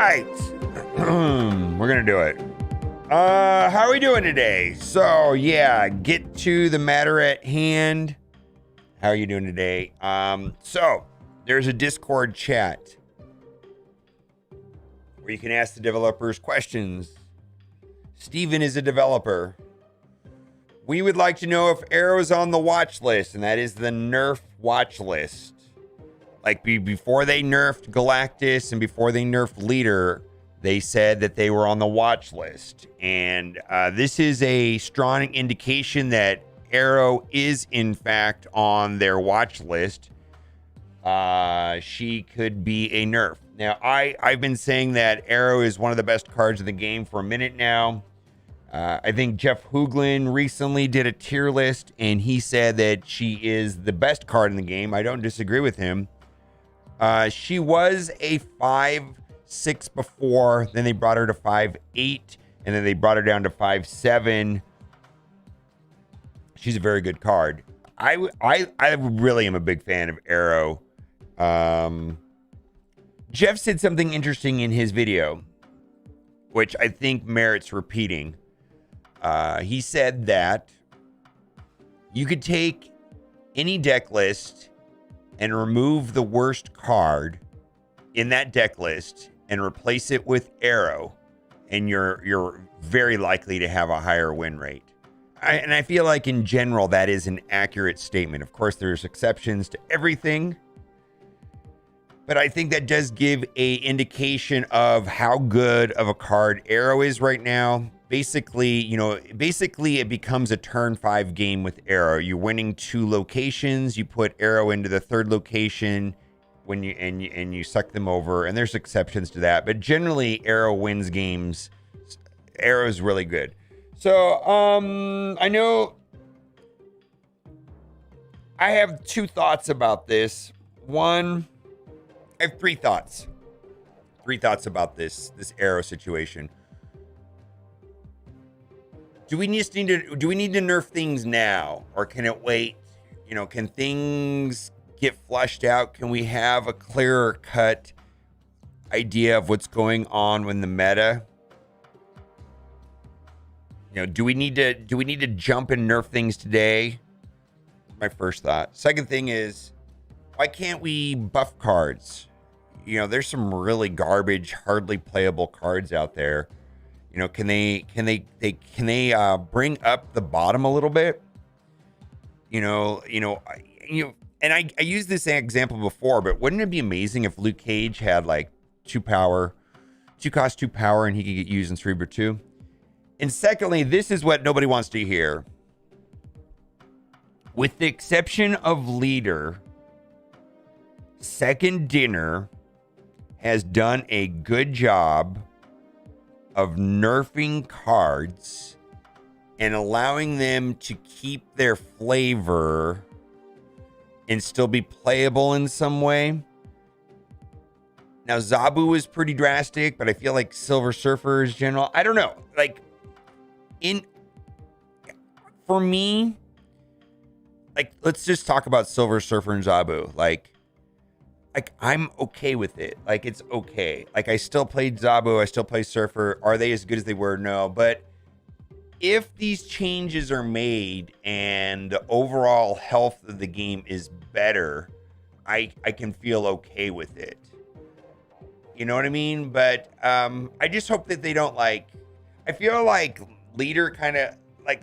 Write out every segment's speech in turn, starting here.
right. We're going to do it. How are we doing today? So, yeah, get to the matter at hand. How are you doing today? So, there's a Discord chat where you can ask the developers questions. Steven is a developer. We would like to know if AERO is on the watch list, and that is the NERF watch list. Like before they nerfed Galactus and before they nerfed Leader, they said that they were on the watch list. And this is a strong indication that AERO is in fact on their watch list. She could be a nerf. Now, I've been saying that AERO is one of the best cards in the game for a minute now. I think Jeff Hooglin recently did a tier list, and he said that she is the best card in the game. I don't disagree with him. She was a 5.6 before, then they brought her to 5.8, and then they brought her down to 5.7. She's a very good card. I really am a big fan of AERO. Jeff said something interesting in his video, which I think merits repeating. He said that you could take any deck list and remove the worst card in that deck list and replace it with AERO, and you're very likely to have a higher win rate. And I feel like in general that is an accurate statement. Of course, there's exceptions to everything, but I think that does give a indication of how good of a card AERO is right now. Basically, it becomes a turn 5 game with AERO. You're winning 2 locations. You put AERO into the 3rd location when you suck them over. And there's exceptions to that, but generally AERO wins games. AERO is really good. So I know I have 2 thoughts about this. One, I have 3 thoughts. 3 thoughts about this AERO situation. Do we need to nerf things now, or can it wait? Can things get flushed out? Can we have a clearer cut idea of what's going on in the meta? Do we need to jump and nerf things today? My first thought. Second thing is, why can't we buff cards? There's some really garbage, hardly playable cards out there. Can they bring up the bottom a little bit? And I used this example before, but wouldn't it be amazing if Luke Cage had like 2 cost 2 power, and he could get used in Cerebro 2? And secondly, this is what nobody wants to hear. With the exception of Leader, Second Dinner has done a good job of nerfing cards and allowing them to keep their flavor and still be playable in some way. Now, Zabu is pretty drastic, but I feel like Silver Surfer is general. I don't know. For me, let's just talk about Silver Surfer and Zabu. I'm okay with it. It's okay. I still played Zabu. I still play Surfer. Are they as good as they were? No. But if these changes are made and the overall health of the game is better, I can feel okay with it. You know what I mean? But I just hope that they don't I feel like Leader kind of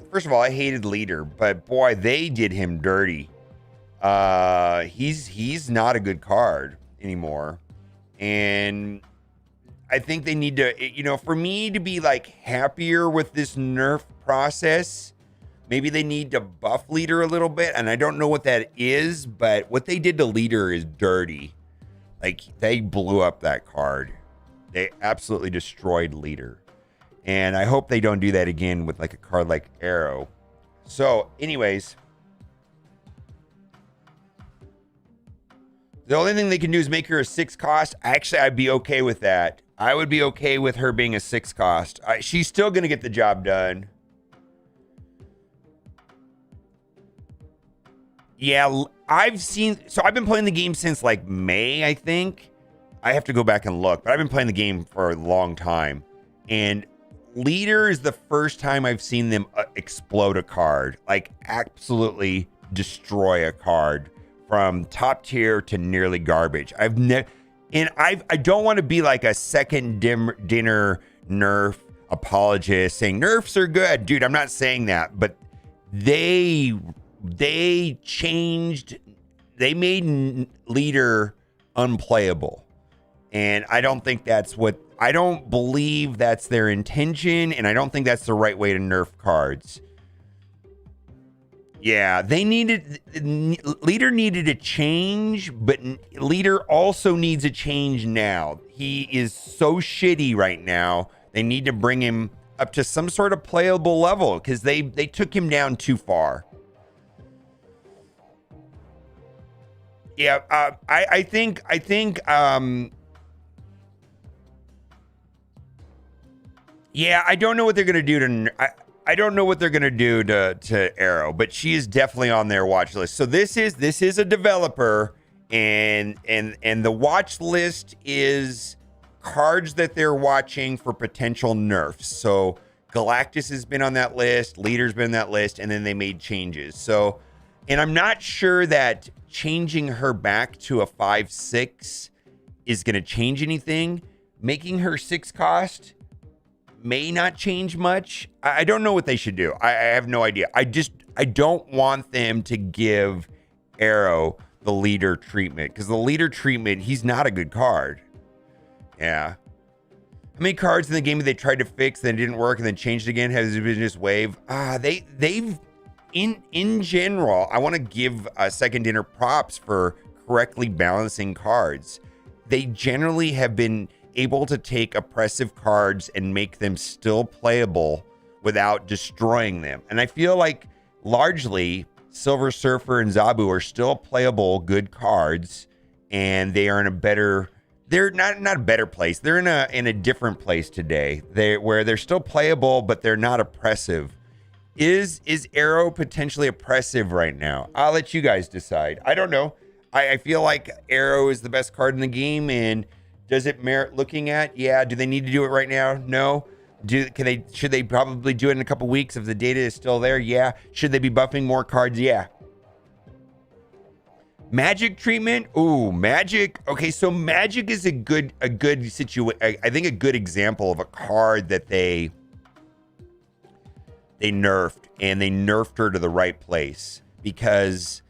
first of all, I hated Leader, but boy, they did him dirty. He's not a good card anymore, and I think they need to, for me to be happier with this nerf process, maybe they need to buff Leader a little bit, and I don't know what that is, but what they did to Leader is dirty. They blew up that card. They absolutely destroyed Leader, and I hope they don't do that again with a card like AERO. So anyways, the only thing they can do is make her a 6 cost. Actually, I'd be okay with that. I would be okay with her being a 6 cost. She's still going to get the job done. Yeah, I've been playing the game since May, I think. I have to go back and look, but I've been playing the game for a long time. And leader is the first time I've seen them explode a card, like absolutely destroy a card from top tier to nearly garbage. I don't want to be like a second dinner nerf apologist saying nerfs are good. Dude, I'm not saying that, but they made leader unplayable. And I don't believe that's their intention, and I don't think that's the right way to nerf cards. Yeah, leader needed a change, but leader also needs a change now. He is so shitty right now. They need to bring him up to some sort of playable level because they took him down too far. Yeah, I think yeah, I don't know what they're gonna do to. I don't know what they're gonna do to AERO, but she is definitely on their watch list. So this is a developer, and the watch list is cards that they're watching for potential nerfs. So Galactus has been on that list, Leader's been on that list, and then they made changes. So, and I'm not sure that changing her back to a 5/6 is gonna change anything. Making her 6 cost may not change much. I don't know what they should do. I have no idea. I don't want them to give AERO the leader treatment, because the leader treatment, he's not a good card. Yeah. How many cards in the game they tried to fix, then it didn't work, and then changed again? Has it been just wave? They've in general, I want to give Second Dinner props for correctly balancing cards. They generally have been able to take oppressive cards and make them still playable without destroying them. And I feel like largely Silver Surfer and Zabu are still playable good cards, and they are in a better, they're not a better place. They're in a different place today. Where they're still playable, but they're not oppressive. Is AERO potentially oppressive right now? I'll let you guys decide. I don't know. I feel like AERO is the best card in the game, and does it merit looking at? Yeah. Do they need to do it right now? No. Should they probably do it in a couple weeks if the data is still there? Yeah. Should they be buffing more cards? Yeah. Magic treatment? Ooh, magic. Okay, so magic is a good situation. I think a good example of a card that they nerfed, and they nerfed her to the right place, because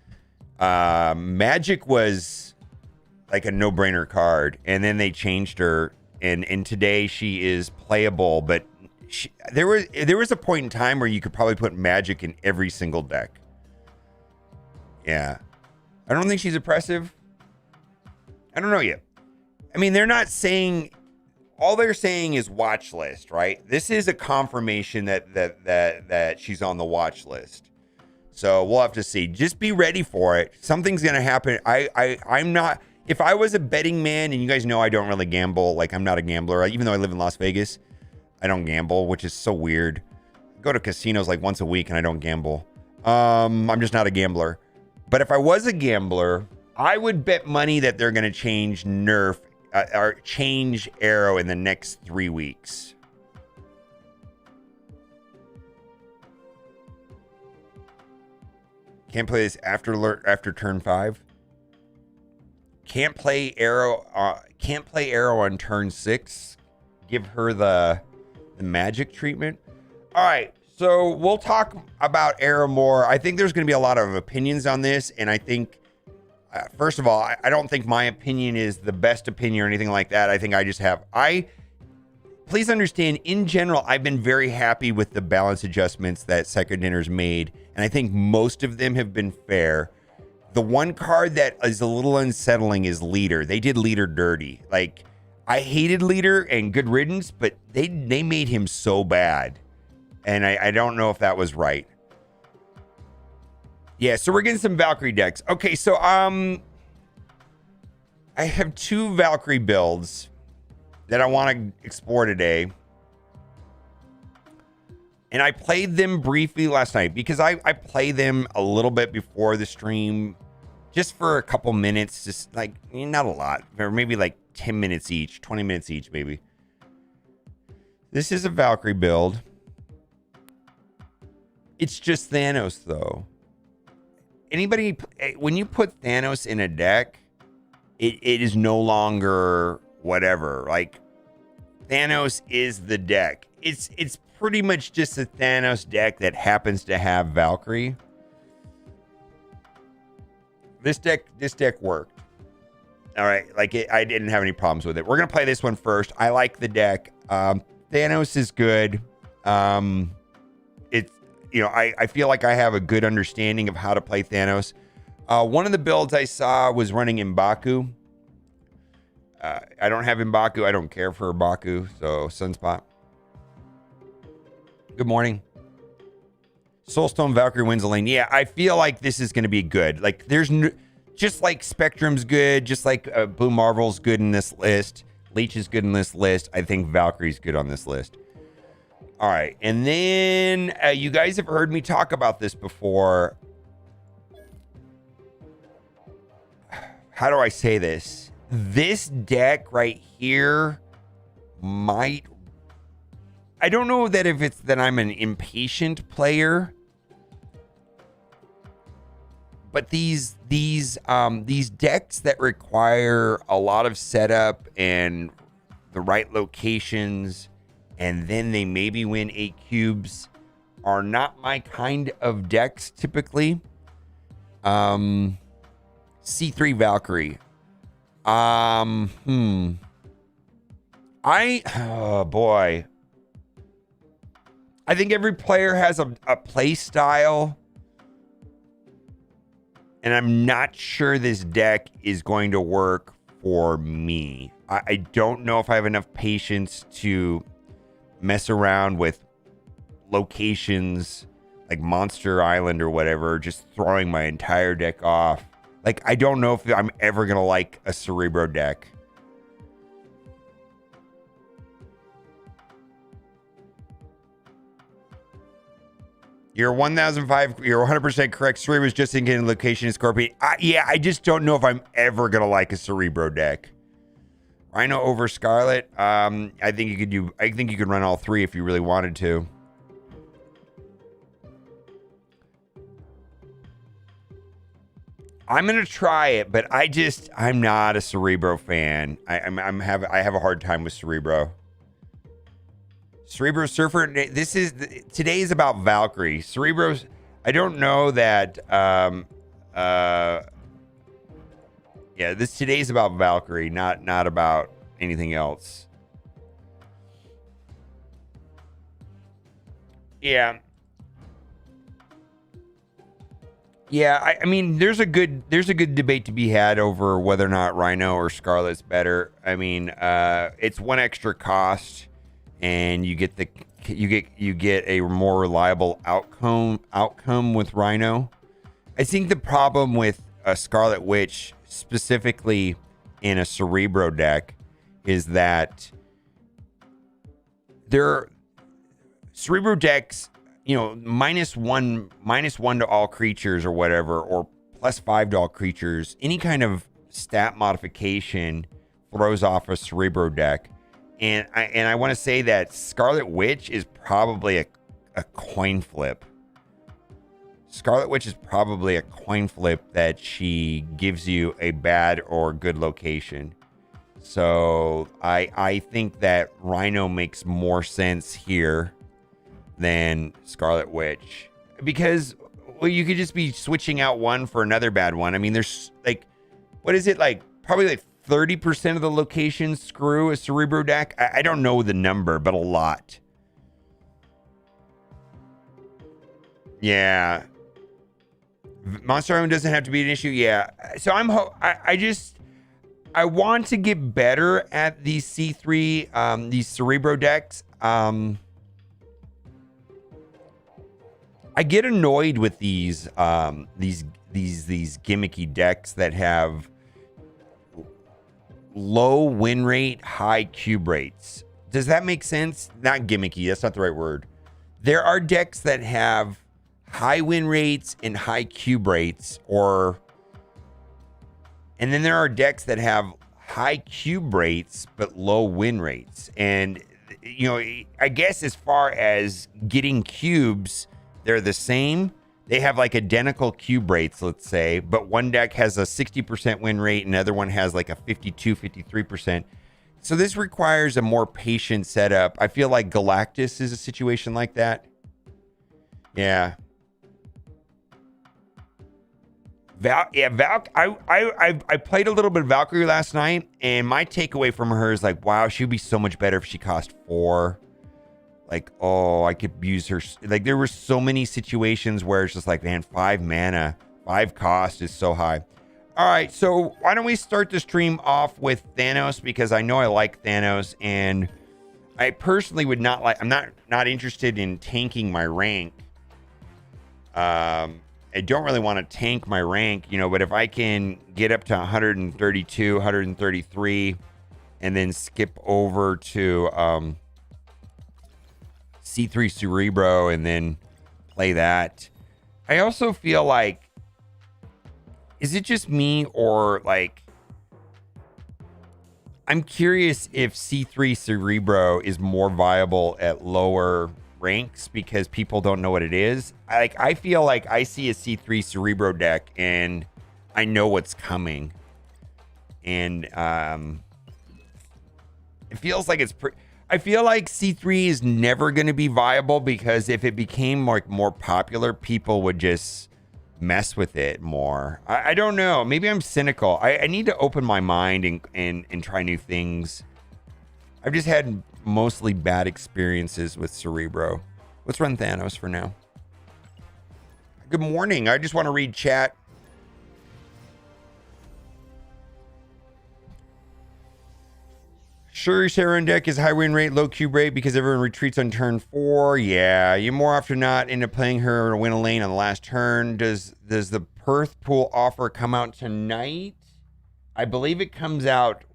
magic was like a no-brainer card, and then they changed her, and today she is playable. But there was a point in time where you could probably put magic in every single deck. Yeah, I don't think she's oppressive. I don't know yet. I mean, they're not saying, all they're saying is watch list, right? This is a confirmation that she's on the watch list. So we'll have to see. Just be ready for it. Something's gonna happen. I'm not. If I was a betting man, and you guys know I don't really gamble, like I'm not a gambler, even though I live in Las Vegas, I don't gamble, which is so weird. I go to casinos like once a week and I don't gamble. I'm just not a gambler. But if I was a gambler, I would bet money that they're going to change nerf or change AERO in the next 3 weeks. Can't play this after turn 5. Can't play AERO on turn 6. Give her the magic treatment. All right, so we'll talk about AERO more. I think there's going to be a lot of opinions on this, and I think first of all, I don't think my opinion is the best opinion or anything like that. I think I just have please understand, in general, I've been very happy with the balance adjustments that Second Dinner's made, and I think most of them have been fair. The one card that is a little unsettling is Leader. They did Leader dirty. Like, I hated Leader, and good riddance, but they made him so bad. And I don't know if that was right. Yeah, so we're getting some Valkyrie decks. Okay, so I have 2 Valkyrie builds that I want to explore today. And I played them briefly last night because I play them a little bit before the stream. just for a couple minutes, just like, not a lot, or maybe like 10 minutes each, 20 minutes each, maybe. This is a Valkyrie build. It's just Thanos, though. Anybody, when you put Thanos in a deck, it is no longer whatever. Like, Thanos is the deck. It's pretty much just a Thanos deck that happens to have Valkyrie. This deck worked. All right, like I didn't have any problems with it. We're gonna play this one first. I like the deck. Thanos is good. It's, you know, I feel like I have a good understanding of how to play Thanos. One of the builds I saw was running M'Baku. I don't have M'Baku. I don't care for M'Baku. So Sunspot. Good morning. Soulstone Valkyrie wins the lane. Yeah, I feel like this is going to be good. Like, there's just like Spectrum's good, just like Blue Marvel's good in this list. Leech is good in this list. I think Valkyrie's good on this list. All right, and then you guys have heard me talk about this before. How do I say this? This deck right here might... I don't know that if it's that I'm an impatient player, but these decks that require a lot of setup and the right locations, and then they maybe win 8 cubes, are not my kind of decks typically. C3 Valkyrie. Oh boy. I think every player has a play style, and I'm not sure this deck is going to work for me. I don't know if I have enough patience to mess around with locations like Monster Island or whatever, just throwing my entire deck off. Like, I don't know if I'm ever going to like a Cerebro deck. You're 1,005. You're 100% correct. Cerebro's just in getting location in Scorpion. Yeah, I just don't know if I'm ever gonna like a Cerebro deck. Rhino over Scarlet. I think you could do. I think you could run all three if you really wanted to. I'm gonna try it, but I'm not a Cerebro fan. I have a hard time with Cerebro. Cerebro Surfer, today is about Valkyrie. Cerebro's, I don't know that, yeah, today's about Valkyrie, not about anything else. Yeah. Yeah, I mean, there's a good debate to be had over whether or not Rhino or Scarlet's better. I mean, it's one extra cost, and you get a more reliable outcome with Rhino. I think the problem with a Scarlet Witch, specifically in a Cerebro deck, is that Cerebro decks, you know, -1 to all creatures or whatever, or +5 to all creatures, any kind of stat modification throws off a Cerebro deck. And I want to say that Scarlet Witch is probably a coin flip. Scarlet Witch is probably a coin flip that she gives you a bad or good location. So I think that Rhino makes more sense here than Scarlet Witch, because, well, you could just be switching out one for another bad one. I mean, there's like, what is it, like probably like 30% of the locations screw a Cerebro deck. I don't know the number, but a lot. Yeah. Monster Island doesn't have to be an issue. Yeah. So I want to get better at these C3, these Cerebro decks. I get annoyed with these gimmicky decks that have low win rate, high cube rates. Does that make sense? Not gimmicky. That's not the right word. There are decks that have high win rates and high cube rates, or And then there are decks that have high cube rates but low win rates. And, you know, I guess as far as getting cubes, they're the same. They have like identical cube rates, let's say, but one deck has a 60% win rate, and another one has like a 52, 53%. So this requires a more patient setup. I feel like Galactus is a situation like that. Yeah. I played a little bit of Valkyrie last night, and my takeaway from her is like, wow, she'd be so much better if she cost 4. Like, oh, I could use her. Like, there were so many situations where it's just like, man, 5 mana, 5 cost is so high. All right, so why don't we start the stream off with Thanos, because I know I like Thanos, and I personally would not like. I'm not interested in tanking my rank. I don't really want to tank my rank, you know, but if I can get up to 132, 133, and then skip over to C3 Cerebro and then play that. I also feel like, is it just me, or like, I'm curious if C3 Cerebro is more viable at lower ranks because people don't know what it is. I feel like I see a C3 Cerebro deck and I know what's coming, and it feels like it's I feel like C3 is never going to be viable, because if it became like more popular, people would just mess with it more. I don't know, maybe I'm cynical. I need to open my mind and try new things. I've just had mostly bad experiences with Cerebro. Let's run Thanos for now. Good morning. I just want to read chat. Sure, Sharon deck is high win rate, low cube rate because everyone retreats on turn 4. Yeah, you more often than not end up playing her to win a lane on the last turn. Does the Perth Pool offer come out tonight? I believe it comes out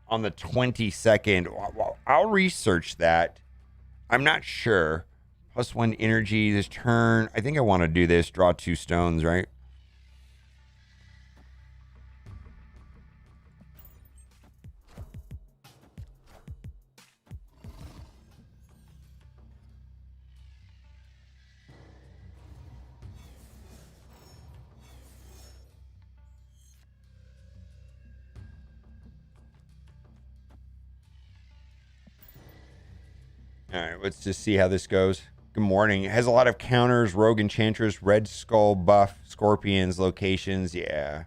on the 22nd. I'll research that. I'm not sure. +1 energy this turn. I think I want to do this. Draw 2 stones, right? All right, let's just see how this goes. Good morning. It has a lot of counters, Rogue Enchantress, Red Skull buff, Scorpions, locations. Yeah.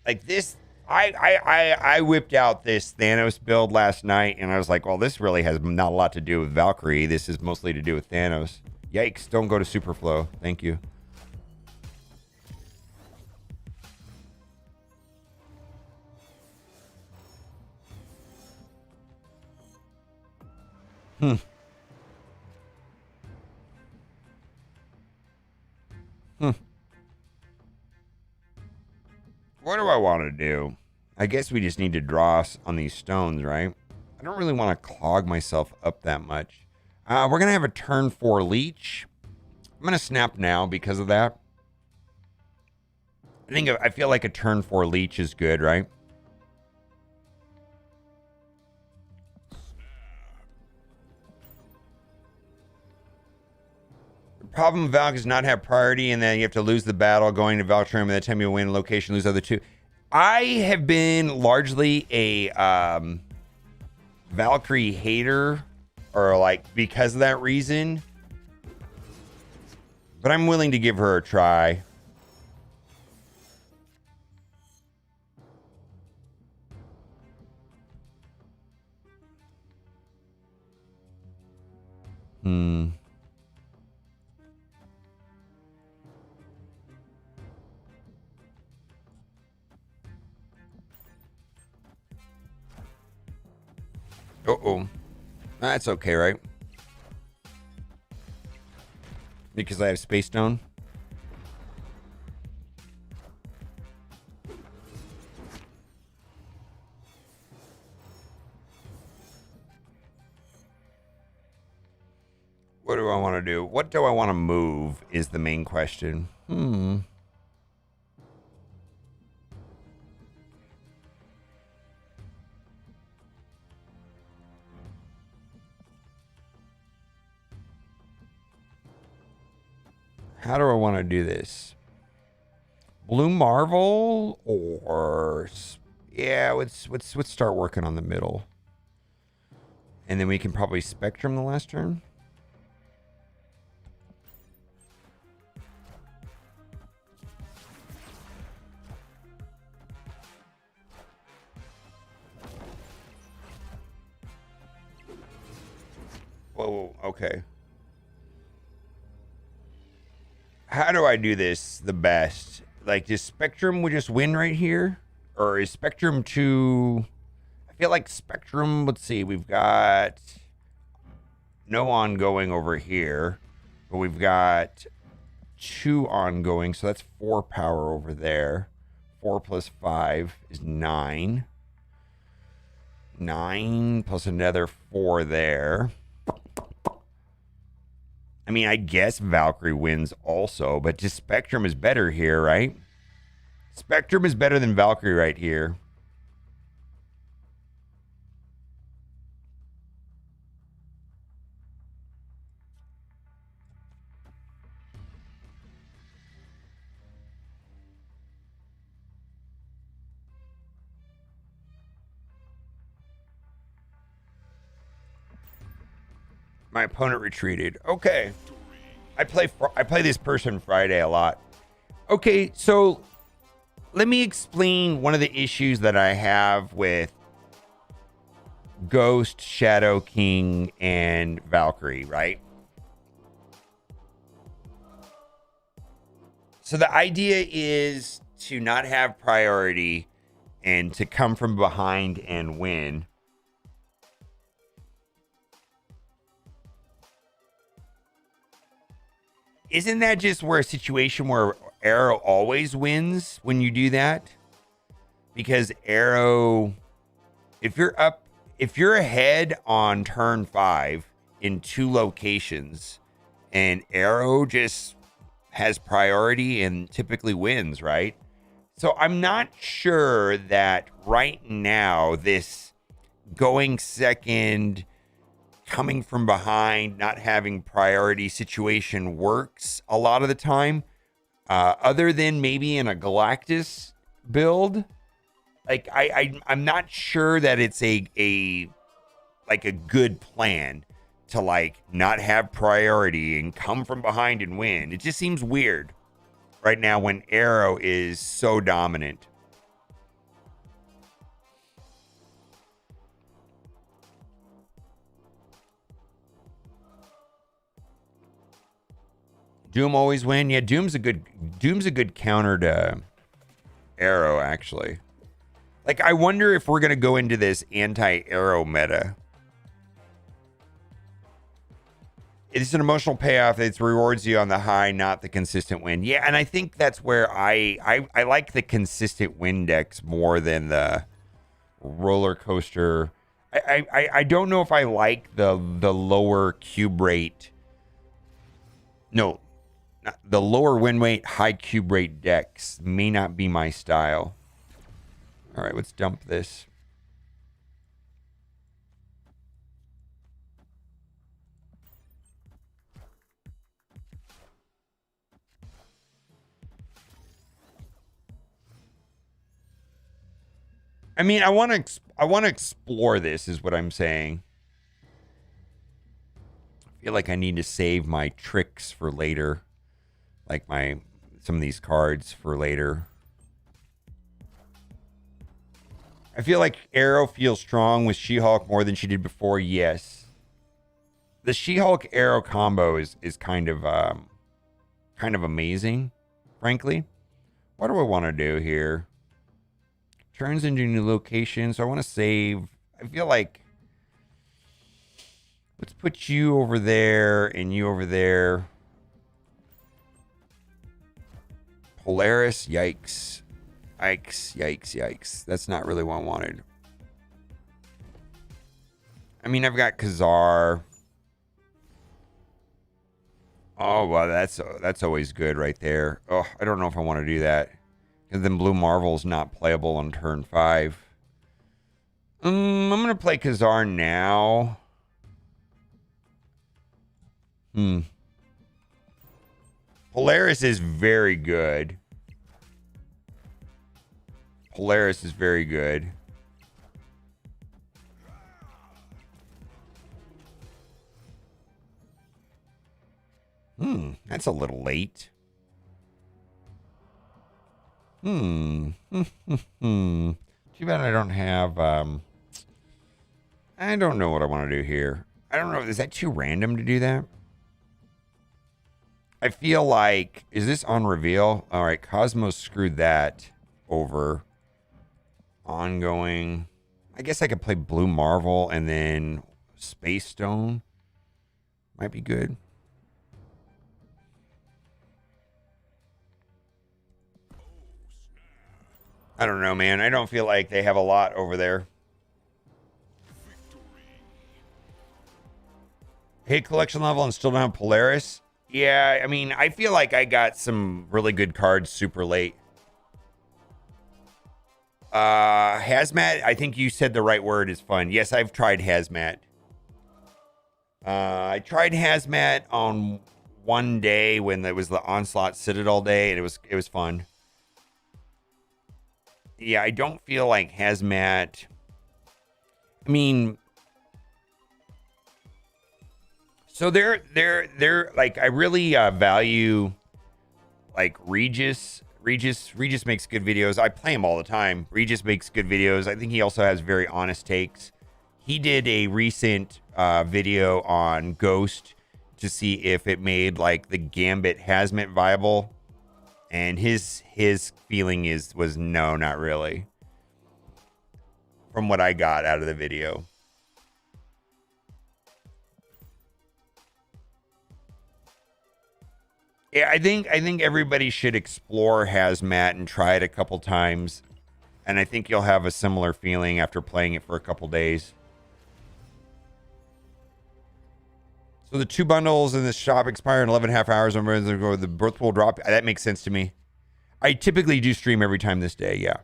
Like this, I whipped out this Thanos build last night, and I was like, well, this really has not a lot to do with Valkyrie. This is mostly to do with Thanos. Yikes, don't go to Superflow. Thank you. What do I want to do? I guess we just need to draw on these stones, right? I don't really want to clog myself up that much. We're going to have a turn 4 leech. I'm going to snap now because of that. I feel like a turn 4 leech is good, right? The problem with Valk is not have priority, and then you have to lose the battle going to Valkyrie, and by the time you win location, lose the other 2. I have been largely a Valkyrie hater, or like because of that reason. But I'm willing to give her a try. Uh-oh. That's okay, right? Because I have Space Stone. What do I want to do? What do I want to move is the main question. How do I want to do this? Blue Marvel or... Yeah, let's start working on the middle. And then we can probably Spectrum the last turn. Whoa, okay. How do I do this the best? Like, does Spectrum would just win right here? Or is Spectrum too... I feel like Spectrum, let's see, we've got no ongoing over here. But we've got 2 ongoing, so that's 4 power over there. 4 plus 5 is 9. 9 plus another 4 there. I mean, I guess Valkyrie wins also, but just Spectrum is better here, right? Spectrum is better than Valkyrie right here. My opponent retreated. Okay. I play this person Friday a lot. Okay, so let me explain one of the issues that I have with Ghost, Shadow King, and Valkyrie, right? So the idea is to not have priority and to come from behind and win. Isn't that just where a situation where AERO always wins when you do that? Because AERO, if you're ahead on turn 5 in 2 locations and AERO just has priority and typically wins, right? So I'm not sure that right now this going second, coming from behind, not having priority situation works a lot of the time, other than maybe in a Galactus build. Like I'm not sure that it's a good plan to like not have priority and come from behind and win. It just seems weird right now when AERO is so dominant. Doom always win. Yeah, Doom's a good counter to AERO, actually. Like, I wonder if we're gonna go into this anti-AERO meta. It's an emotional payoff. It rewards you on the high, not the consistent win. Yeah, and I think that's where I like the consistent win decks more than the roller coaster. I don't know if I like the lower cube rate. No. The lower win rate, high cube rate decks may not be my style. All right, let's dump this. I mean, I want to explore this is what I'm saying. I feel like I need to save my tricks for later. Like some of these cards for later. I feel like AERO feels strong with She-Hulk more than she did before. Yes. The She-Hulk AERO combo is kind of amazing, frankly. What do I want to do here? Turns into new locations. So I want to save. I feel like let's put you over there and you over there. Polaris, yikes. Yikes. That's not really what I wanted. I mean, I've got Khazar. Oh, well, that's always good right there. Oh, I don't know if I want to do that. And then Blue Marvel's not playable on turn 5. I'm going to play Khazar now. Polaris is very good. Polaris is very good. That's a little late. Too bad I don't have, I don't know what I want to do here. I don't know. Is that too random to do that? I feel like, is this on reveal? All right, Cosmos screwed that over. Ongoing. I guess I could play Blue Marvel and then Space Stone. Might be good. I don't know, man. I don't feel like they have a lot over there. Hit collection level and still don't have Polaris? Yeah, I mean, I feel like I got some really good cards super late. Hazmat, I think you said the right word, is fun. Yes, I've tried Hazmat. I tried Hazmat on one day when it was the Onslaught Citadel day, and it was fun. Yeah, I don't feel like Hazmat. I mean, so they're like, I really value like Regis. Regis makes good videos. I play him all the time. Regis makes good videos. I think he also has very honest takes. He did a recent video on Ghost to see if it made like the Gambit Hazmat viable, and his feeling was no, not really. From what I got out of the video. Yeah, I think everybody should explore Hazmat and try it a couple times, and I think you'll have a similar feeling after playing it for a couple days. So the 2 bundles in this shop expire in 11.5 hours. I'm going to go. The birth pool drop. That makes sense to me. I typically do stream every time this day. Yeah.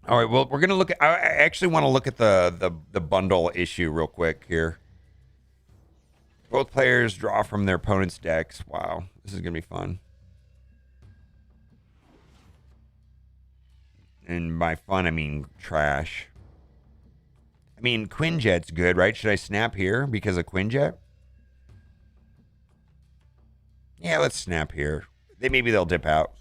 All right. Well, we're gonna look at. I actually want to look at the bundle issue real quick here. Both players draw from their opponent's decks. Wow, this is gonna be fun. And by fun, I mean trash. I mean, Quinjet's good, right? Should I snap here because of Quinjet? Yeah, let's snap here. Maybe they'll dip out.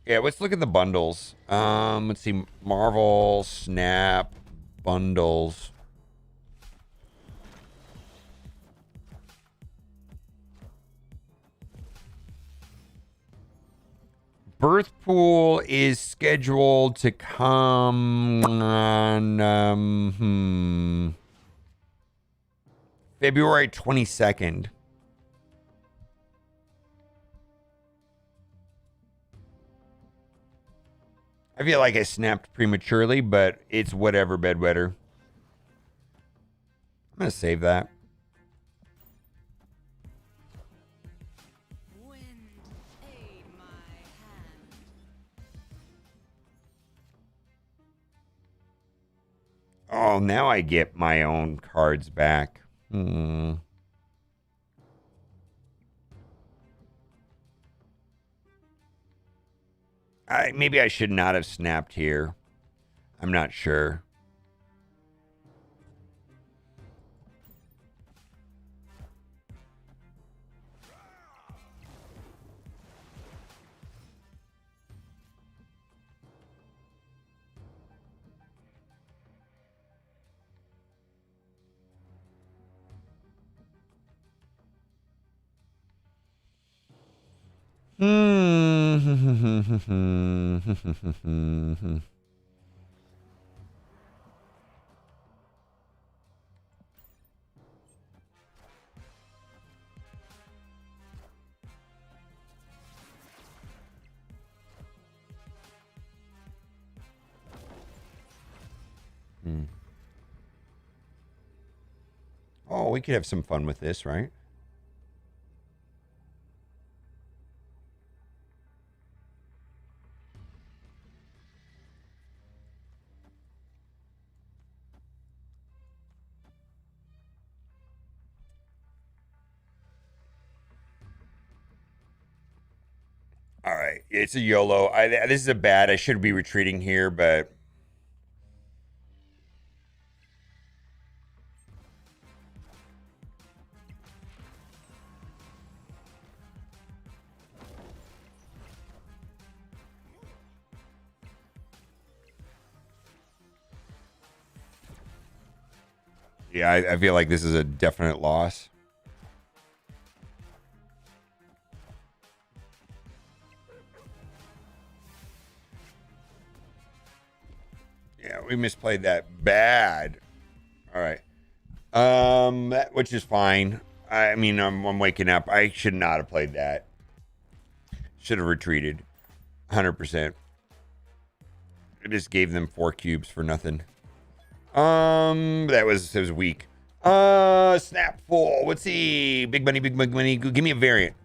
Yeah, let's look at the bundles. Let's see. Marvel, Snap, bundles. Birth Pool is scheduled to come on February 22nd. I feel like I snapped prematurely, but it's whatever, bedwetter. I'm going to save that. Oh, now I get my own cards back. Maybe I should not have snapped here. I'm not sure. Oh, we could have some fun with this, right? right. It's a YOLO. This is a bad. I should be retreating here, but... Yeah, I feel like this is a definite loss. Yeah, we misplayed that bad. All right. Which is fine. I mean, I'm waking up. I should not have played that. Should have retreated. 100%. I just gave them 4 cubes for nothing. It was weak. Snap full. Let's see. Big money, big money. Give me a variant.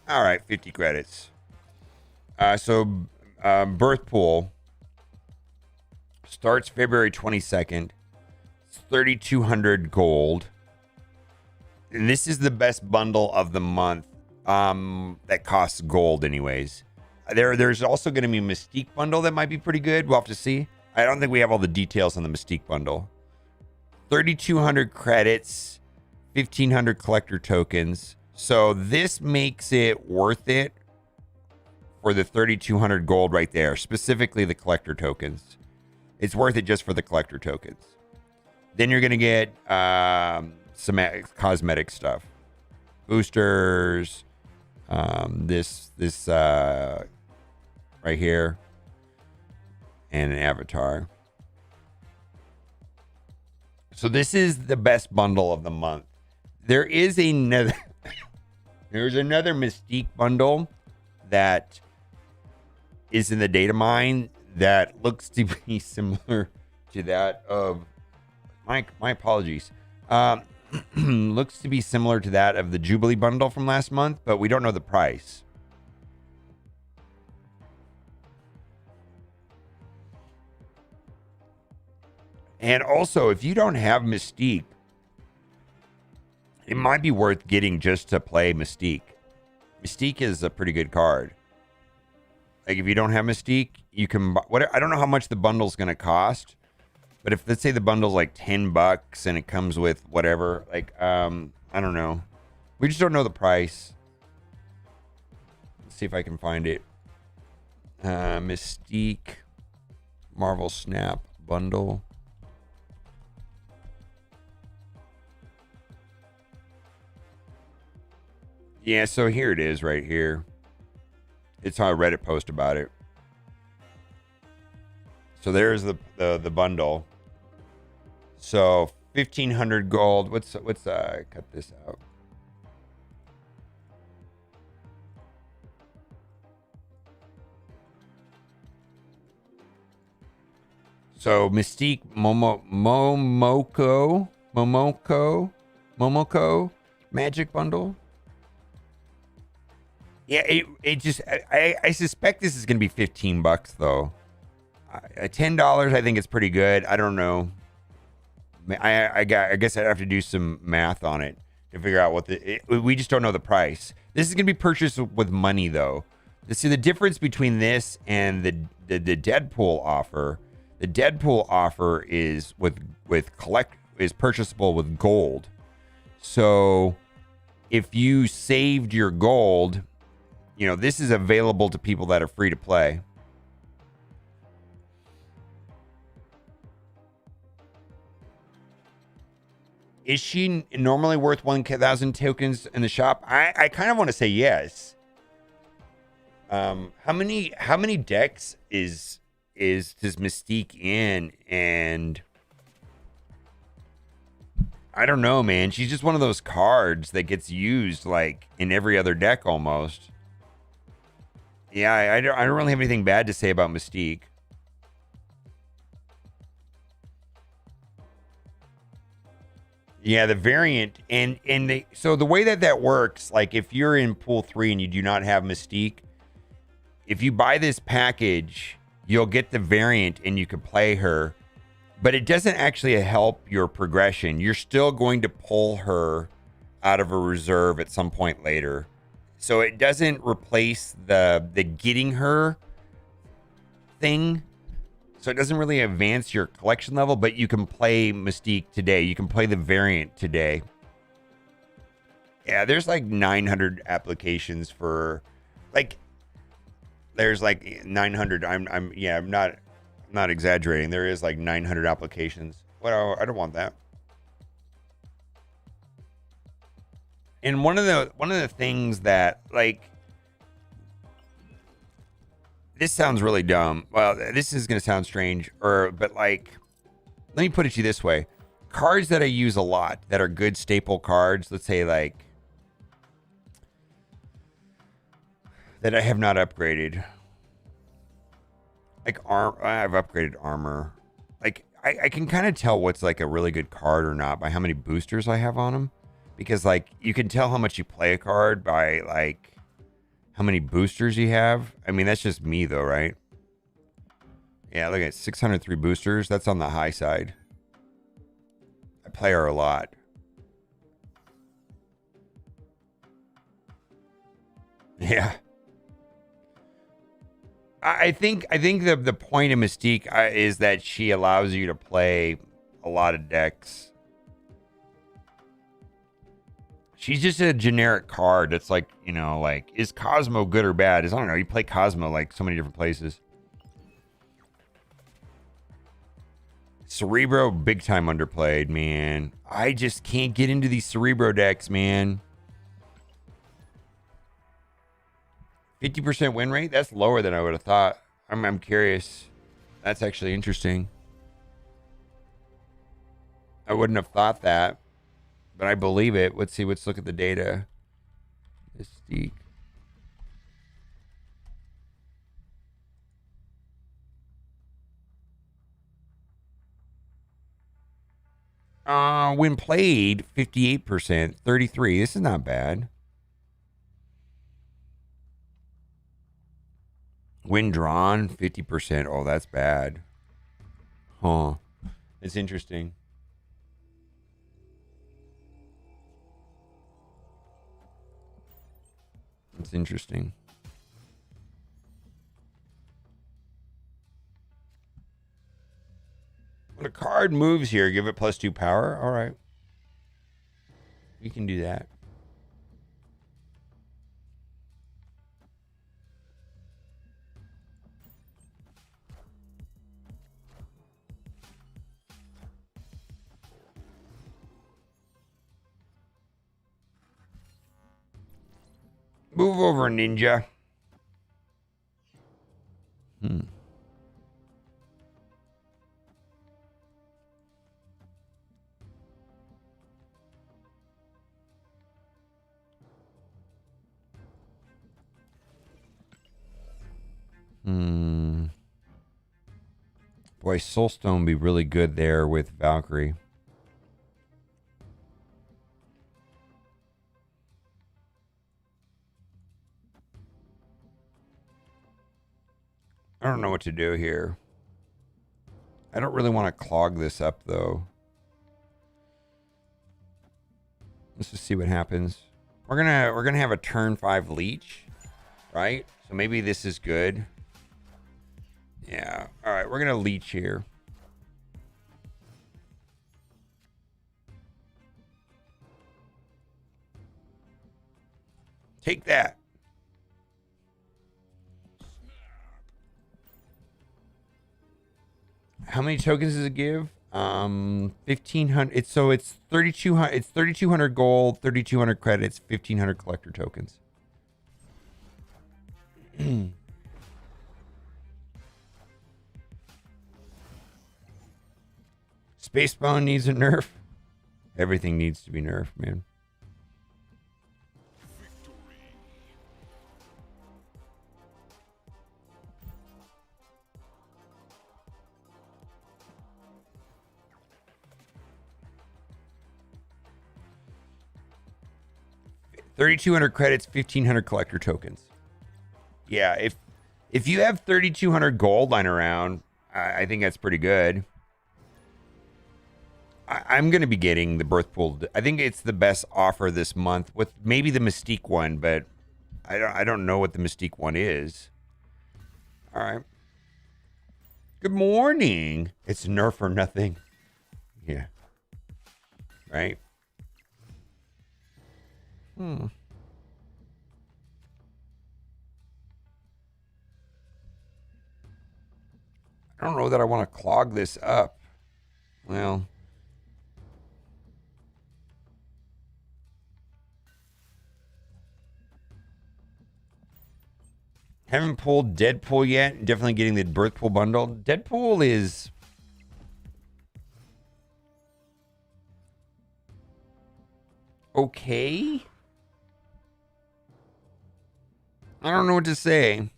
All right, 50 credits. Birth pool starts February 22nd. It's 3,200 gold. And this is the best bundle of the month. That costs gold anyways. There's also going to be a Mystique bundle that might be pretty good. We'll have to see. I don't think we have all the details on the Mystique bundle. 3,200 credits, 1,500 collector tokens. So this makes it worth it for the 3,200 gold right there, specifically the collector tokens. It's worth it just for the collector tokens. Then you're going to get some cosmetic stuff. Boosters, this right here, and an avatar. So this is the best bundle of the month. There's another Mystique bundle that is in the data mine that looks to be similar to that of my apologies. Looks to be similar to that of the Jubilee bundle from last month, but we don't know the price. And also, if you don't have Mystique, it might be worth getting just to play Mystique. Mystique is a pretty good card. Like, if you don't have Mystique, you can buy... I don't know how much the bundle's going to cost, but if, let's say the bundle's like $10 and it comes with whatever, like, I don't know. We just don't know the price. Let's see if I can find it. Mystique Marvel Snap bundle. Yeah, so here it is right here. It's on a Reddit post about it. So there's the bundle. So 1,500 gold. What's cut this out. So Mystique Momoko Magic Bundle. Yeah, it just I suspect this is gonna be $15 though. $10 I think it's pretty good. I don't know. I guess I'd have to do some math on it to figure out what we just don't know the price. This is gonna be purchased with money though. See the difference between this and the Deadpool offer. The Deadpool offer is is purchasable with gold. So if you saved your gold, you know, this is available to people that are free to play. Is she normally worth 1,000 tokens in the shop? I kind of want to say yes. How many decks does Mystique in? And I don't know, man. She's just one of those cards that gets used like in every other deck almost. Yeah, I don't really have anything bad to say about Mystique. Yeah, the variant so the way that works, like if you're in pool 3 and you do not have Mystique, if you buy this package, you'll get the variant and you can play her, but it doesn't actually help your progression. You're still going to pull her out of a reserve at some point later. So it doesn't replace the getting her thing. So it doesn't really advance your collection level, but you can play Mystique today. You can play the variant today. Yeah, there's like 900 applications for, like, there's like 900. I'm not exaggerating. There is like 900 applications. Well, I don't want that. And one of the things that, like, this sounds really dumb. Well, this is going to sound strange, but like, let me put it to you this way. Cards that I use a lot that are good staple cards, let's say like that I have not upgraded. Like I've upgraded armor. Like I can kind of tell what's like a really good card or not by how many boosters I have on them. Because like you can tell how much you play a card by like how many boosters you have. I mean, that's just me though, right? Yeah, look at 603 boosters. That's on the high side. I play her a lot. Yeah. I think the point of Mystique is that she allows you to play a lot of decks. She's just a generic card that's like, you know, like, is Cosmo good or bad? I don't know. You play Cosmo like so many different places. Cerebro, big time underplayed, man. I just can't get into these Cerebro decks, man. 50% win rate? That's lower than I would have thought. I'm curious. That's actually interesting. I wouldn't have thought that, but I believe it. Let's see. Let's look at the data. Mystique. When played, 58%, 33. This is not bad. When drawn, 50%. Oh, that's bad. Huh. It's interesting. It's interesting. When a card moves here, give it +2 power. All right. We can do that. Move over, ninja. Boy, Soulstone would be really good there with Valkyrie. I don't know what to do here. I don't really want to clog this up though. Let's just see what happens. We're gonna have a turn 5 leech, right? So maybe this is good. Yeah. All right, we're gonna leech here. Take that. How many tokens does it give? 1,500. It's 3,200. It's 3,200 gold, 3,200 credits, 1,500 collector tokens. Spacebone needs a nerf. Everything needs to be nerfed, man. $3,200 credits, 1,500 collector tokens. Yeah, if you have 3,200 gold lying around, I think that's pretty good. I'm going to be getting the Birth Pool. I think it's the best offer this month with maybe the Mystique one, but I don't know what the Mystique one is. All right. Good morning. It's Nerf or nothing. Yeah. Right? I don't know that I want to clog this up. Well, haven't pulled Deadpool yet. Definitely getting the Birthpool bundle. Deadpool is... okay. I don't know what to say.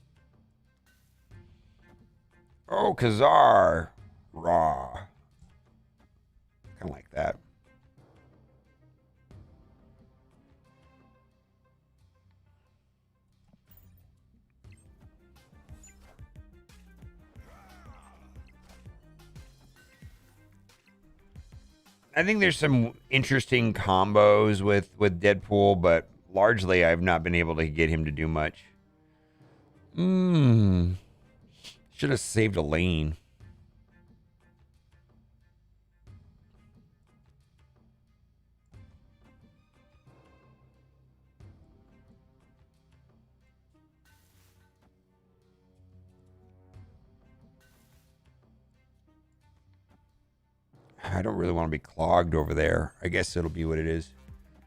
Oh, Kazar. Raw. Kind of like that. I think there's some interesting combos with Deadpool, but largely I've not been able to get him to do much. Should have saved a lane. I don't really want to be clogged over there. I guess it'll be what it is.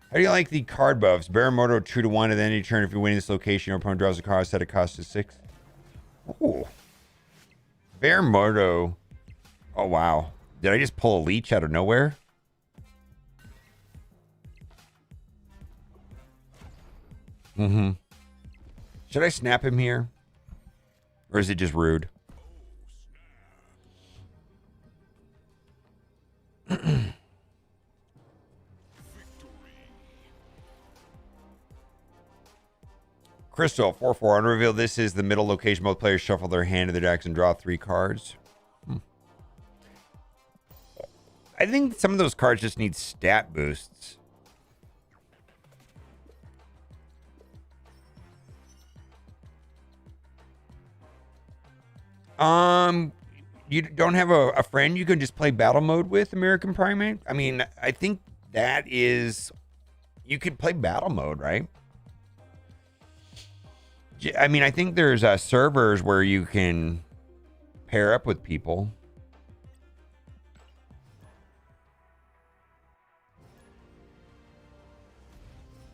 How do you like the card buffs? Baramoto 2-1 at the end of your turn. If you win this location, your opponent draws a card, set a cost to 6. Ooh. Baramoto. Oh, wow. Did I just pull a leech out of nowhere? Should I snap him here? Or is it just rude? Crystal 4/4 on reveal. This is the middle location. Both players shuffle their hand to their decks and draw 3 cards. I think some of those cards just need stat boosts. You don't have a friend you can just play battle mode with, American Primate? I mean, I think that is... you could play battle mode, right? I mean, I think there's servers where you can pair up with people.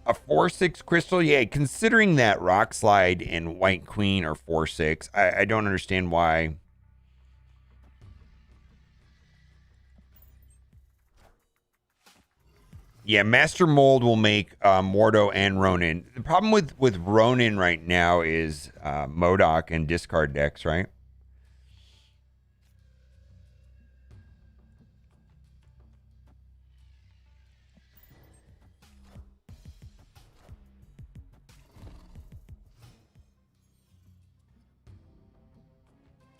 A 4/6 crystal? Yeah, considering that Rock Slide and White Queen are 4/6, I don't understand why. Yeah, Master Mold will make Mordo and Ronin. The problem with Ronin right now is MODOK and discard decks, right?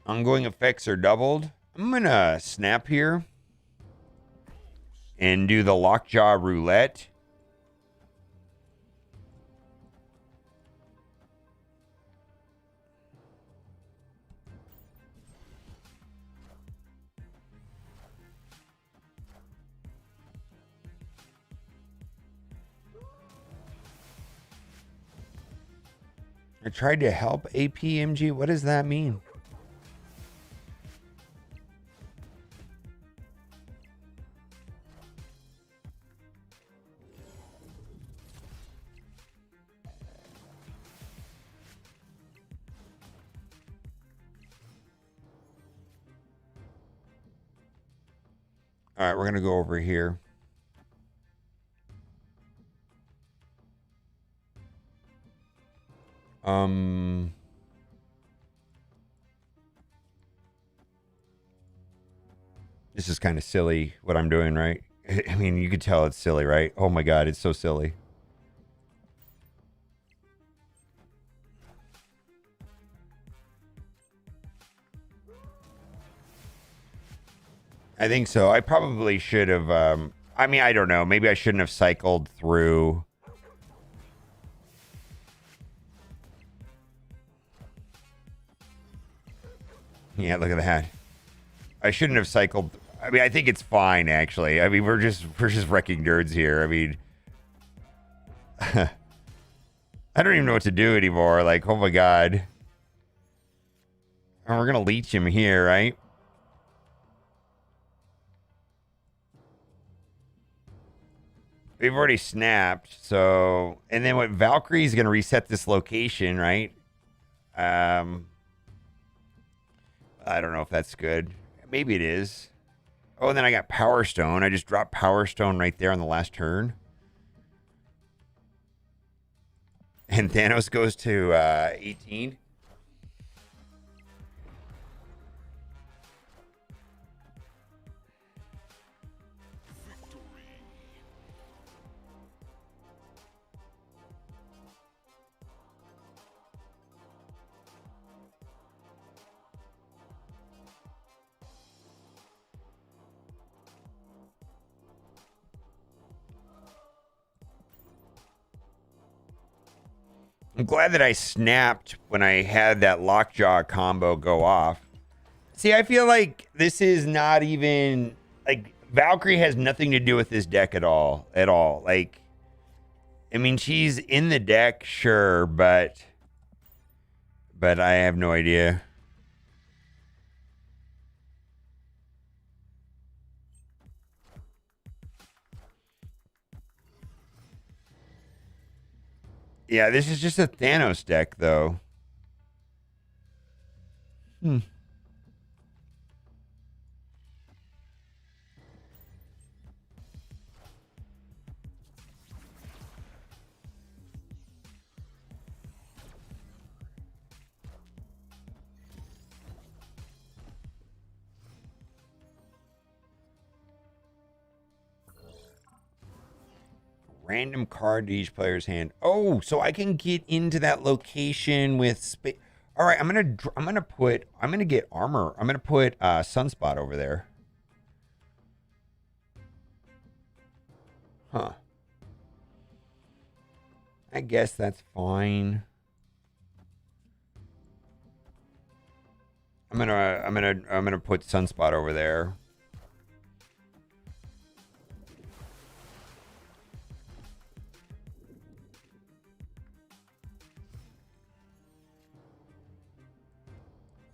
Ongoing effects are doubled. I'm going to snap here and do the Lockjaw Roulette. I tried to help APMG. What does that mean? All right, we're going to go over here. This is kind of silly what I'm doing, right? I mean, you could tell it's silly, right? Oh my God, it's so silly. I think so. I probably should have, I mean, I don't know. Maybe I shouldn't have cycled through. Yeah, look at that. I shouldn't have cycled. I mean, I think it's fine, actually. I mean, we're just wrecking nerds here. I mean, I don't even know what to do anymore. Like, oh my god. And we're gonna leech him here, right? We've already snapped, so... And then what, Valkyrie's gonna reset this location, right? I don't know if that's good. Maybe it is. Oh, and then I got Power Stone. I just dropped Power Stone right there on the last turn. And Thanos goes to 18. I'm glad that I snapped when I had that lockjaw combo go off. See, I feel like this is not even... Like, Valkyrie has nothing to do with this deck at all. Like, I mean, she's in the deck, sure, but I have no idea. Yeah, this is just a Thanos deck, though. Random card to each player's hand. Oh, so I can get into that location with space. All right, I'm gonna get armor. I'm gonna put Sunspot over there. Huh. I guess that's fine. I'm gonna put Sunspot over there.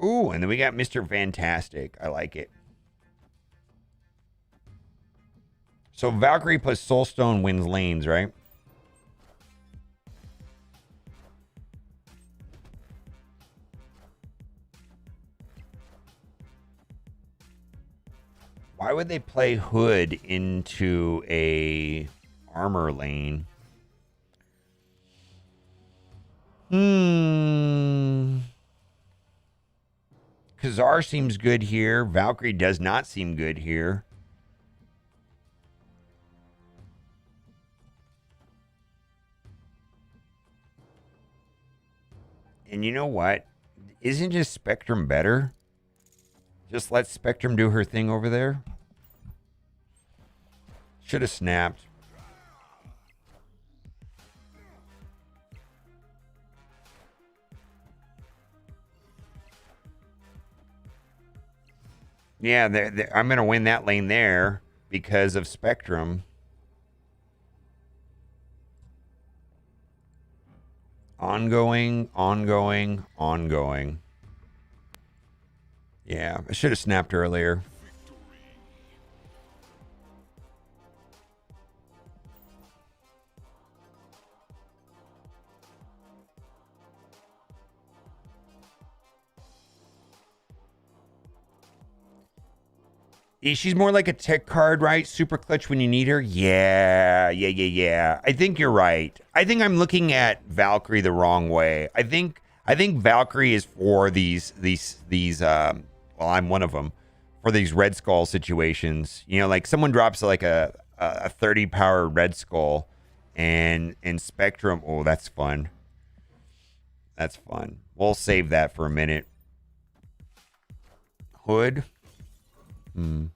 Ooh, and then we got Mr. Fantastic. I like it. So Valkyrie plus Soulstone wins lanes, right? Why would they play Hood into a armor lane? Kazar seems good here. Valkyrie does not seem good here. And you know what? Isn't just Spectrum better? Just let Spectrum do her thing over there. Should have snapped. Yeah, I'm going to win that lane there because of Spectrum. Ongoing. Yeah, I should have snapped earlier. She's more like a tech card, right? Super clutch when you need her. Yeah. I think you're right. I think I'm looking at Valkyrie the wrong way. I think Valkyrie is for these well, I'm one of them, for these Red Skull situations. You know, like someone drops like a 30 power Red Skull and Spectrum. Oh, that's fun. That's fun. We'll save that for a minute. Hood. Do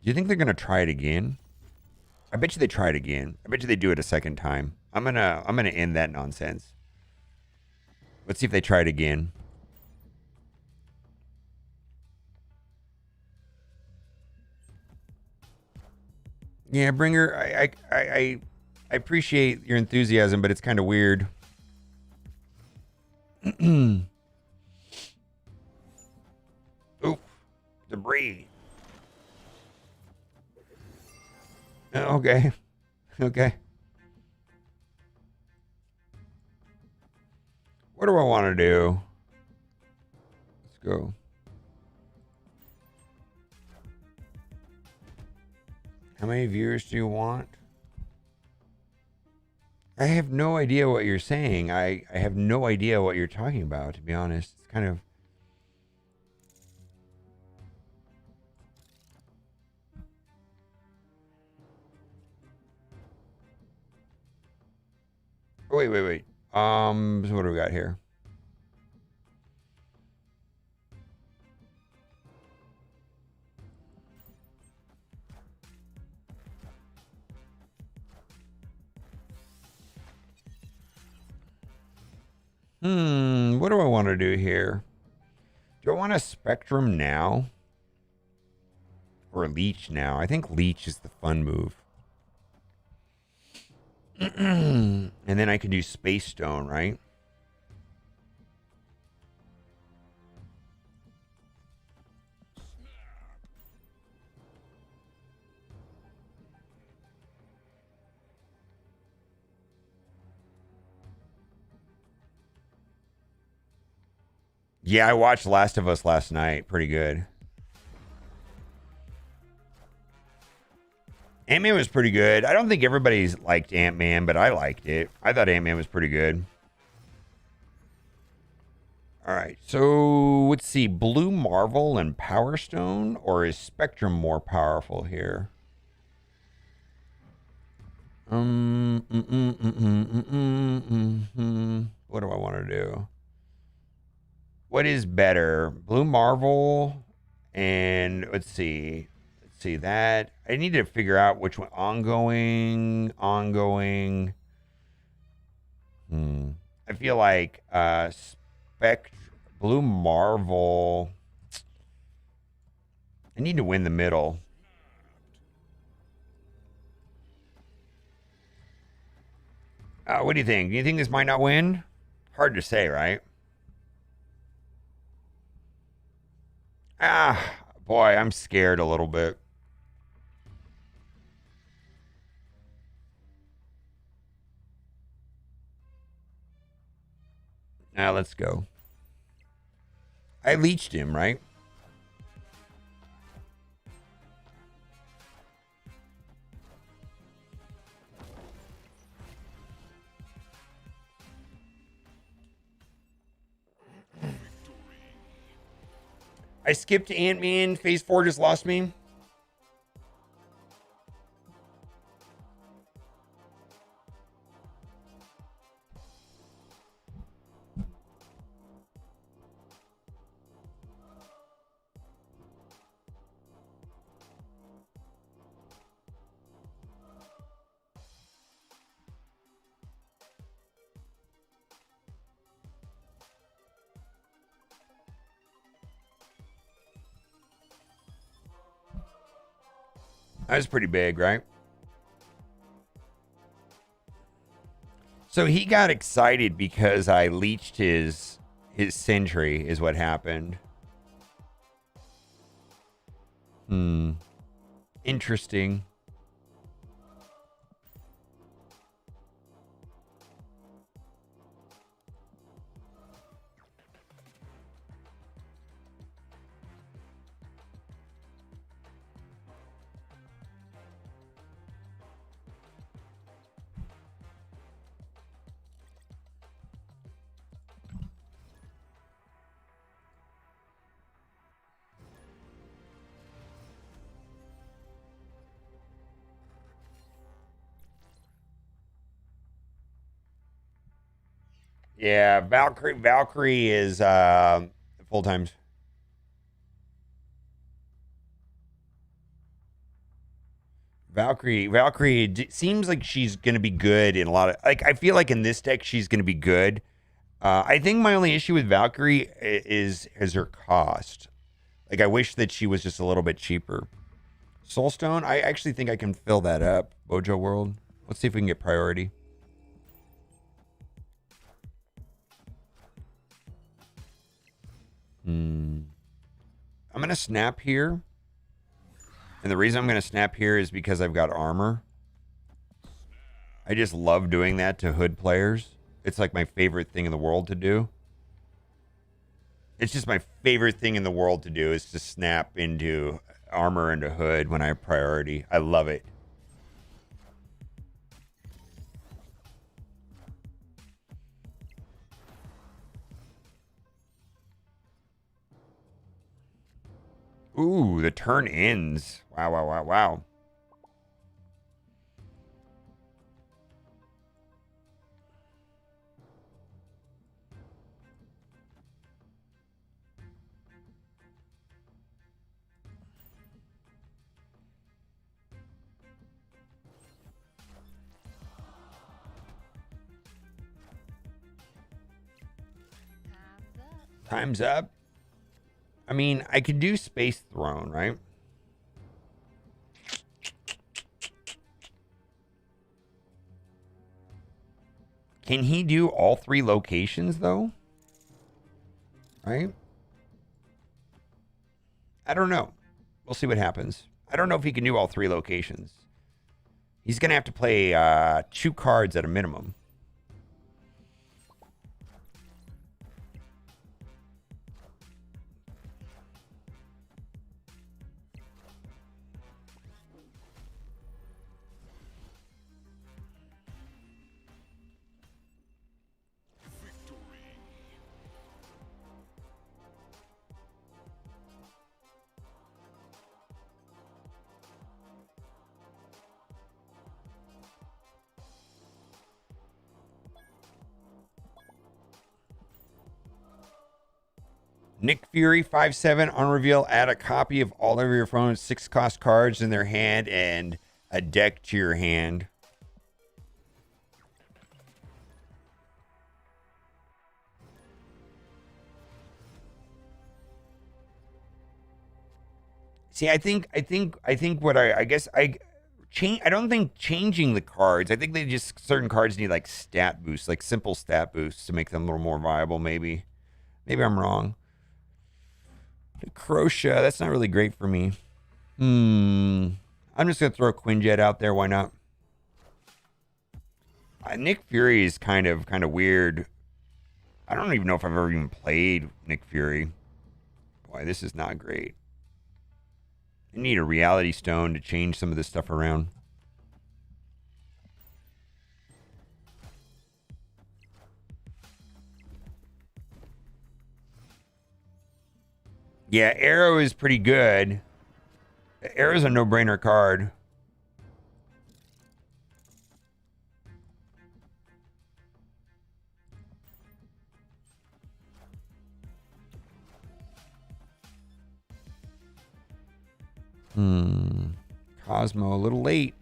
you think they're gonna try it again? I bet you they try it again. I bet you they do it a second time. I'm gonna end that nonsense. Let's see if they try it again. Yeah, Bringer, I appreciate your enthusiasm, but it's kind of weird. Oof. Debris. Okay. Okay. What do I want to do? Let's go. How many viewers do you want? I have no idea what you're saying. I have no idea what you're talking about, to be honest. It's kind of... Wait. So what do we got here? What do I want to do here? Do I want a Spectrum now? Or a Leech now? I think Leech is the fun move. And then I can do Space Stone, right? Yeah, I watched Last of Us last night. Pretty good. Ant-Man was pretty good. I don't think everybody's liked Ant-Man, but I liked it. I thought Ant-Man was pretty good. All right, so let's see. Blue Marvel and Power Stone, or is Spectrum more powerful here? What do I want to do? What is better? Blue Marvel and let's see that. I need to figure out which one. Ongoing. I feel like Blue Marvel. I need to win the middle. What do you think? Do you think this might not win? Hard to say, right? Boy, I'm scared a little bit. Now let's go. I leeched him, right? I skipped Ant-Man. Phase 4 just lost me. That was pretty big, right? So he got excited because I leeched his sentry is what happened. Interesting. Yeah, Valkyrie is full times. Valkyrie seems like she's gonna be good in a lot of I feel like in this deck she's gonna be good. I think my only issue with Valkyrie is her cost. Like I wish that she was just a little bit cheaper. Soulstone, I actually think I can fill that up. Bojo World. Let's see if we can get priority. I'm going to snap here. And the reason I'm going to snap here is because I've got armor. I just love doing that to hood players. It's like my favorite thing in the world to do. It's just my favorite thing in the world to do is to snap into armor into hood when I have priority. I love it. Ooh, the turn ends. Wow, wow, wow, wow. Time's up. I mean, I could do Space Throne, right? Can he do all 3 locations, though? Right? I don't know. We'll see what happens. I don't know if he can do all 3 locations. He's going to have to play 2 cards at a minimum. Nick Fury 5-7 on reveal. Add a copy of all of your opponent's 6-cost cards in their hand and a deck to your hand. See, I think what I guess I don't think changing the cards. I think they just certain cards need like stat boosts, like simple stat boosts to make them a little more viable. Maybe I'm wrong. Crochet, that's not really great for me. I'm just gonna throw Quinjet out there. Why not? Nick Fury is kind of weird. I don't even know if I've ever even played Nick Fury. Boy, this is not great. I need a reality stone to change some of this stuff around. Yeah, AERO is pretty good. AERO's a no-brainer card. Cosmo, a little late.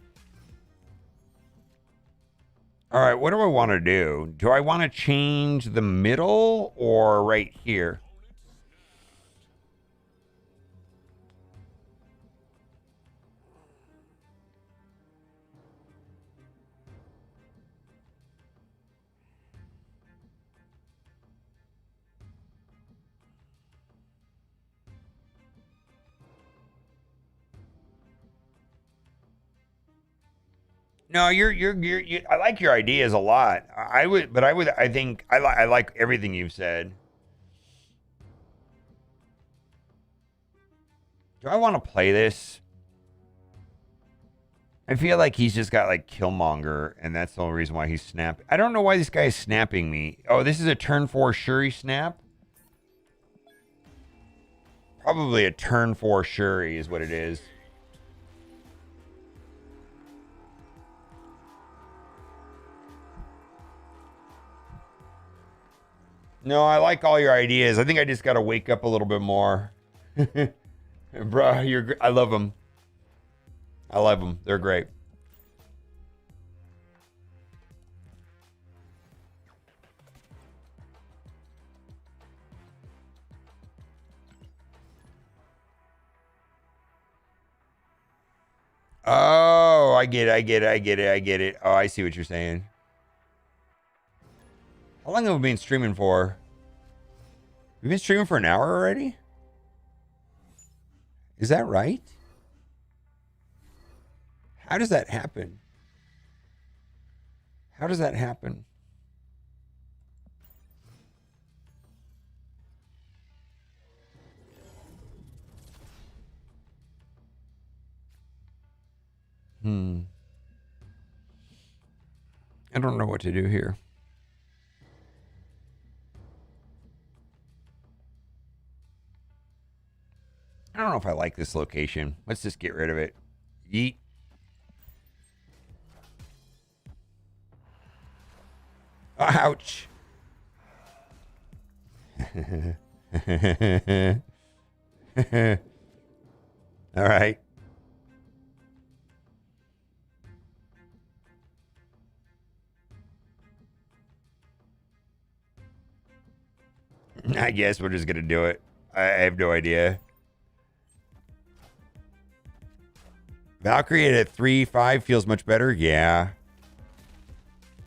All right, what do I want to do? Do I want to change the middle or right here? No, I like your ideas a lot. I think I like everything you've said. Do I want to play this? I feel like he's just got like Killmonger, and that's the only reason why he's snapping. I don't know why this guy is snapping me. Oh, this is a turn 4 Shuri snap? Probably a turn 4 Shuri is what it is. No, I like all your ideas. I think I just got to wake up a little bit more. Bro, I love them. I love them. They're great. Oh, I get it. Oh, I see what you're saying. How long have we been streaming for? We've been streaming for an hour already? Is that right? How does that happen? How does that happen? I don't know what to do here. I don't know if I like this location. Let's just get rid of it. Yeet. Ouch. All right. I guess we're just going to do it. I have no idea. Valkyrie at 3-5 feels much better. Yeah.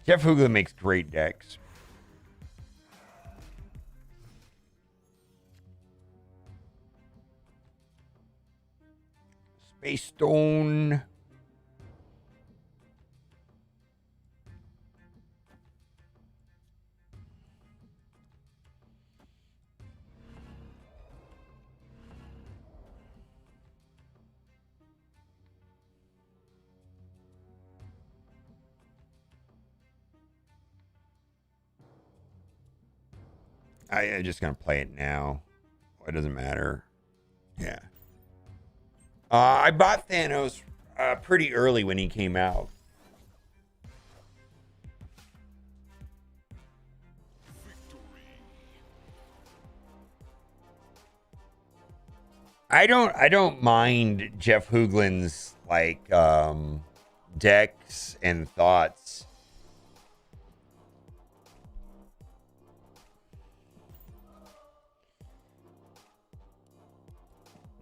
Jeff Hoogland makes great decks. Space Stone. I'm just going to play it now. It doesn't matter. Yeah. I bought Thanos pretty early when he came out. I don't mind Jeff Hoogland's like decks and thoughts.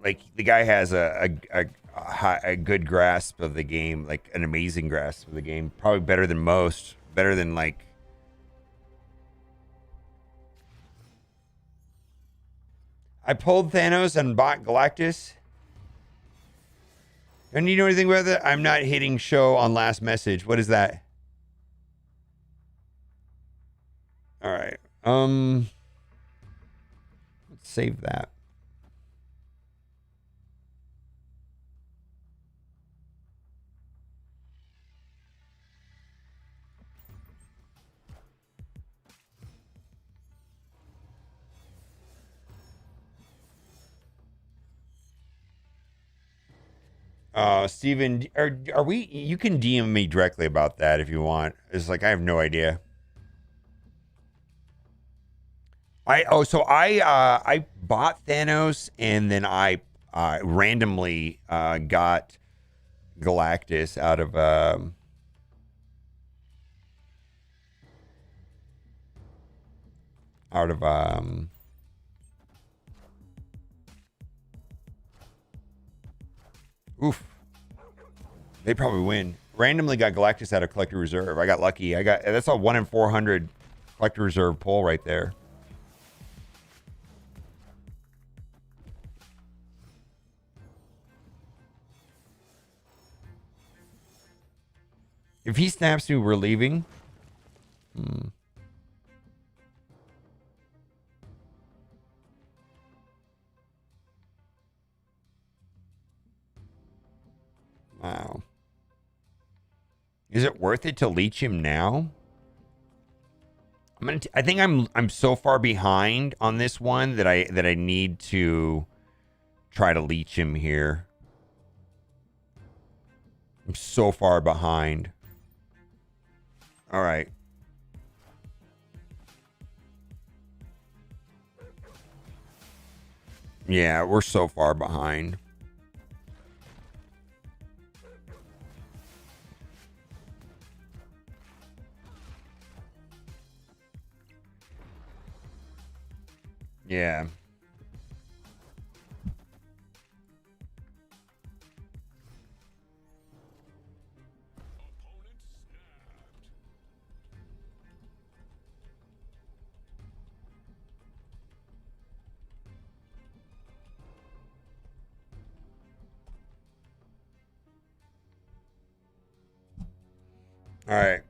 Like the guy has a good grasp of the game, like an amazing grasp of the game, probably better than most, better than like. I pulled Thanos and bought Galactus. And you know anything about that? I'm not hitting show on last message. What is that? All right. Let's save that. Steven, are we? You can DM me directly about that if you want. It's like I have no idea. I bought Thanos and then I randomly got Galactus out of oof. They probably win. Randomly got Galactus out of collector reserve. I got lucky. That's a 1 in 400 collector reserve pull right there. If he snaps me, we're leaving. Wow. Is it worth it to leech him now? I think I'm so far behind on this one that I need to try to leech him here. I'm so far behind. All right. Yeah, we're so far behind. Yeah. All right.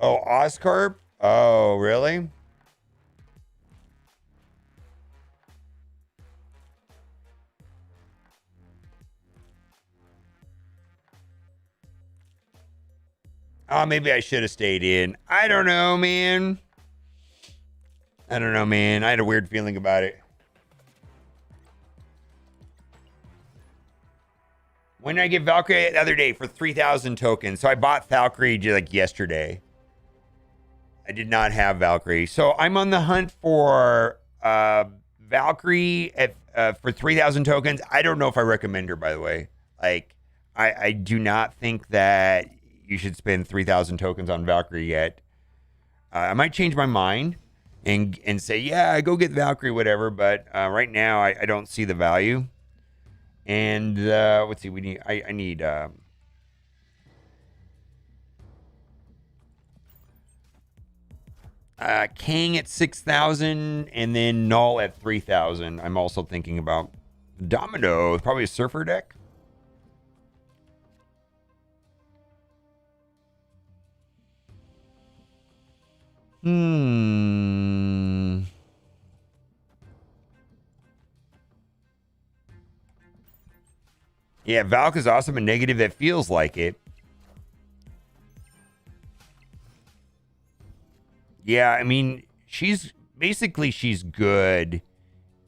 Oh, Oscarp? Oh, really? Oh, maybe I should have stayed in. I don't know, man. I don't know, man. I had a weird feeling about it. When did I get Valkyrie? The other day for 3,000 tokens. So I bought Valkyrie like yesterday. I did not have Valkyrie. So I'm on the hunt for Valkyrie for 3,000 tokens. I don't know if I recommend her, by the way. Like, I do not think that you should spend 3,000 tokens on Valkyrie yet. I might change my mind and say, yeah, go get Valkyrie, whatever. But right now, I don't see the value. And let's see, I need Kang at 6,000 and then Null at 3,000. I'm also thinking about Domino, probably a Surfer deck. Yeah, Valk is awesome and negative that feels like it. Yeah, I mean, she's good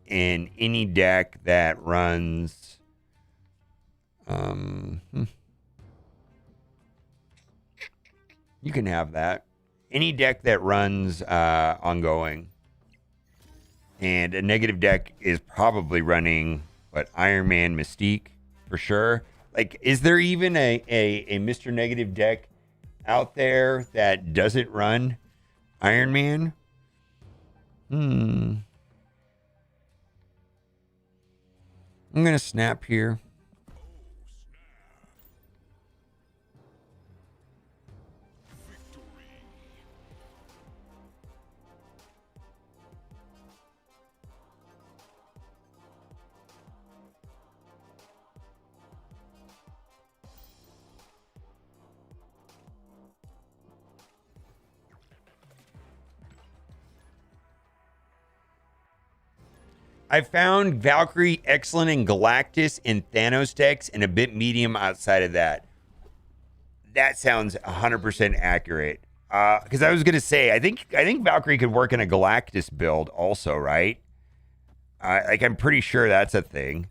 in any deck that runs you can have that. Any deck that runs ongoing. And a negative deck is probably running Iron Man Mystique for sure. Like, is there even a Mr. Negative deck out there that doesn't run Iron Man? I'm gonna snap here. I found Valkyrie excellent in Galactus and Thanos decks and a bit medium outside of that. That sounds 100% accurate. Because I was gonna say, I think Valkyrie could work in a Galactus build also, right? I'm pretty sure that's a thing.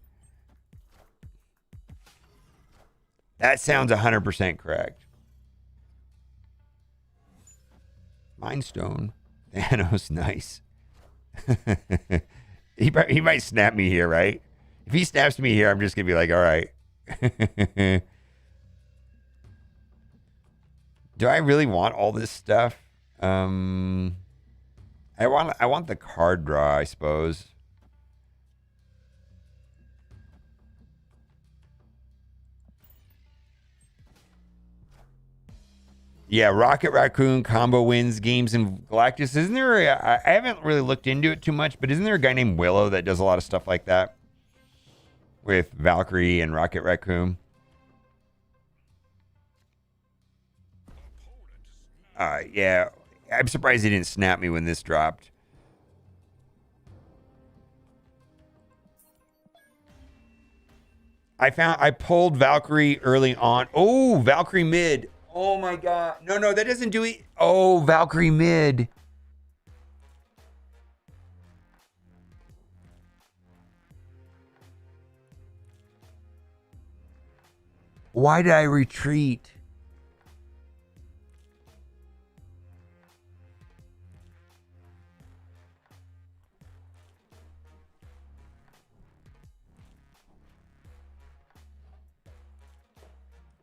That sounds 100% correct. Mind Stone, Thanos, nice. He might snap me here, right? If he snaps me here, I'm just gonna be like, all right. Do I really want all this stuff? I want the card draw, I suppose. Yeah, Rocket Raccoon combo wins games in Galactus. Isn't there I haven't really looked into it too much, but isn't there a guy named Willow that does a lot of stuff like that? With Valkyrie and Rocket Raccoon? Yeah. I'm surprised he didn't snap me when this dropped. I pulled Valkyrie early on. Oh, Valkyrie mid. Oh my god. No, that doesn't do it. Oh, Valkyrie mid. Why did I retreat?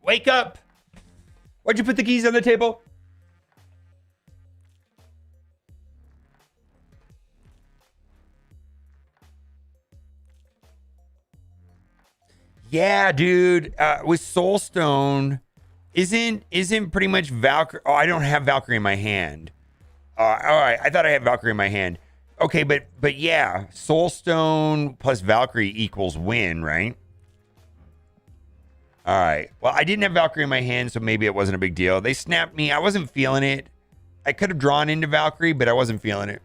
Wake up. Why'd you put the keys on the table? Yeah, dude. With Soulstone, isn't pretty much Valkyrie. Oh, I don't have Valkyrie in my hand. All right, I thought I had Valkyrie in my hand. Okay, but yeah, Soulstone plus Valkyrie equals win, right? All right. Well, I didn't have Valkyrie in my hand, so maybe it wasn't a big deal. They snapped me. I wasn't feeling it. I could have drawn into Valkyrie, but I wasn't feeling it.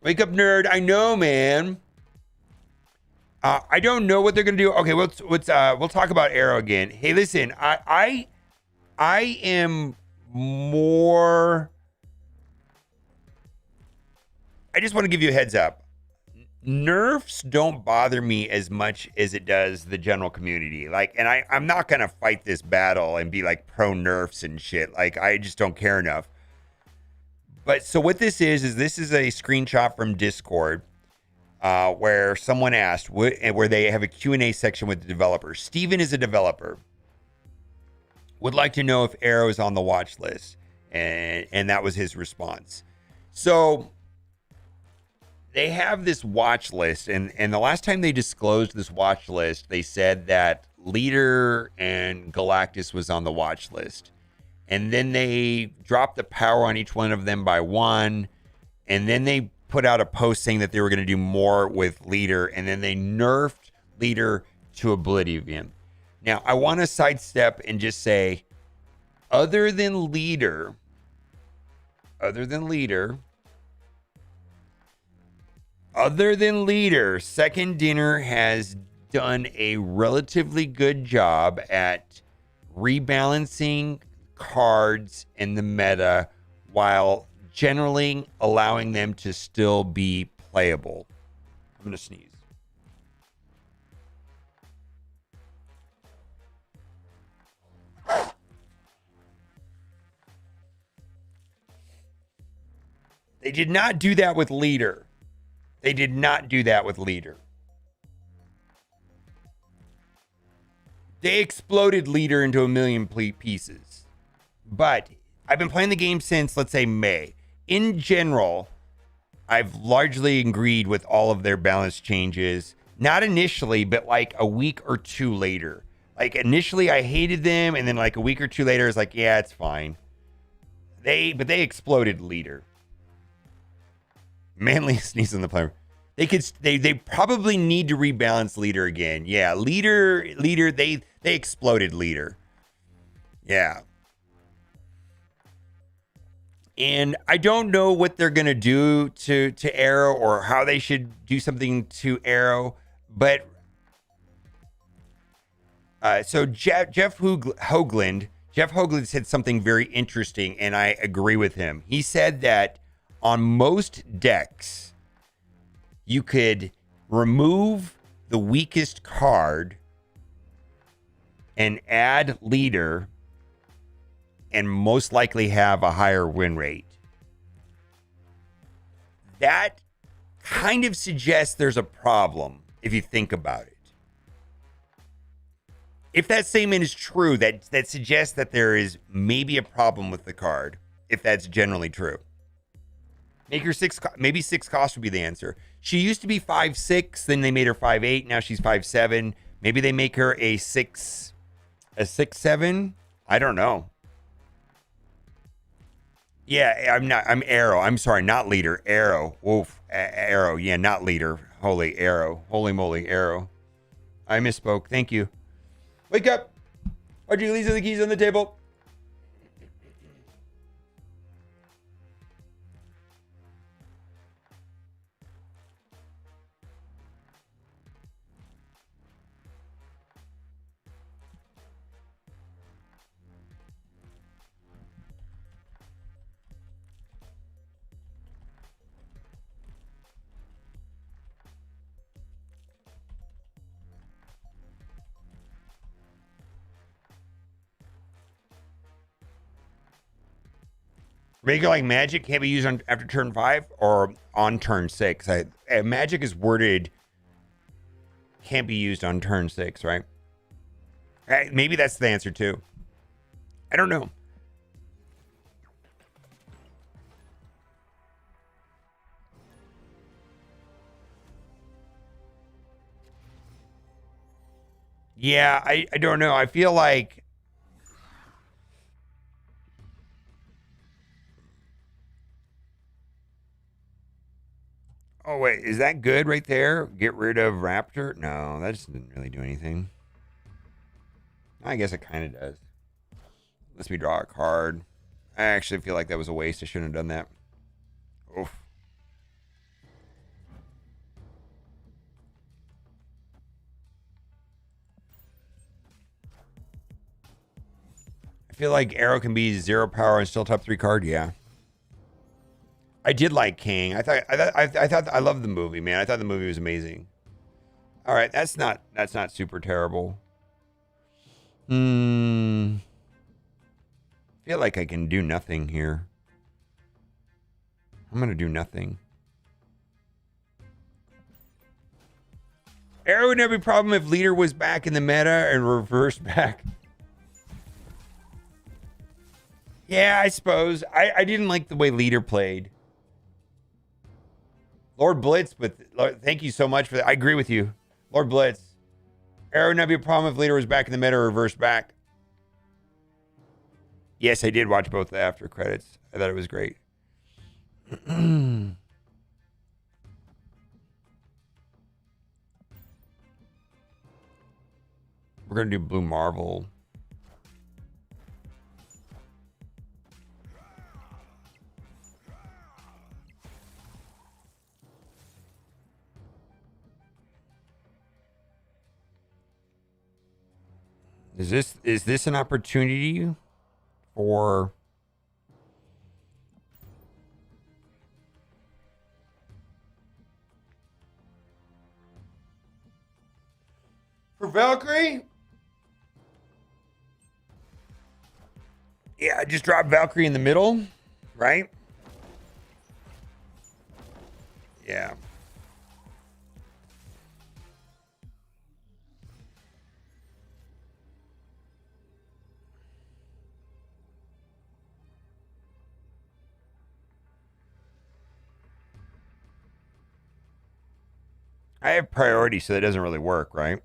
Wake up, nerd. I know, man. I don't know what they're gonna do. Okay, we'll talk about AERO again. Hey, listen, I am more. I just want to give you a heads up. Nerfs don't bother me as much as it does the general community. Like, and I'm not gonna fight this battle and be like pro nerfs and shit. Like, I just don't care enough. But so what this is this is a screenshot from Discord. Where someone asked, where they have a Q&A section with the developers. Steven is a developer. Would like to know if AERO is on the watch list. And that was his response. So they have this watch list. And the last time they disclosed this watch list, they said that Leader and Galactus was on the watch list. And then they dropped the power on each one of them by 1. And then they put out a post saying that they were going to do more with Leader, and then they nerfed Leader to oblivion. Now, I want to sidestep and just say, other than Leader, Second Dinner has done a relatively good job at rebalancing cards in the meta while generally allowing them to still be playable. I'm going to sneeze. They did not do that with Leader. They exploded Leader into a million pieces. But I've been playing the game since, let's say, May. In general, I've largely agreed with all of their balance changes. Not initially, but like a week or two later. Like initially I hated them, and then like a week or two later it's like, yeah, it's fine. But they exploded Leader. Manly sneezed on the player. They probably need to rebalance Leader again. Yeah, Leader, they exploded Leader. Yeah. And I don't know what they're going to do to AERO or how they should do something to AERO. But so Jeff Hoagland said something very interesting, and I agree with him. He said that on most decks, you could remove the weakest card and add Leader and most likely have a higher win rate. That kind of suggests there's a problem if you think about it. If that statement is true, that suggests that there is maybe a problem with the card, if that's generally true. Make her 6, maybe 6 cost would be the answer. She used to be 5'6", then they made her 5'8", now she's 5'7". Maybe they make her a 6'7". I don't know. Yeah, I'm AERO. I'm sorry, not Leader. AERO. Oof. AERO. Yeah, not Leader. Holy AERO. Holy moly, AERO. I misspoke. Thank you. Wake up. Why'd you leave the keys on the table? Regular like magic can't be used after turn 5 or on turn 6. Magic is worded can't be used on turn 6, right? Maybe that's the answer too. I don't know. Yeah, I don't know. I feel like oh wait, is that good right there? Get rid of Raptor? No, that just didn't really do anything. I guess it kind of does. Lets me draw a card. I actually feel like that was a waste. I shouldn't have done that. Oof. I feel like AERO can be 0 power and still top 3 card. Yeah. I did like King. I thought I loved the movie, man. I thought the movie was amazing. All right, that's not super terrible. Hmm. Feel like I can do nothing here. I'm gonna do nothing. AERO would never be a problem if leader was back in the meta and reversed back. Yeah, I suppose. I didn't like the way leader played. Lord Blitz, but thank you so much for that. I agree with you. Lord Blitz. AERO would never be a problem if leader was back in the meta or reversed back. Yes, I did watch both the after credits. I thought it was great. We're going to do Blue Marvel. Is this an opportunity for Valkyrie? Yeah, I just dropped Valkyrie in the middle, right? Yeah. I have priority, so that doesn't really work, right?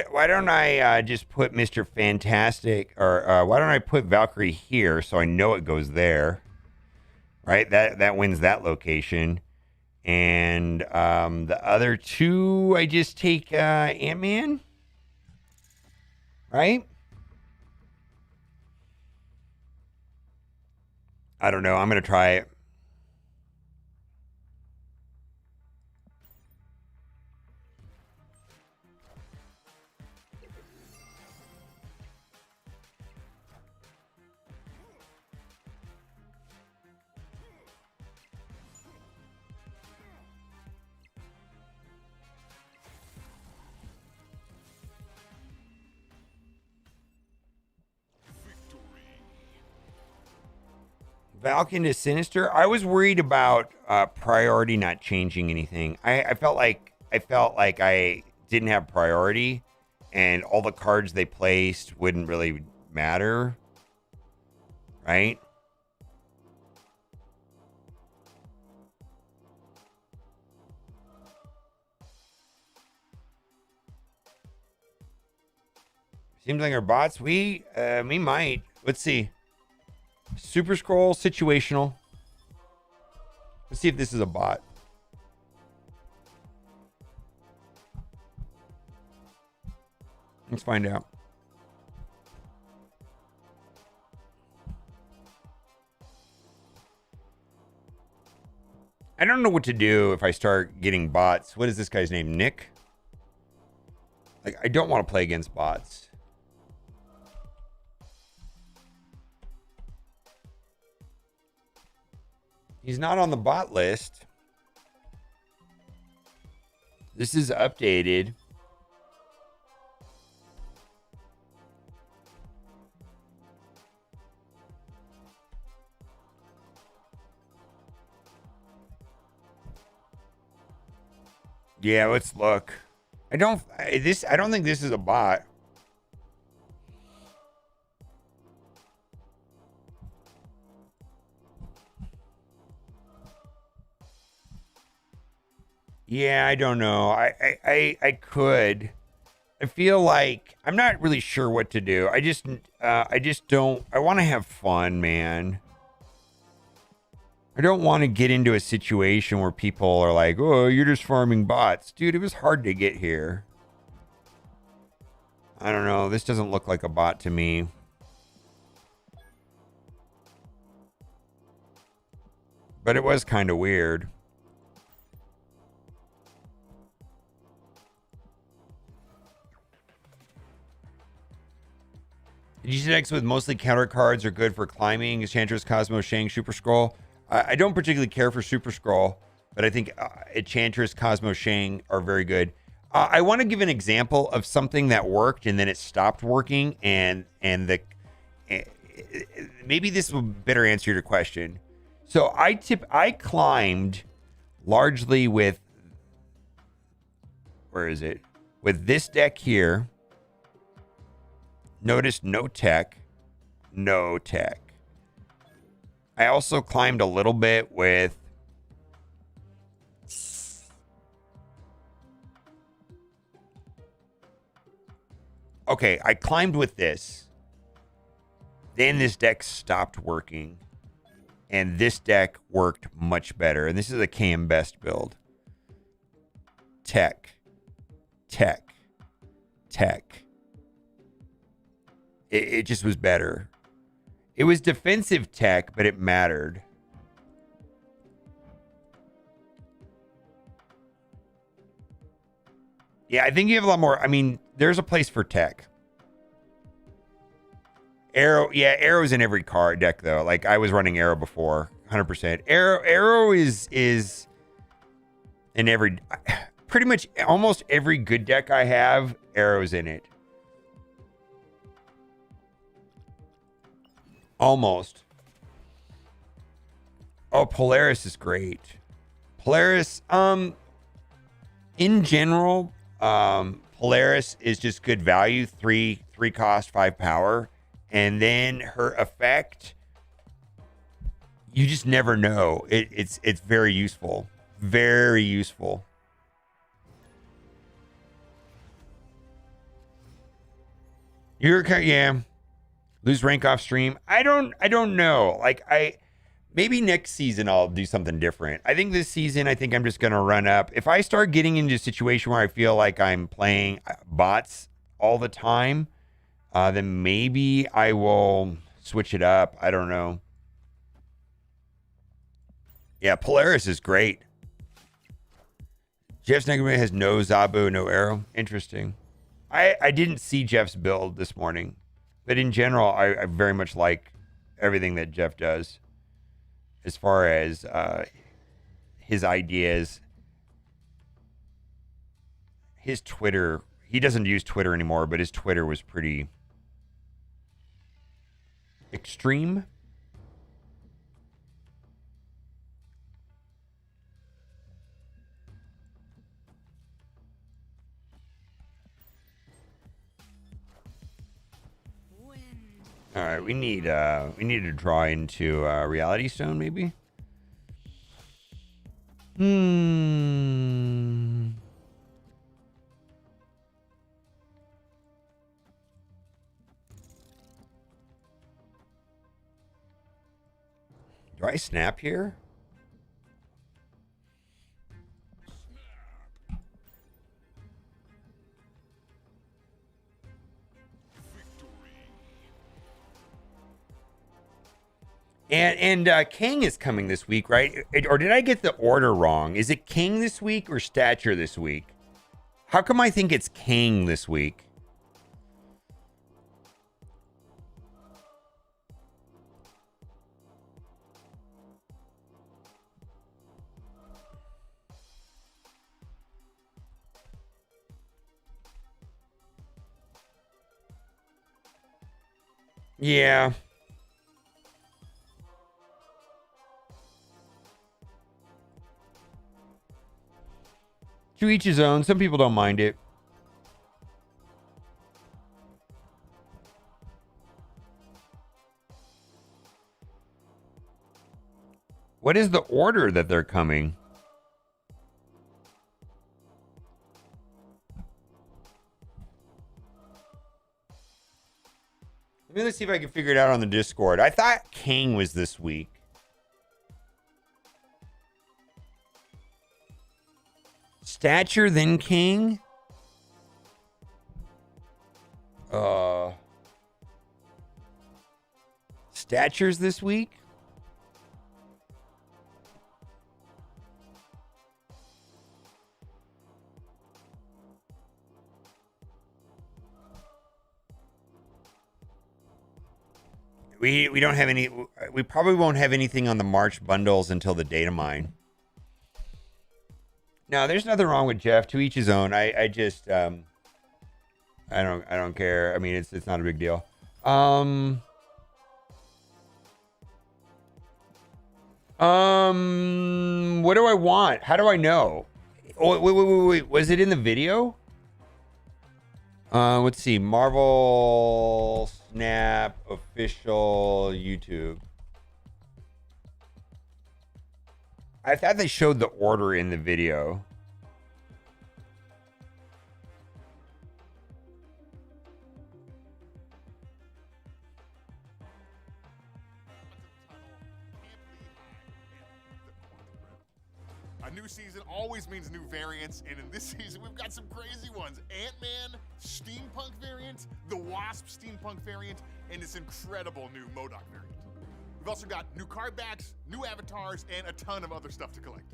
Why don't I just put Mr. Fantastic, or why don't I put Valkyrie here so I know it goes there, right? That wins that location, and the other two I just take Ant-Man, right? I don't know. I'm gonna try it. Valken is sinister. I was worried about priority not changing anything. I felt like I didn't have priority, and all the cards they placed wouldn't really matter, right? Seems like our bots. We might. Let's see. Super scroll situational. Let's see if this is a bot. Let's find out. I don't know what to do if I start getting bots. What is this guy's name? Nick? Like, I don't want to play against bots. He's not on the bot list. This is updated. Yeah, let's look. I don't think this is a bot. Yeah, I don't know. I could. I feel like I'm not really sure what to do. I just don't. I want to have fun, man. I don't want to get into a situation where people are like, "Oh, you're just farming bots." Dude, it was hard to get here. I don't know. This doesn't look like a bot to me. But it was kind of weird. GCX with mostly counter cards are good for climbing. Enchantress, Cosmo, Shang, Super Scroll. I don't particularly care for Super Scroll, but I think Enchantress, Cosmo, Shang are very good. I want to give an example of something that worked and then it stopped working, and maybe this will better answer your question. So I climbed largely with, where is it? With this deck here. Notice no tech. No tech. I also climbed a little bit with okay, I climbed with this. Then this deck stopped working. And this deck worked much better. And this is a KM Best build. Tech. Tech. Tech. It just was better. It was defensive tech, but it mattered. Yeah, I think you have a lot more. I mean, there's a place for tech. AERO, yeah, AERO's in every card deck though. Like I was running AERO before, 100%. AERO is in every, pretty much almost every good deck I have. AERO's in it. Almost. Oh, Polaris is great. Polaris, in general, Polaris is just good value. Three cost, 5 power. And then her effect, you just never know. It's very useful. Very useful. Yeah. Lose rank off stream. I don't know. Like maybe next season I'll do something different. I think this season, I think I'm just gonna run up. If I start getting into a situation where I feel like I'm playing bots all the time, then maybe I will switch it up. I don't know. Yeah, Polaris is great. Jeff's Negro has no Zabu, no AERO. Interesting. I didn't see Jeff's build this morning. But in general, I very much like everything that Jeff does as far as his ideas. His Twitter, he doesn't use Twitter anymore, but his Twitter was pretty extreme. All right, we need to draw into Reality Stone, maybe. Do I snap here? And King is coming this week, right? Or did I get the order wrong? Is it King this week or Stature this week? How come I think it's King this week? Yeah. To each his own. Some people don't mind it. What is the order that they're coming? Let's see if I can figure it out on the Discord. I thought King was this week. Stature, then King? Stature's this week? We don't have any. We probably won't have anything on the March bundles until the data mine. No, there's nothing wrong with Jeff. To each his own. I just I don't care. I mean, it's not a big deal. What do I want? How do I know? Oh, wait. Was it in the video? Let's see. Marvel Snap official YouTube. I thought they showed the order in the video. A new season always means new variants, and in this season we've got some crazy ones. Ant-Man steampunk variant, the Wasp steampunk variant, and this incredible new MODOK variant. We've also got new card backs, new avatars, and a ton of other stuff to collect.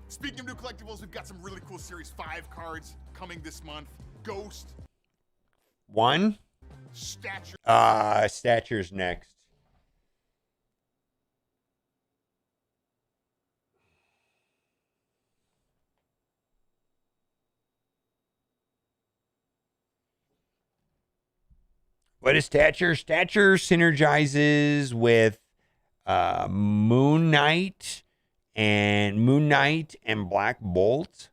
Speaking of new collectibles, we've got some really cool Series 5 cards coming this month. Ghost. One? Stature. Stature's next. What is Stature? Stature synergizes with Moon Knight and Black Bolt.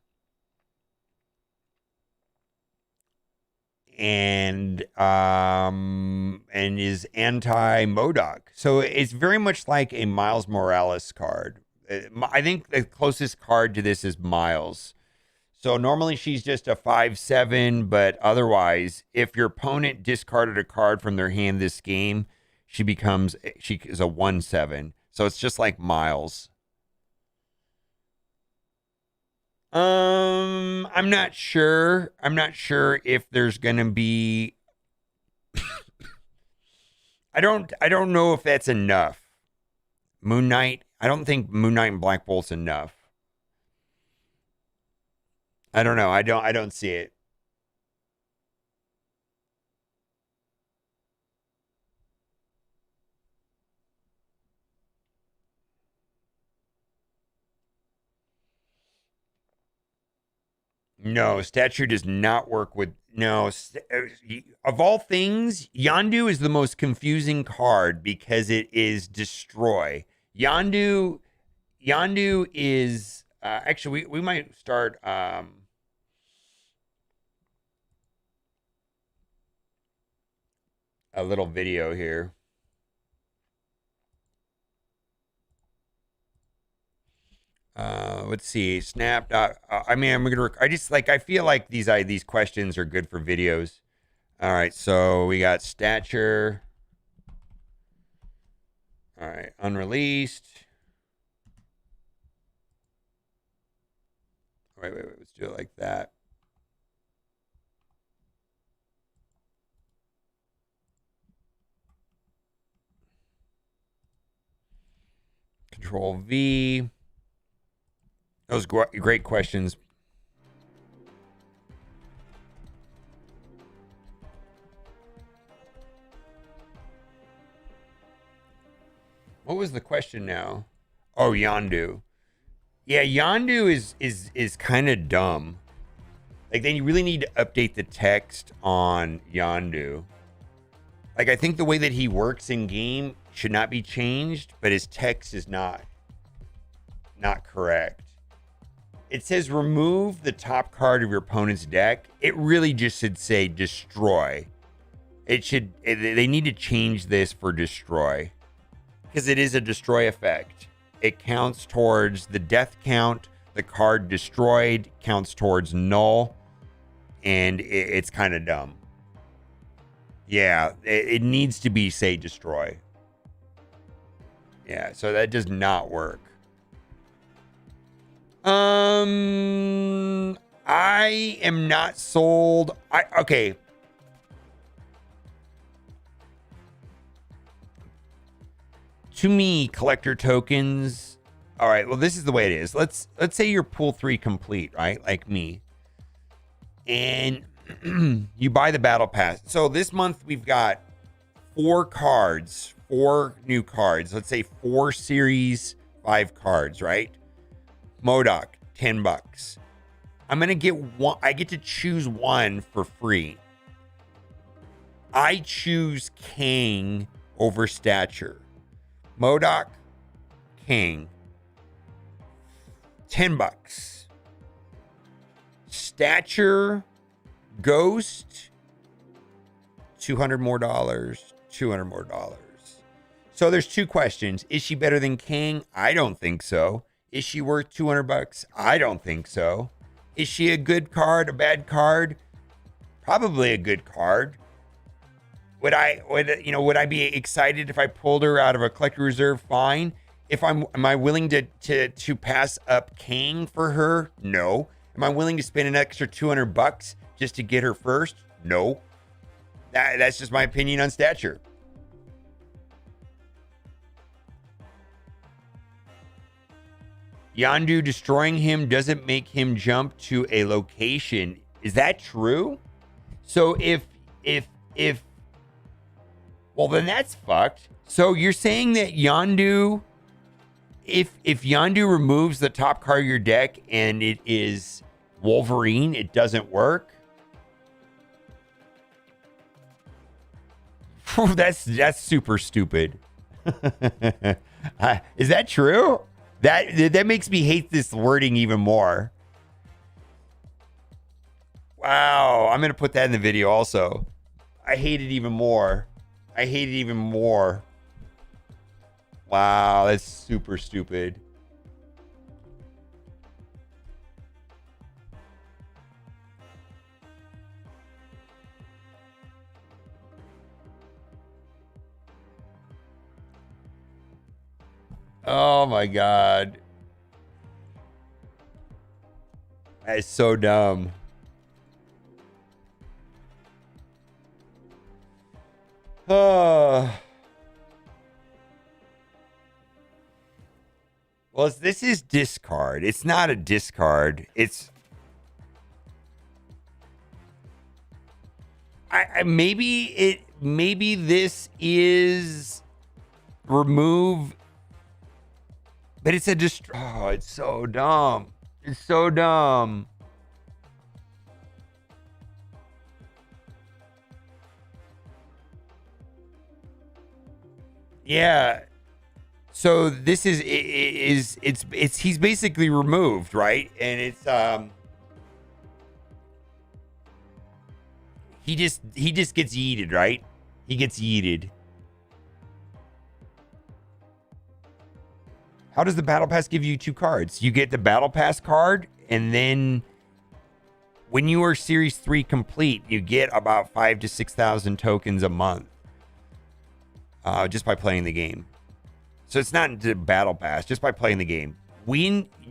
And is anti-MODOK. So it's very much like a Miles Morales card. I think the closest card to this is Miles. So normally she's just a 5/7, but otherwise, if your opponent discarded a card from their hand this game, she is a 1/7. So it's just like Miles. I'm not sure. I'm not sure if there's gonna be. I don't know if that's enough. Moon Knight. I don't think Moon Knight and Black Bolt's enough. I don't know. I don't see it. No, Stature does not work with of all things, Yondu is the most confusing card because it is destroy. Yondu is actually we might start a little video here. Let's see. Snap. I mean, I feel like these questions are good for videos. All right, so we got Stature. All right, unreleased. Wait. Let's do it like that. Control V. Those great questions. What was the question now? Oh, Yondu. Yeah, Yondu is kind of dumb. Like, then you really need to update the text on Yondu. Like, I think the way that he works in game should not be changed, but his text is not correct. it says remove the top card of your opponent's deck. It really just should say destroy. They need to change this for destroy, because it is a destroy effect. It counts towards the death count. The card destroyed counts towards null, and it's kind of dumb. Yeah, it needs to be say destroy. Yeah, so that does not work. I am not sold. Okay. To me, collector tokens. All right, well, this is the way it is. Let's say you're pool 3 complete, right? Like me. And you buy the battle pass. So this month we've got 4 cards, 4 new cards. Let's say 4 series 5 cards, right? MODOK, $10. I'm gonna get one. I get to choose one for free. I choose King over Stature. MODOK, King, $10. Stature, Ghost, $200 more, $200 more. So there's 2 questions. Is she better than King? I don't think so. Is she worth $200? I don't think so. Is she a good card, a bad card? Probably a good card. Would I be excited if I pulled her out of a collector reserve? Fine. Am I willing to pass up King for her? No. Am I willing to spend an extra $200 just to get her first? No. That's just my opinion on Stature. Yondu destroying him doesn't make him jump to a location. Is that true? So if well, then that's fucked. So you're saying that Yondu, if Yondu removes the top card of your deck and it is Wolverine, it doesn't work? That's super stupid. Is that true? That makes me hate this wording even more. Wow, I'm gonna put that in the video also. I hate it even more. I hate it even more. Wow, that's super stupid. Oh my God. That is so dumb. Oh. Well, this is discard. It's not a discard. It's maybe this is remove, but it's a oh, it's so dumb. It's so dumb. Yeah. So this is he's basically removed, right? And it's he just gets yeeted, right? He gets yeeted. How does the battle pass give you 2 cards? You get the battle pass card, and then when you are series 3 complete, you get about 5,000 to 6,000 tokens a month. Just by playing the game. So it's not the battle pass, just by playing the game.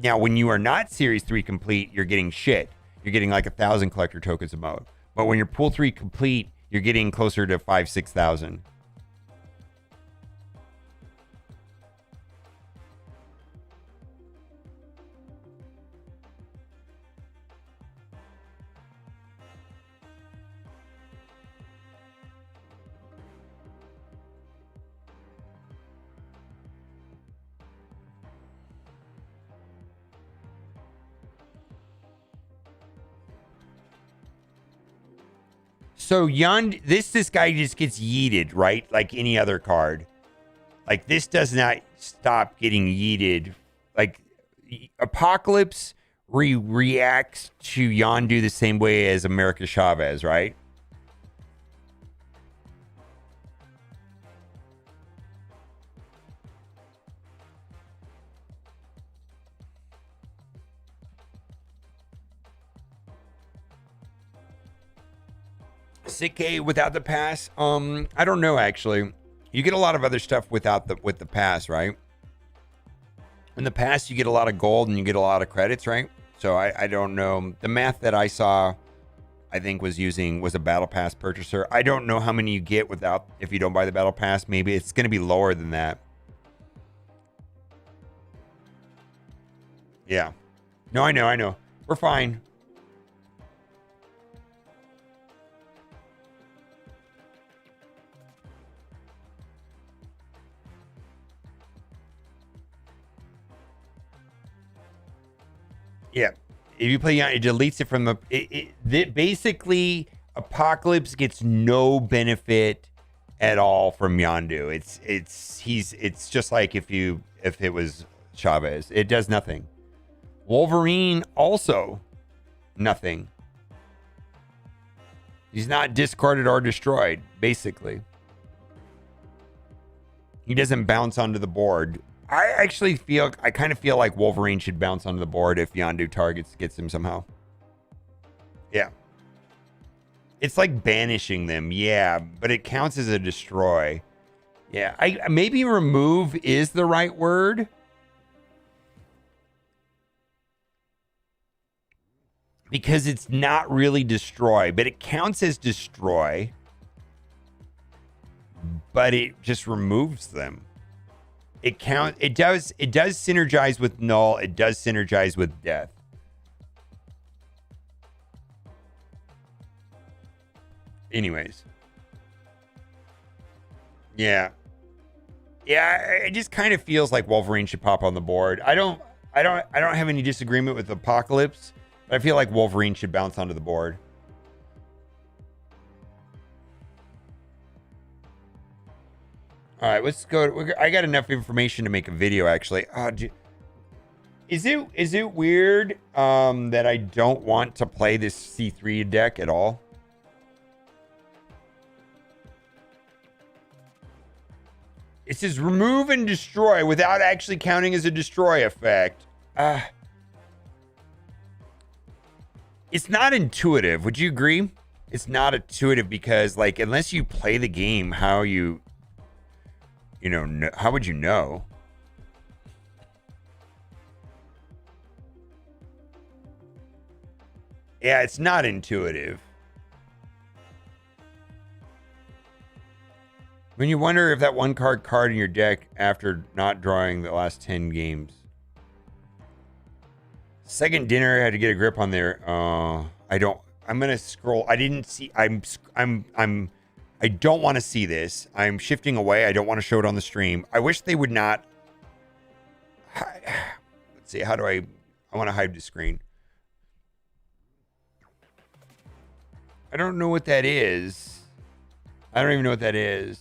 Now, when you are not series 3 complete, you're getting shit. You're getting like 1,000 collector tokens a month. But when you're pool 3 complete, you're getting closer to 5,000, 6,000. So this guy just gets yeeted, right? Like any other card. Like this does not stop getting yeeted. Like Apocalypse reacts to Yondu the same way as America Chavez, right? Sick K without the pass? I don't know actually. You get a lot of other stuff with the pass, right? In the past, you get a lot of gold and you get a lot of credits, right? So I don't know. The math that I saw, I think was a battle pass purchaser. I don't know how many you get if you don't buy the battle pass. Maybe it's going to be lower than that. Yeah. No, I know. We're fine. Yeah, if you play, it deletes it from basically Apocalypse gets no benefit at all from Yondu. It's just like if it was Chavez, it does nothing. Wolverine also nothing. He's not discarded or destroyed. Basically, he doesn't bounce onto the board. I kind of feel like Wolverine should bounce onto the board if Yondu gets him somehow. Yeah. It's like banishing them. Yeah, but it counts as a destroy. Yeah, maybe remove is the right word. Because it's not really destroy, but it counts as destroy. But it just removes them. It does synergize with null. It does synergize with death. Anyways. Yeah. Yeah, it just kind of feels like Wolverine should pop on the board. I don't have any disagreement with Apocalypse, but I feel like Wolverine should bounce onto the board. All right, let's go. I got enough information to make a video, actually. Is it weird that I don't want to play this C3 deck at all? It says remove and destroy without actually counting as a destroy effect. It's not intuitive. Would you agree? It's not intuitive because, like, unless you play the game, how would you know? Yeah, it's not intuitive. When you wonder if that one card in your deck after not drawing the last 10 games. Second dinner, I had to get a grip on there. I'm gonna scroll. I didn't see. I don't want to see this. I'm shifting away. I don't want to show it on the stream. I wish they would not. Let's see. How do I want to hide the screen. I don't know what that is. I don't even know what that is.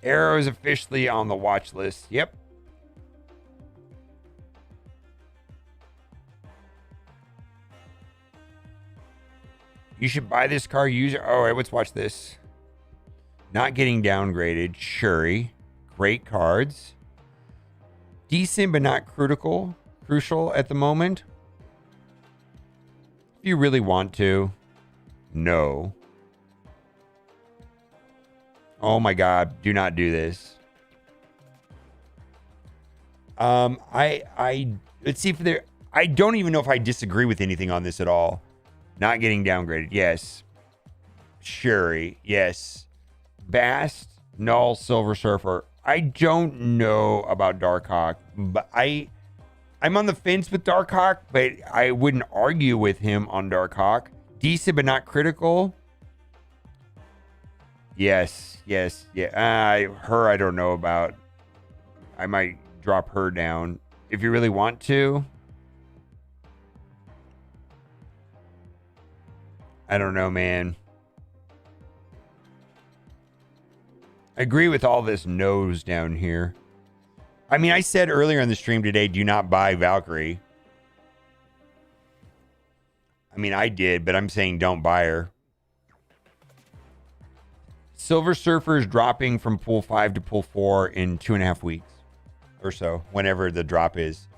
AERO is officially on the watch list. Yep. You should buy this car. User. All right, let's watch this. Not getting downgraded. Shuri. Great cards. Decent, but not critical. Crucial at the moment. If you really want to. No. Oh my God, do not do this. Let's see if there, I don't even know if I disagree with anything on this at all. Not getting downgraded. Yes. Shuri. Yes. Bast. Null. Silver Surfer. I don't know about Darkhawk, but I'm on the fence with Darkhawk, but I wouldn't argue with him on Darkhawk. Decent, but not critical. Yes. Yes. Yeah. Her, I don't know about. I might drop her down if you really want to. I don't know, man. I agree with all this nose down here. I mean, I said earlier in the stream today, do not buy Valkyrie. I mean, I did, but I'm saying don't buy her. Silver Surfer is dropping from pool 5 to pool 4 in 2.5 weeks or so, whenever the drop is.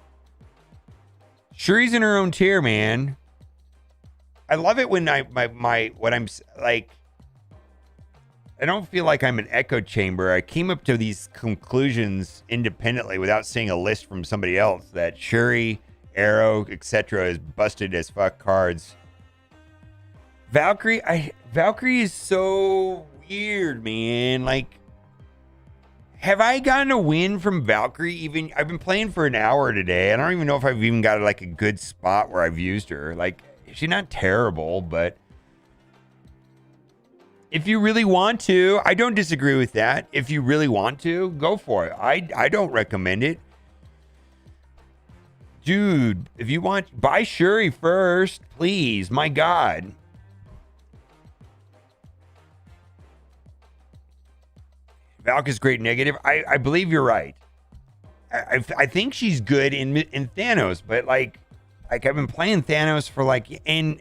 Shuri's in her own tier, man. I love it when I don't feel like I'm an echo chamber. I came up to these conclusions independently without seeing a list from somebody else that Shuri, AERO, etc. is busted as fuck cards. Valkyrie is so weird, man. Like, have I gotten a win from Valkyrie? Even I've been playing for an hour today. I don't even know if I've even got like a good spot where I've used her. Like, she's not terrible, but if you really want to, I don't disagree with that. If you really want to, go for it. I don't recommend it. Dude, if you want, buy Shuri first, please. My God. Valk is great negative. I believe you're right. I think she's good in Thanos, but like I've been playing Thanos for like in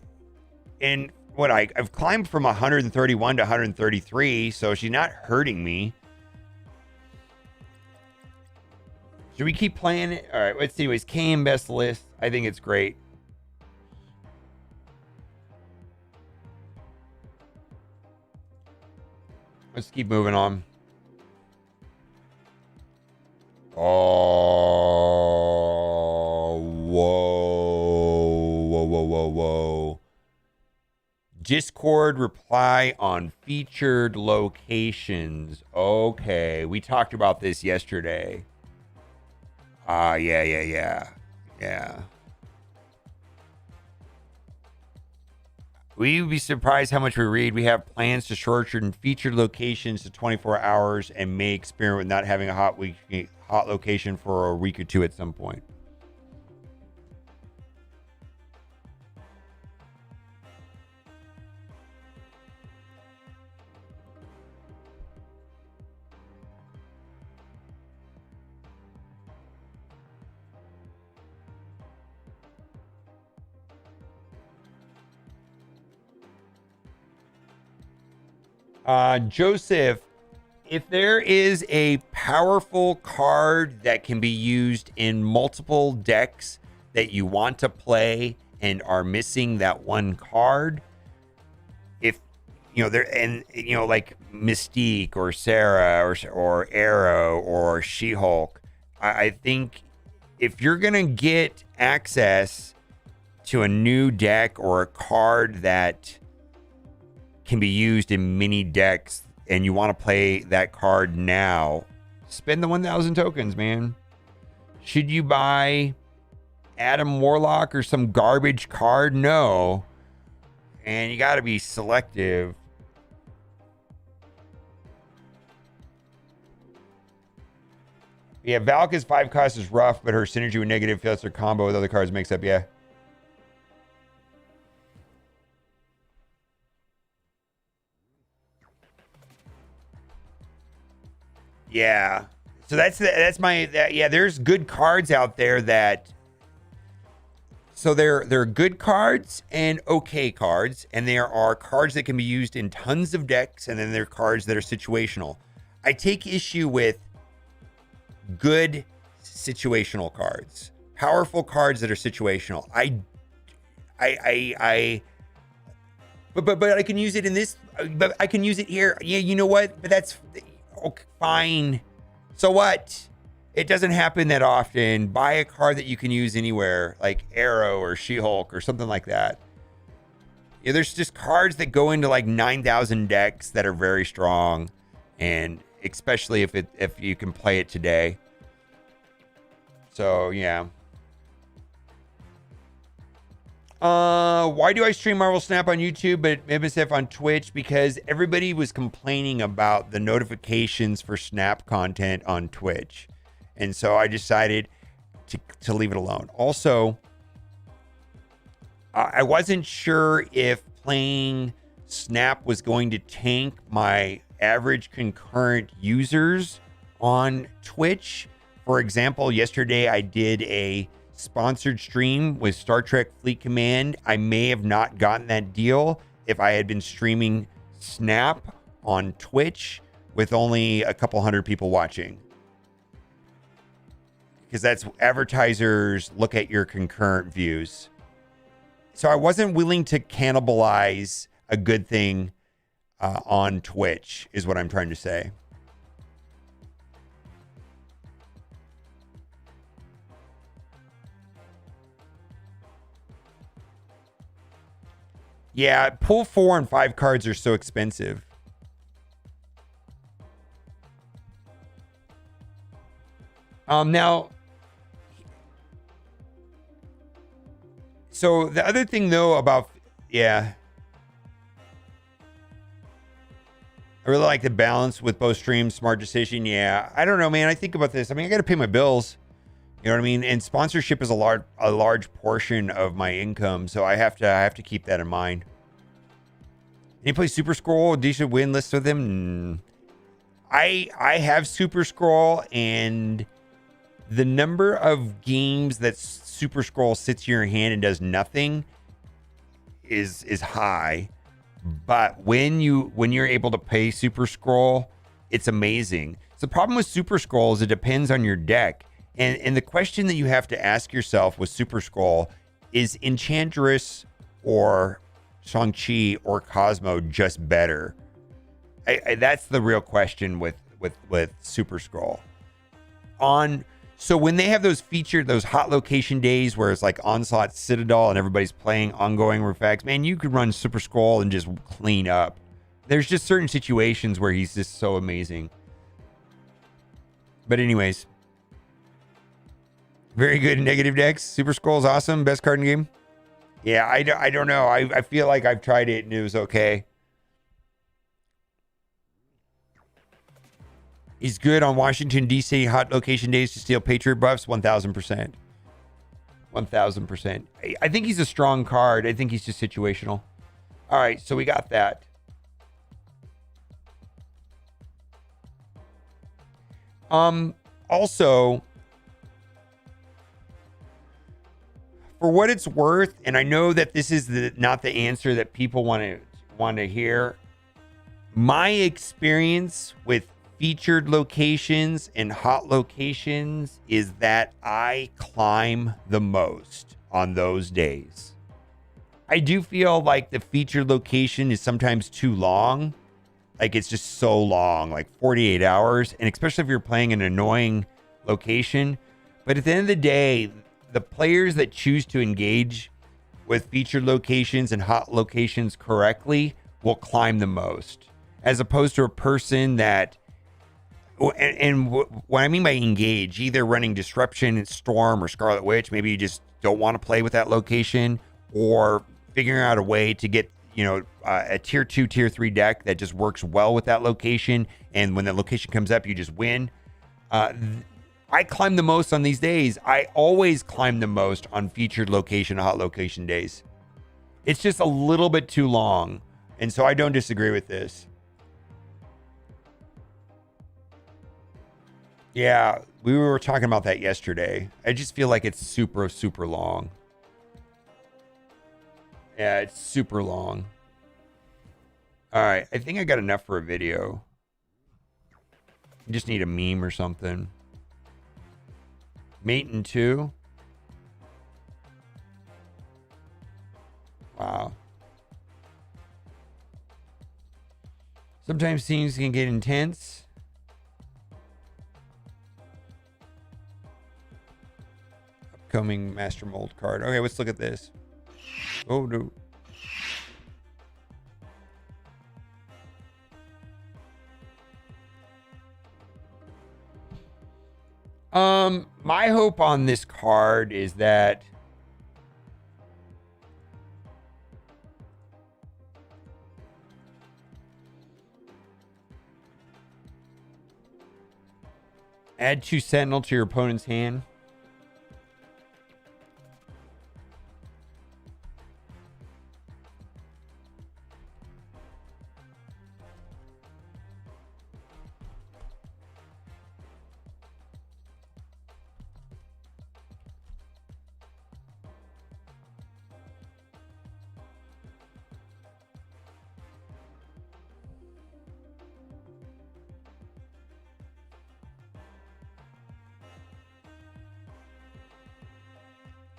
what I've climbed from 131 to 133, so she's not hurting me. Should we keep playing it? All right, let's see. Anyways, KM best list. I think it's great. Let's keep moving on. Oh, whoa. Discord reply on featured locations. Okay, we talked about this yesterday. Yeah. We would be surprised how much we read. We have plans to shorten featured locations to 24 hours and may experiment with not having a hot location for a week or two at some point. Joseph, if there is a powerful card that can be used in multiple decks that you want to play and are missing that one card, if you know there, and you know, like Mystique or Sarah or AERO or She-Hulk, I think if you're gonna get access to a new deck or a card that can be used in mini decks and you want to play that card now, spend the 1,000 tokens, man. Should you buy Adam Warlock or some garbage card? No. And you got to be selective. Yeah, Valky's 5 cost is rough, but her synergy with negative filter combo with other cards makes up, yeah. Yeah. So that's my yeah, there's good cards out there that, so they're good cards and okay cards, and there are cards that can be used in tons of decks, and then there are cards that are situational. I take issue with good situational cards, powerful cards that are situational. But I can use it in this, but I can use it here. Yeah, you know what? But that's okay, fine. So what? It doesn't happen that often. Buy a card that you can use anywhere, like AERO or She-Hulk or something like that. Yeah, there's just cards that go into like 9,000 decks that are very strong, and especially if you can play it today. So yeah. Why do I stream Marvel Snap on YouTube but MSF on Twitch? Because everybody was complaining about the notifications for Snap content on Twitch. And so I decided to leave it alone. Also, I wasn't sure if playing Snap was going to tank my average concurrent users on Twitch. For example, yesterday I did a sponsored stream with Star Trek Fleet Command. I may have not gotten that deal if I had been streaming Snap on Twitch with only a couple hundred people watching. Because that's advertisers look at your concurrent views. So I wasn't willing to cannibalize a good thing on Twitch, is what I'm trying to say. Yeah, pull 4 and 5 cards are so expensive. Now, so the other thing though about, yeah, I really like the balance with both streams. Smart decision. Yeah, I don't know, man. I think about this. I mean, I got to pay my bills. You know what I mean? And sponsorship is a large portion of my income, so I have to keep that in mind. And you play Super Scroll, decent win list with him. I have Super Scroll, and the number of games that Super Scroll sits in your hand and does nothing is high. But when you're able to pay Super Scroll, it's amazing. So the problem with Super Scroll is it depends on your deck. And the question that you have to ask yourself with Super Scroll is Enchantress or Shang-Chi or Cosmo just better? That's the real question with Super Scroll. So when they have those hot location days where it's like Onslaught Citadel and everybody's playing ongoing refacts, man, you could run Super Scroll and just clean up. There's just certain situations where he's just so amazing. But anyways, very good in negative decks. Super Scroll is awesome. Best card in the game. Yeah, I don't know. I feel like I've tried it and it was okay. He's good on Washington, D.C. hot location days to steal Patriot buffs. 1,000%. 1,000%. I think he's a strong card. I think he's just situational. All right, so we got that. Also, for what it's worth, and I know that this is not the answer that people want to hear. My experience with featured locations and hot locations is that I climb the most on those days. I do feel like the featured location is sometimes too long. Like it's just so long, like 48 hours. And especially if you're playing an annoying location. But at the end of the day, the players that choose to engage with featured locations and hot locations correctly will climb the most. As opposed to a person that, and what I mean by engage, either running Disruption, Storm, or Scarlet Witch, maybe you just don't want to play with that location, or figuring out a way to get, a tier 2, tier 3 deck that just works well with that location. And when that location comes up, you just win. I climb the most on these days. I always climb the most on featured location, hot location days. It's just a little bit too long. And so I don't disagree with this. Yeah, we were talking about that yesterday. I just feel like it's super, super long. Yeah, it's super long. All right, I think I got enough for a video. I just need a meme or something. Mating 2. Wow. Sometimes things can get intense. Upcoming Master Mold card. Okay, let's look at this. Oh, no. My hope on this card is that add 2 Sentinel to your opponent's hand.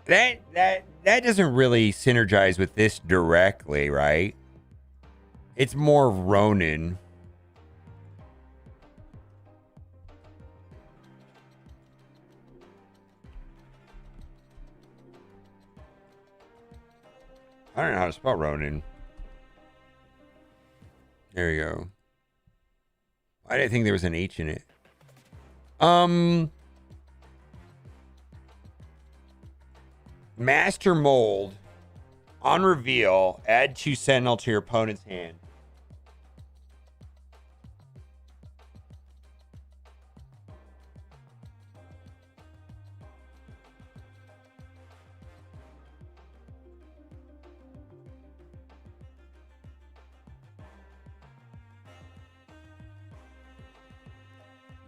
That doesn't really synergize with this directly, right? It's more Ronin. I don't know how to spell Ronin. There you go. I didn't think there was an H in it. Master Mold. On reveal, add 2 Sentinel to your opponent's hand.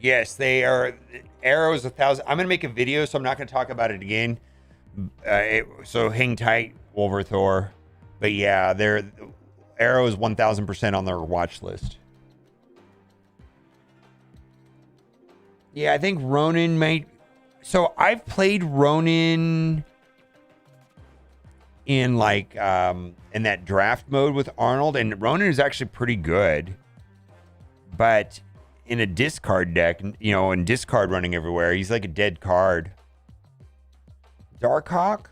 Yes, they are. AERO is 1,000. I'm going to make a video, so I'm not going to talk about it again. So hang tight, Wolverthor. But yeah, AERO is 1,000% on their watch list. Yeah, I think Ronin might. So I've played Ronin in like in that draft mode with Arnold, and Ronin is actually pretty good. But in a discard deck, you know, and discard running everywhere, he's like a dead card. Darkhawk?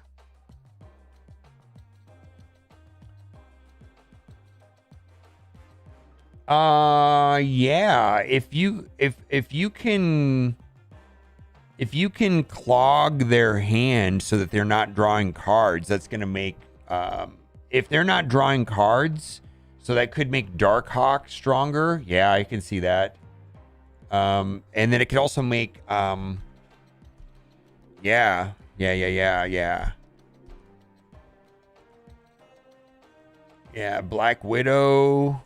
Yeah. If you can clog their hand so that they're not drawing cards, that's gonna make if they're not drawing cards, so that could make Darkhawk stronger. Yeah, I can see that. And then it could also make yeah. Yeah, Black Widow.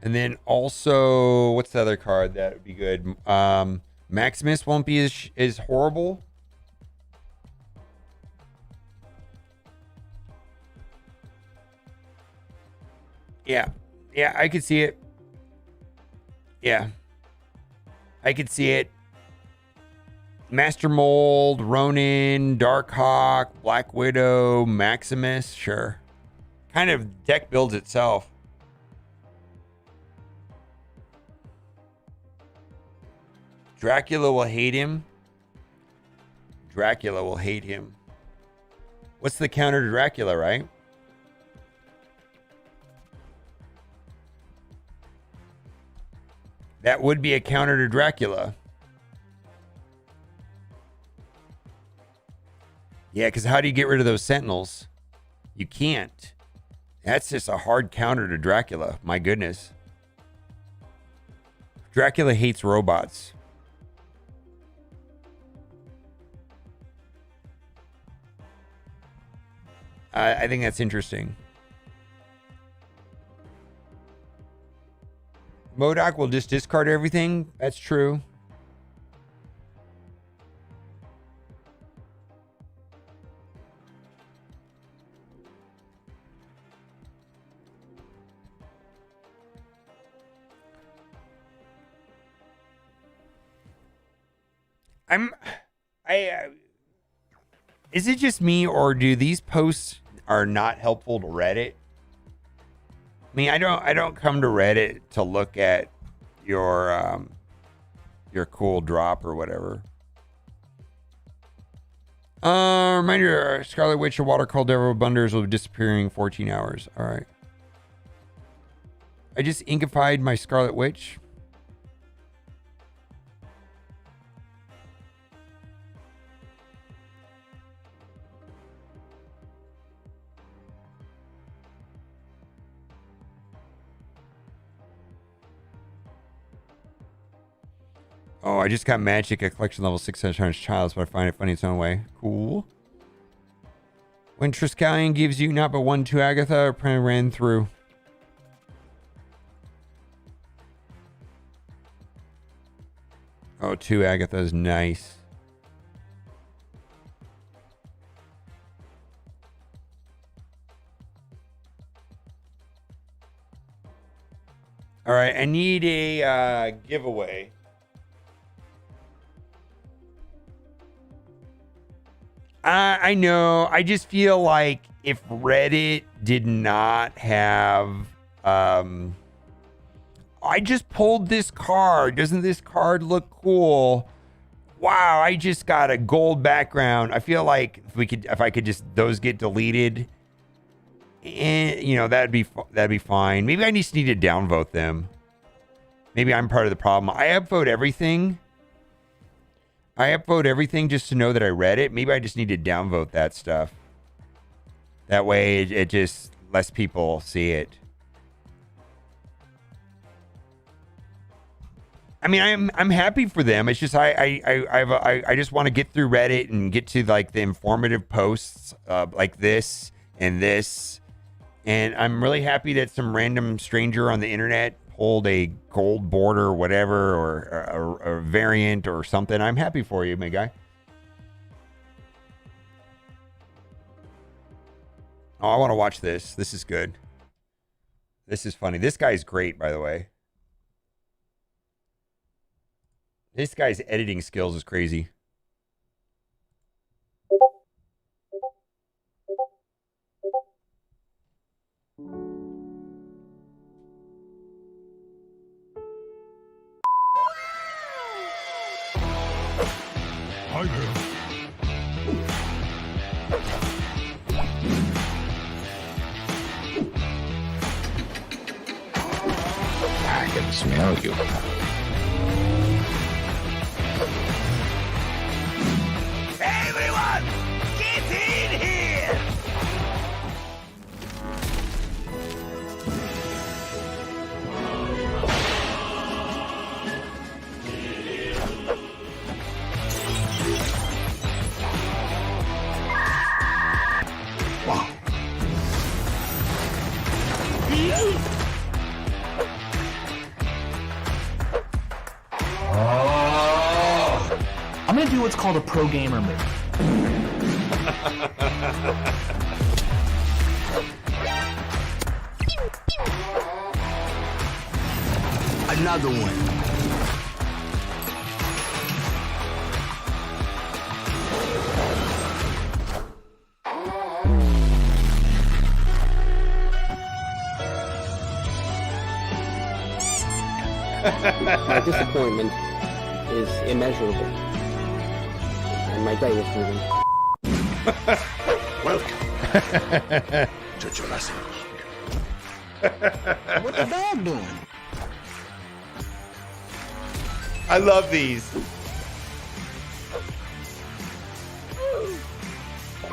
And then also, what's the other card that would be good? Maximus won't be as horrible. Yeah, I could see it. Yeah, I could see it. Master Mold, Ronin, Darkhawk, Black Widow, Maximus, sure. Kind of deck builds itself. Dracula will hate him. Dracula will hate him. What's the counter to Dracula, right? That would be a counter to Dracula. Yeah, because how do you get rid of those Sentinels? You can't. That's just a hard counter to Dracula. My goodness. Dracula hates robots. I think that's interesting. MODOK will just discard everything. That's true. Is it just me, or do these posts are not helpful to Reddit? I mean, I don't come to Reddit to look at your cool drop or whatever. Reminder: Scarlet Witch or Water Called Devil Bunders will be disappearing in 14 hours. All right. I just inkified my Scarlet Witch. Oh, I just got Magic at collection level 600 Childs, but I find it funny in its own way. Cool. When Triskelion gives you not but 1/2 Agatha, or ran through. Oh, 2 Agatha is nice. All right, I need a giveaway. I know. I just feel like if Reddit did not have, I just pulled this card. Doesn't this card look cool? Wow, I just got a gold background. I feel like if I could just those get deleted, and you know that'd be fine. Maybe I just need to downvote them. Maybe I'm part of the problem. I upvote everything. Just to know that I read it. Maybe I just need to downvote that stuff. That way it just less people see it. I mean, I'm happy for them. It's just I just want to get through Reddit and get to like the informative posts like this. And I'm really happy that some random stranger on the internet pulled a gold border or whatever, or a variant or something. I'm happy for you, my guy. Oh, I want to watch this. This is good. This is funny. This guy's great, by the way. This guy's editing skills is crazy. I can smell you. Everyone, get in here! Wow. I'm gonna do what's called a pro gamer move. Another one. My disappointment is immeasurable. And my day is moving. Welcome to Jurassic Park. What the dog doing? I love these.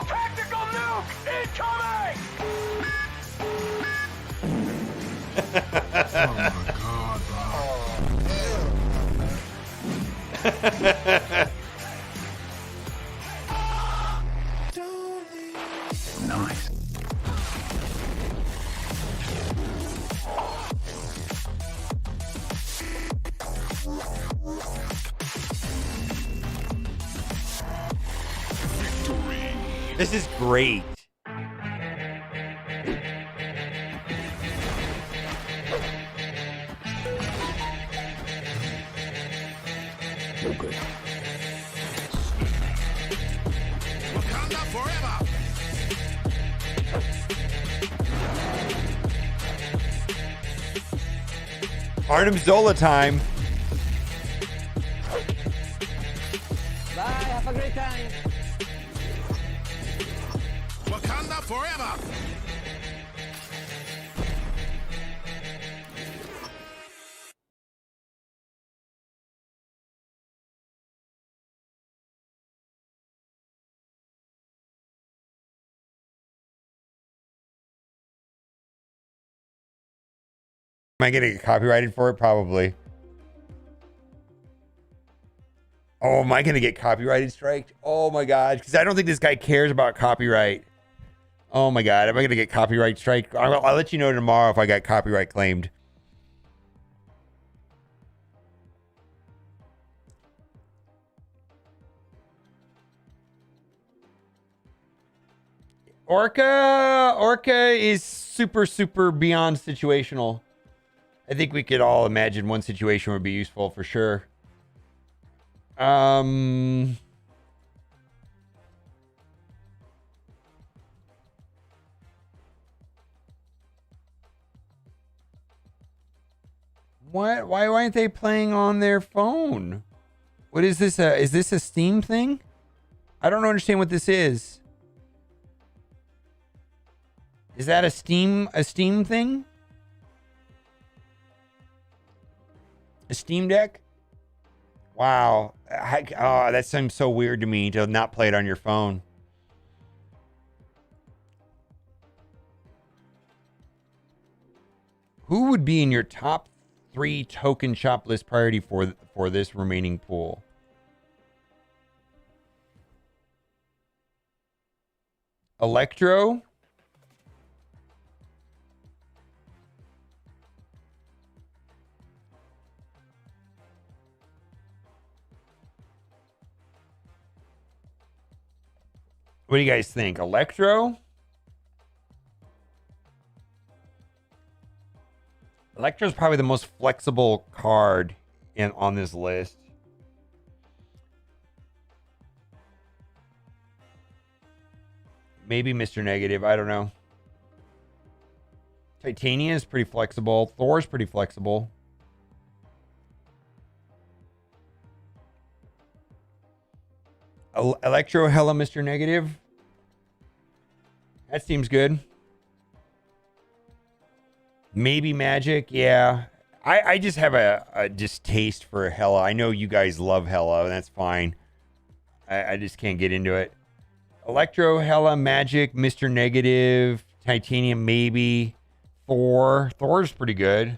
Tactical nuke incoming! Oh my god, Nice. This is great. No good. Wakanda forever! Arnim Zola time. Bye, have a great time. Wakanda forever! Am I gonna get copyrighted for it? Probably. Oh, am I gonna get copyrighted striked? Oh my god, because I don't think this guy cares about copyright. Oh my god, am I gonna get copyright strike? I'll let you know tomorrow if I got copyright claimed. Orca is super beyond situational. I think we could all imagine one situation would be useful for sure. What? Why aren't they playing on their phone? What is this? Is this a Steam thing? I don't understand what this is. Is that a Steam thing? A Steam Deck? Wow. Oh, that seems so weird to me to not play it on your phone. Who would be in your top 3 token shop list priority for this remaining pool? Electro? What do you guys think? Electro? Electro's probably the most flexible card on this list. Maybe Mr. Negative. I don't know. Titania is pretty flexible. Thor's pretty flexible. Electro, hella Mr. Negative. That seems good. Maybe Magic. Yeah. I just have a distaste for Hella. I know you guys love Hella, and that's fine. I just can't get into it. Electro, Hella, Magic, Mr. Negative, Titanium, maybe. Thor's pretty good.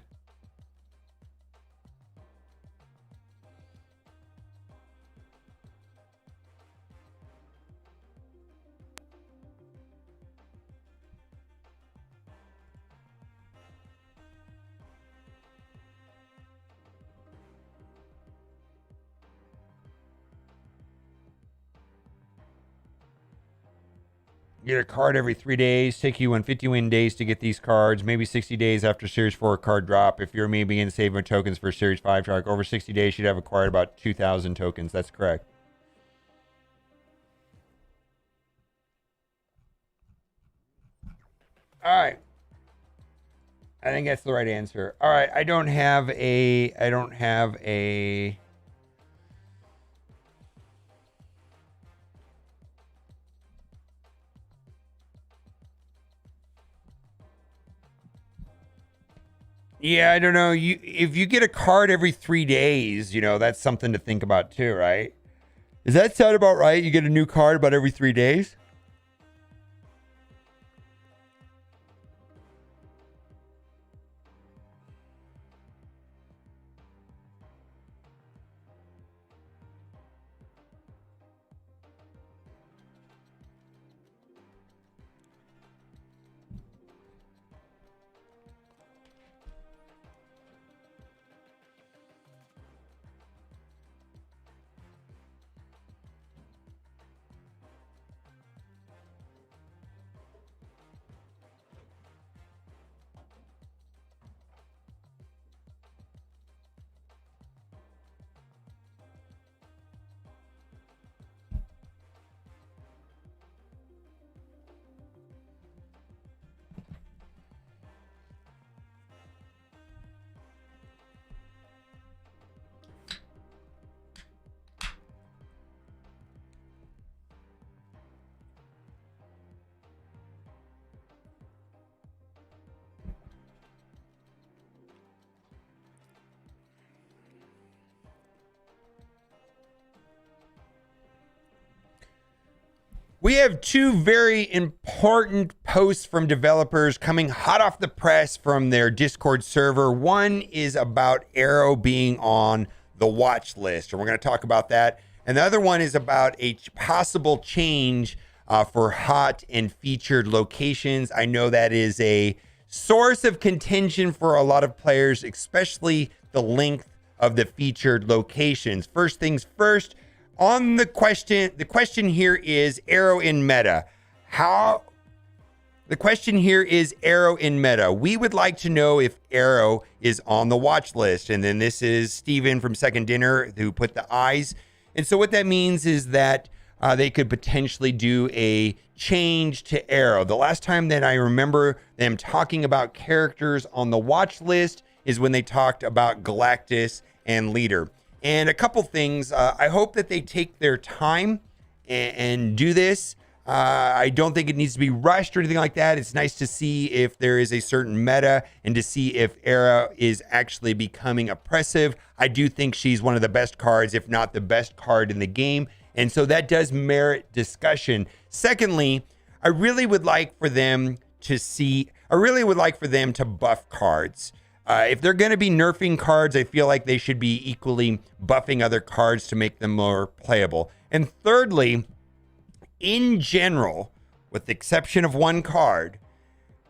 Get a card every 3 days. Take you 51 days to get these cards. Maybe 60 days after Series 4 card drop. If you're me, begin saving tokens for Series 5 track. Over 60 days, you'd have acquired about 2,000 tokens. That's correct. All right. I think that's the right answer. All right. I don't have a... Yeah, I don't know. If you get a card every 3 days, that's something to think about too, right? Does that sound about right? You get a new card about every 3 days? We have 2 very important posts from developers coming hot off the press from their Discord server. One is about AERO being on the watch list, and we're going to talk about that. And the other one is about a possible change for hot and featured locations. I know that is a source of contention for a lot of players, especially the length of the featured locations. First things first. On the question here is AERO in meta. The question here is AERO in meta. We would like to know if AERO is on the watch list. And then this is Steven from Second Dinner who put the eyes. And so what that means is that they could potentially do a change to AERO. The last time that I remember them talking about characters on the watch list is when they talked about Galactus and Leader. And a couple things. I hope that they take their time and do this. I don't think it needs to be rushed or anything like that. It's nice to see if there is a certain meta and to see if AERO is actually becoming oppressive. I do think she's one of the best cards, if not the best card in the game. And so that does merit discussion. Secondly, I really would like for them to buff cards. If they're going to be nerfing cards, I feel like they should be equally buffing other cards to make them more playable. And thirdly, in general, with the exception of one card,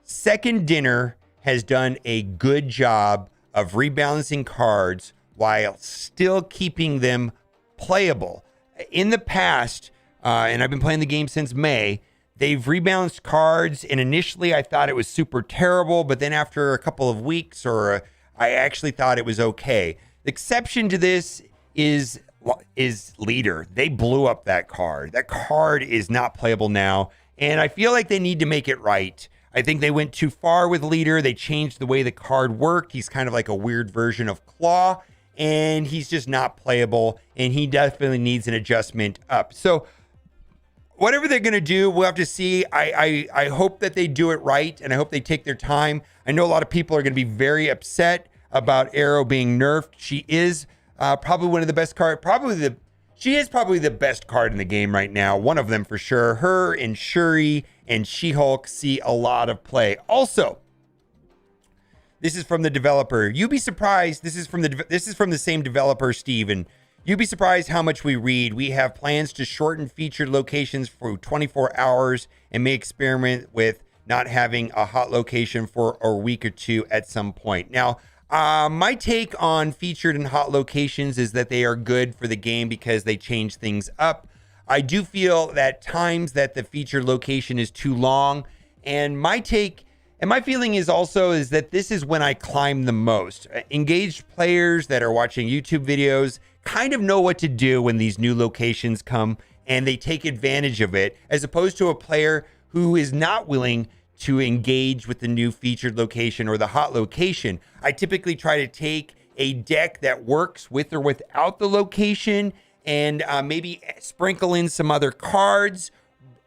Second Dinner has done a good job of rebalancing cards while still keeping them playable. In the past, and I've been playing the game since May, they've rebalanced cards, and initially I thought it was super terrible, but then after a couple of weeks, I actually thought it was okay. The exception to this is Leader. They blew up that card. That card is not playable now, and I feel like they need to make it right. I think they went too far with Leader. They changed the way the card worked. He's kind of like a weird version of Claw, and he's just not playable, and he definitely needs an adjustment up. So whatever they're going to do, we'll have to see. I hope that they do it right, and I hope they take their time. I know a lot of people are going to be very upset about AERO being nerfed. She is probably one of the best cards. She is probably the best card in the game right now. One of them for sure. Her and Shuri and She-Hulk see a lot of play. Also, this is from the developer. You'd be surprised. This is from the same developer, Steven. You'd be surprised how much we read. We have plans to shorten featured locations for 24 hours and may experiment with not having a hot location for a week or two at some point. Now, my take on featured and hot locations is that they are good for the game because they change things up. I do feel that times that the featured location is too long, and my take and my feeling is that this is when I climb the most. Engaged players that are watching YouTube videos kind of know what to do when these new locations come, and they take advantage of it, as opposed to a player who is not willing to engage with the new featured location or the hot location. I typically try to take a deck that works with or without the location and maybe sprinkle in some other cards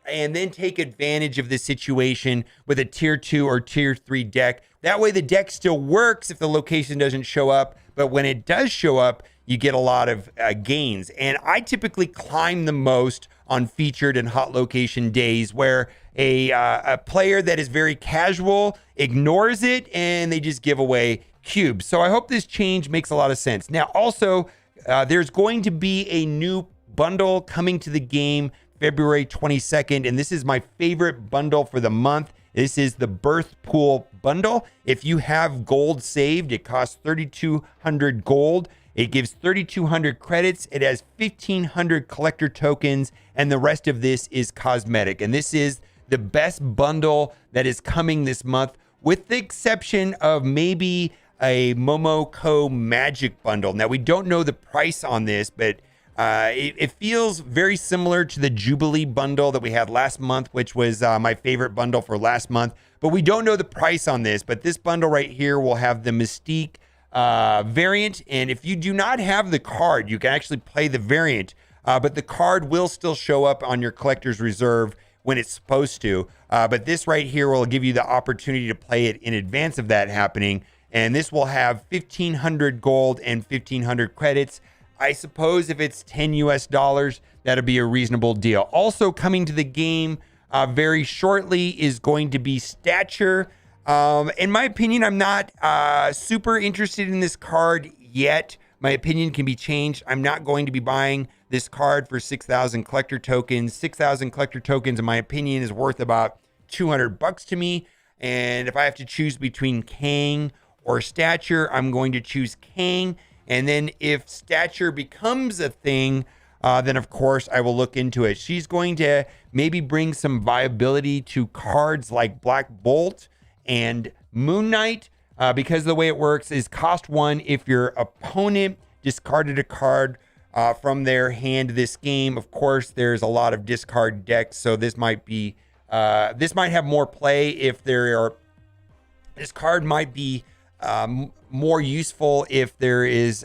and then take advantage of the situation with a tier 2 or tier 3 deck. That way the deck still works if the location doesn't show up, but when it does show up, you get a lot of gains. And I typically climb the most on featured and hot location days, where a player that is very casual ignores it and they just give away cubes. So I hope this change makes a lot of sense. Now, also, there's going to be a new bundle coming to the game February 22nd, and this is my favorite bundle for the month. This is the Birth Pool bundle. If you have gold saved, it costs 3,200 gold. It gives 3,200 credits. It has 1,500 collector tokens, and the rest of this is cosmetic. And this is the best bundle that is coming this month, with the exception of maybe a Momoko Magic bundle. Now, we don't know the price on this, but it feels very similar to the Jubilee bundle that we had last month, which was my favorite bundle for last month. But we don't know the price on this. But this bundle right here will have the Mystique variant. And if you do not have the card, you can actually play the variant. But the card will still show up on your collector's reserve when it's supposed to. But this right here will give you the opportunity to play it in advance of that happening. And this will have 1,500 gold and 1,500 credits. I suppose if it's $10 US, that'll be a reasonable deal. Also coming to the game very shortly is going to be Stature. In my opinion, I'm not super interested in this card yet. My opinion can be changed. I'm not going to be buying this card for 6,000 collector tokens. 6,000 collector tokens, in my opinion, is worth about $200 to me. And if I have to choose between Kang or Stature, I'm going to choose Kang. And then if Stature becomes a thing, then of course I will look into it. She's going to maybe bring some viability to cards like Black Bolt and Moon Knight, because the way it works is cost 1 if your opponent discarded a card from their hand this game. Of course, there's a lot of discard decks, so this might have more play if there are. This card might be more useful if there is.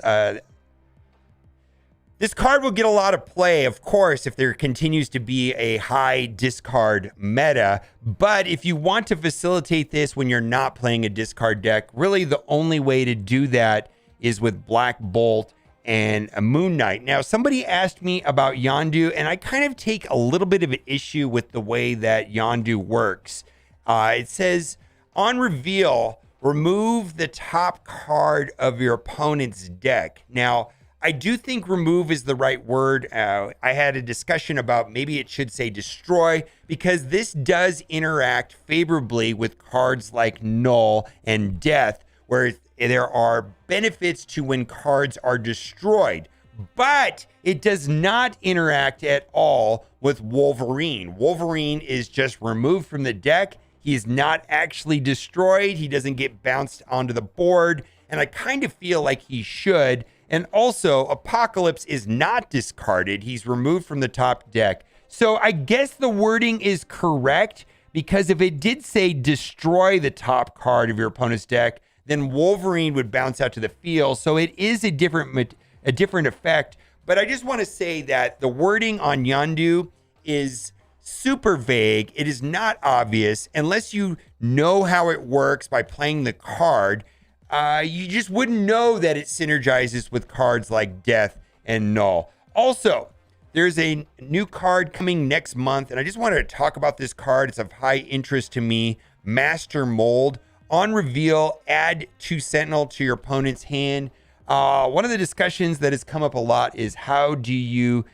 This card will get a lot of play, of course, if there continues to be a high discard meta. But if you want to facilitate this when you're not playing a discard deck, really the only way to do that is with Black Bolt and a Moon Knight. Now, somebody asked me about Yondu, and I kind of take a little bit of an issue with the way that Yondu works. It says, on reveal, remove the top card of your opponent's deck. Now, I do think remove is the right word. I had a discussion about maybe it should say destroy, because this does interact favorably with cards like Null and Death, where there are benefits to when cards are destroyed. But it does not interact at all with Wolverine. Wolverine is just removed from the deck. He is not actually destroyed. He doesn't get bounced onto the board. And I kind of feel like he should. And also, Apocalypse is not discarded. He's removed from the top deck. So I guess the wording is correct, because if it did say destroy the top card of your opponent's deck, then Wolverine would bounce out to the field. So it is a different effect. But I just want to say that the wording on Yondu is super vague. It is not obvious unless you know how it works by playing the card. You just wouldn't know that it synergizes with cards like Death and Null. Also, there's a new card coming next month, and I just wanted to talk about this card. It's of high interest to me. Master Mold. On reveal, add 2 Sentinel to your opponent's hand. One of the discussions that has come up a lot is how do you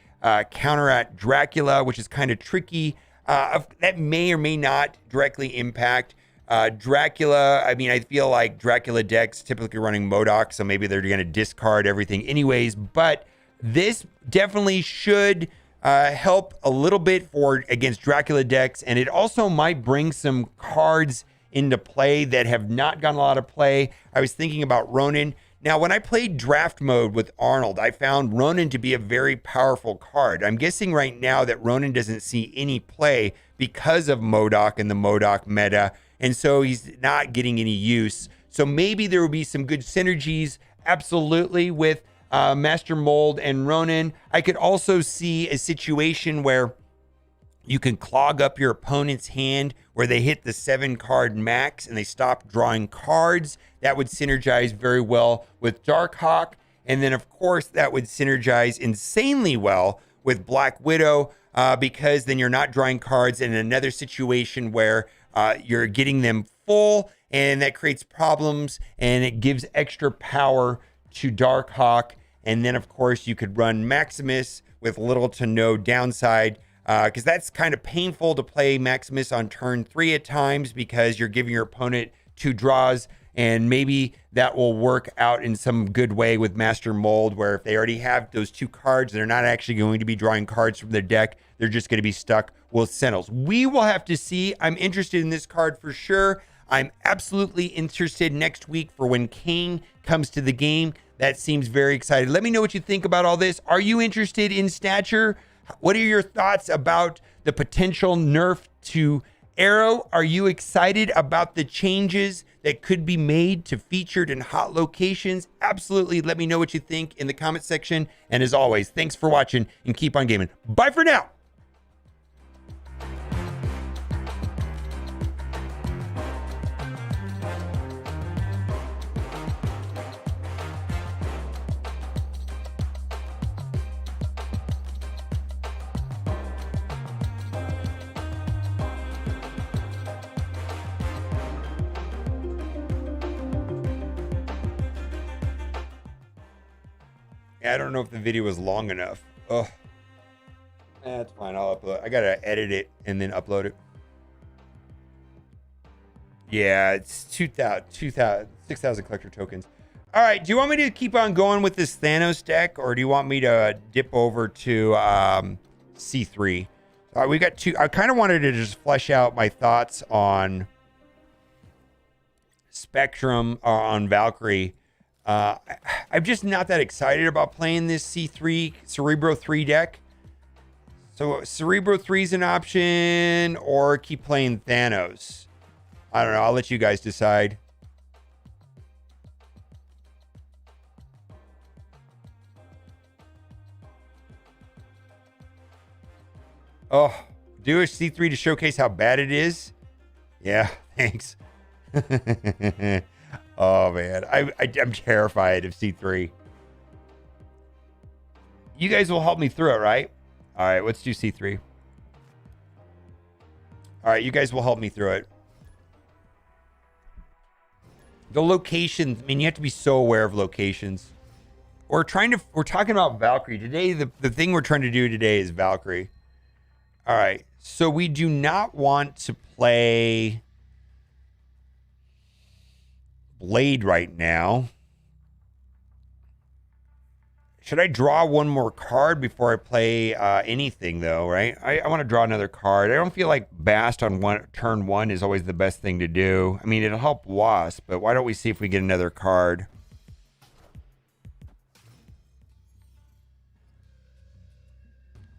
counteract Dracula, which is kind of tricky. That may or may not directly impact Dracula. I mean, I feel like Dracula decks typically running MODOK, so maybe they're going to discard everything anyways. But this definitely should help a little bit against Dracula decks, and it also might bring some cards into play that have not gotten a lot of play. I was thinking about Ronin. Now, when I played draft mode with Arnold, I found Ronin to be a very powerful card. I'm guessing right now that Ronin doesn't see any play because of MODOK and the MODOK meta, and so he's not getting any use. So maybe there will be some good synergies, absolutely, with Master Mold and Ronin. I could also see a situation where you can clog up your opponent's hand where they hit the 7-card max and they stop drawing cards. That would synergize very well with Darkhawk. And then, of course, that would synergize insanely well with Black Widow, because then you're not drawing cards in another situation where you're getting them full, and that creates problems, and it gives extra power to Darkhawk. And then, of course, you could run Maximus with little to no downside, because that's kind of painful to play Maximus on turn 3 at times, because you're giving your opponent 2 draws, and maybe that will work out in some good way with Master Mold, where if they already have those 2 cards, they're not actually going to be drawing cards from their deck. They're just going to be stuck with Sentinels. We will have to see. I'm interested in this card for sure. I'm absolutely interested next week for when King comes to the game. That seems very exciting. Let me know what you think about all this. Are you interested in Stature? What are your thoughts about the potential nerf to AERO? Are you excited about the changes that could be made to featured and hot locations? Absolutely. Let me know what you think in the comment section. And as always, thanks for watching and keep on gaming. Bye for now. I don't know if the video was long enough. Oh, that's fine. I'll upload. I gotta edit it and then upload it. Yeah, it's 6,000 collector tokens. All right, do you want me to keep on going with this Thanos deck, or do you want me to dip over to C3? All right, we got two. I kind of wanted to just flesh out my thoughts on Spectrum or on Valkyrie. I'm just not that excited about playing this C3 Cerebro 3 deck. So Cerebro 3 is an option, or keep playing Thanos. I don't know. I'll let you guys decide. Oh, do a C3 to showcase how bad it is? Yeah, thanks. Oh, man. I'm terrified of C3. You guys will help me through it, right? All right, let's do C3. All right, you guys will help me through it. The locations, I mean, you have to be so aware of locations. We're talking about Valkyrie. Today, the thing we're trying to do today is Valkyrie. All right, so we do not want to play Blade right now. Should I draw one more card before I play anything, though, right? I want to draw another card. I don't feel like Bast on turn one is always the best thing to do. I mean, it'll help Wasp, but why don't we see if we get another card?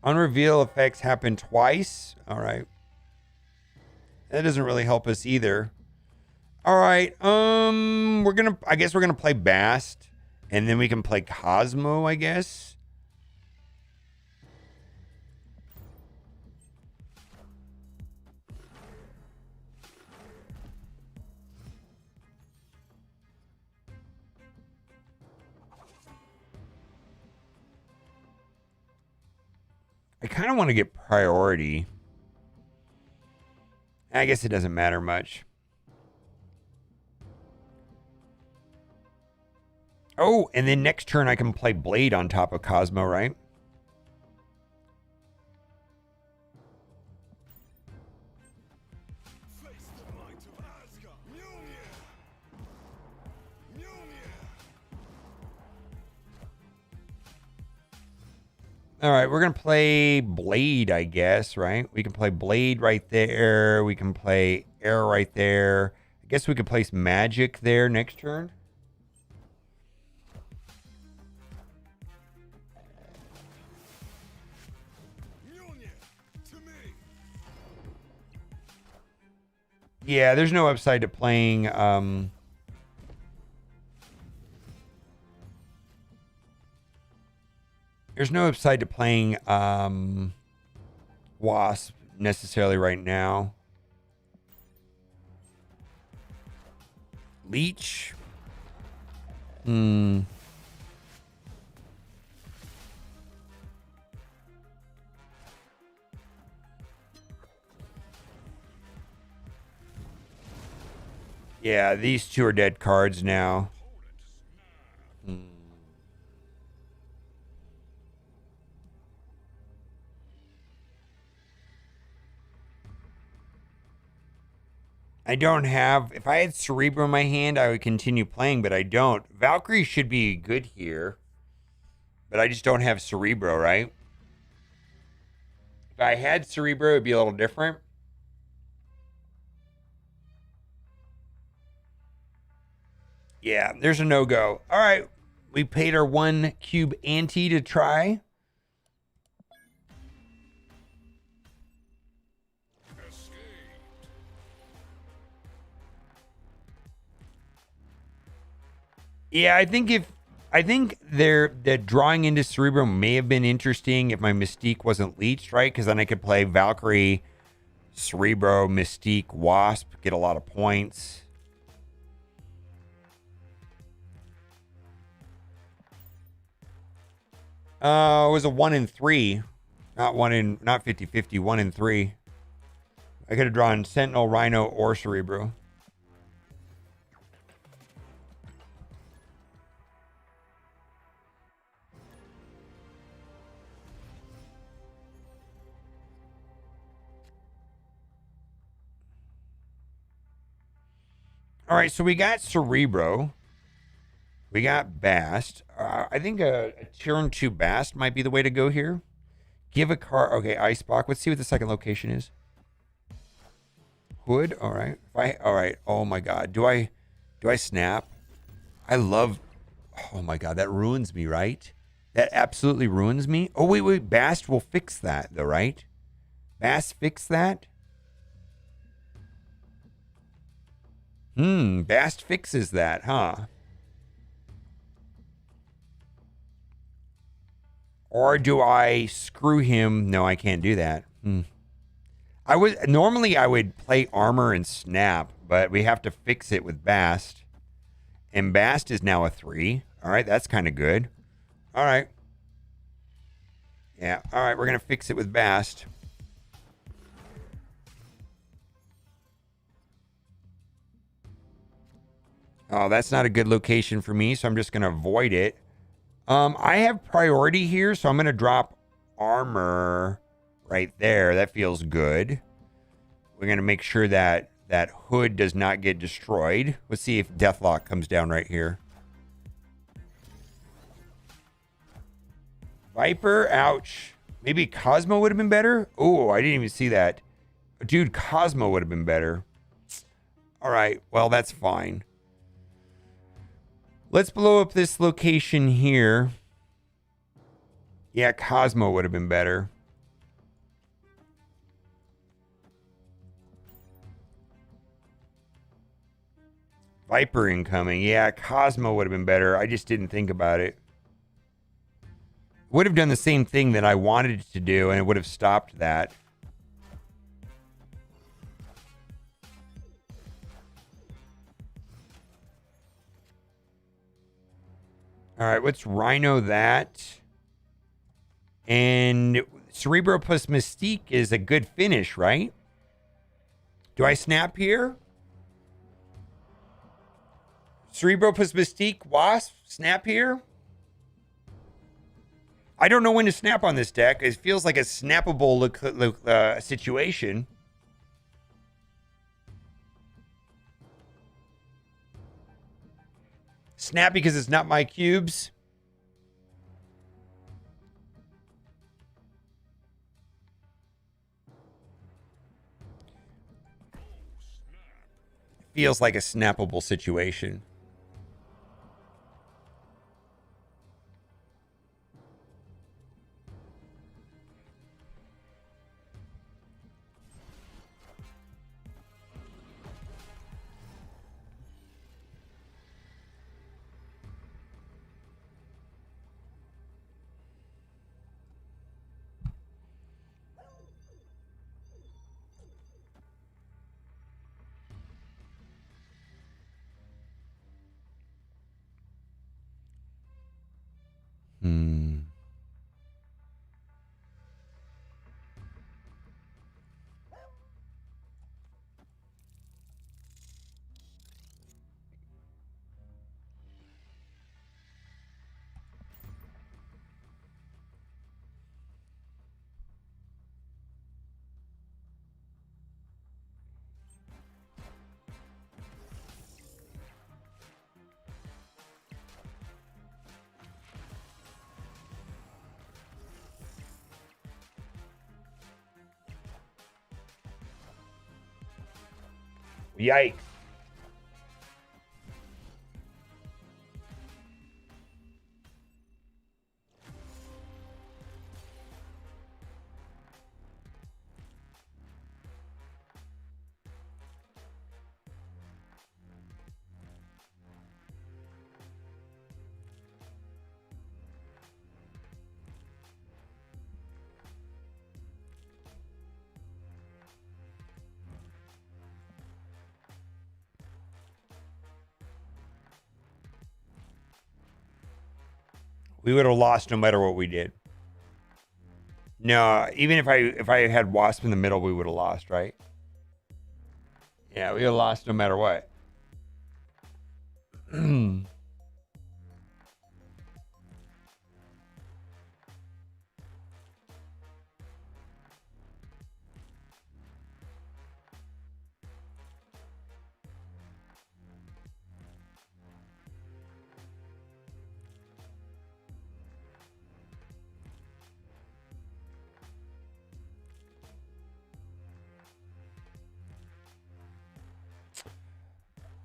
Unreveal effects happen twice. All right. That doesn't really help us either. All right. I guess we're gonna play Bast, and then we can play Cosmo, I guess. I kind of want to get priority. I guess it doesn't matter much. Oh, and then next turn I can play Blade on top of Cosmo, right? All right, we're going to play Blade, I guess, right? We can play Blade right there. We can play AERO right there. I guess we could place Magic there next turn. Yeah, there's no upside to playing... There's no upside to playing Wasp necessarily right now. Leech. Yeah, these two are dead cards now. I don't have... If I had Cerebro in my hand, I would continue playing, but I don't. Valkyrie should be good here. But I just don't have Cerebro, right? If I had Cerebro, it'd be a little different. Yeah, there's a no-go. All right. We paid our 1 cube ante to try. Yeah, I think the drawing into Cerebro may have been interesting if my Mystique wasn't leached, right? Because then I could play Valkyrie, Cerebro, Mystique, Wasp, get a lot of points. It was a 1 in 3. Not 50-50, 1 in 3. I could have drawn Sentinel, Rhino, or Cerebro. All right, so we got Cerebro. We got Bast. I think a turn 2 Bast might be the way to go here. Give a car. Okay, Icebox. Let's see what the second location is. Hood. All right. All right. Oh my God. Do I snap? I love. Oh my God. That ruins me, right? That absolutely ruins me. Oh wait. Bast will fix that though, right? Bast fix that. Bast fixes that, huh? Or do I screw him? No, I can't do that. I would play armor and snap, but we have to fix it with Bast. And Bast is now a 3. All right, that's kind of good. All right. Yeah, all right, we're going to fix it with Bast. Oh, that's not a good location for me, so I'm just going to avoid it. I have priority here, so I'm going to drop armor right there. That feels good. We're going to make sure that that hood does not get destroyed. Let's see if Deathlock comes down right here. Viper, ouch. Maybe Cosmo would have been better. Oh, I didn't even see that. Dude, Cosmo would have been better. All right, well, that's fine. Let's blow up this location here. Yeah, Cosmo would have been better. Viper incoming. Yeah, Cosmo would have been better. I just didn't think about it. Would have done the same thing that I wanted it to do, and it would have stopped that. All right, let's Rhino that. And Cerebro plus Mystique is a good finish, right? Do I snap here? Cerebro plus Mystique, Wasp, snap here? I don't know when to snap on this deck. It feels like a snappable situation. Snap because it's not my cubes. Feels like a snappable situation. Yikes. We would have lost no matter what we did. No, even if I had Wasp in the middle, we would have lost, right? Yeah, we would have lost no matter what.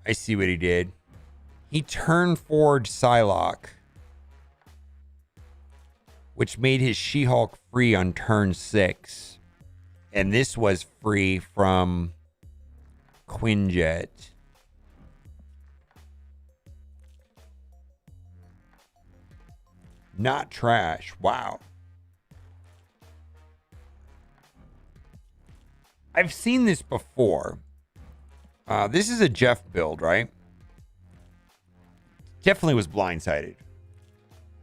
I see what he did. He turned forward Psylocke, which made his She-Hulk free on turn 6. And this was free from Quinjet. Not trash. Wow. I've seen this before. This is a Jeff build, right? Definitely was blindsided.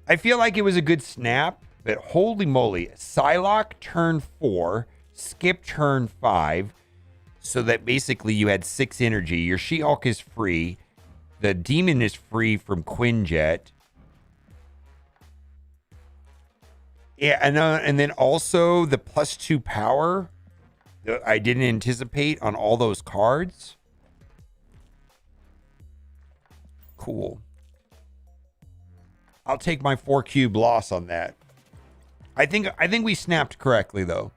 I feel like it was a good snap, but holy moly. Psylocke turn 4, skip turn 5, so that basically you had 6 energy. Your She-Hulk is free. The Demon is free from Quinjet. Yeah, and then also the +2 power that I didn't anticipate on all those cards. Cool. I'll take my 4 cube loss on that. I think we snapped correctly though.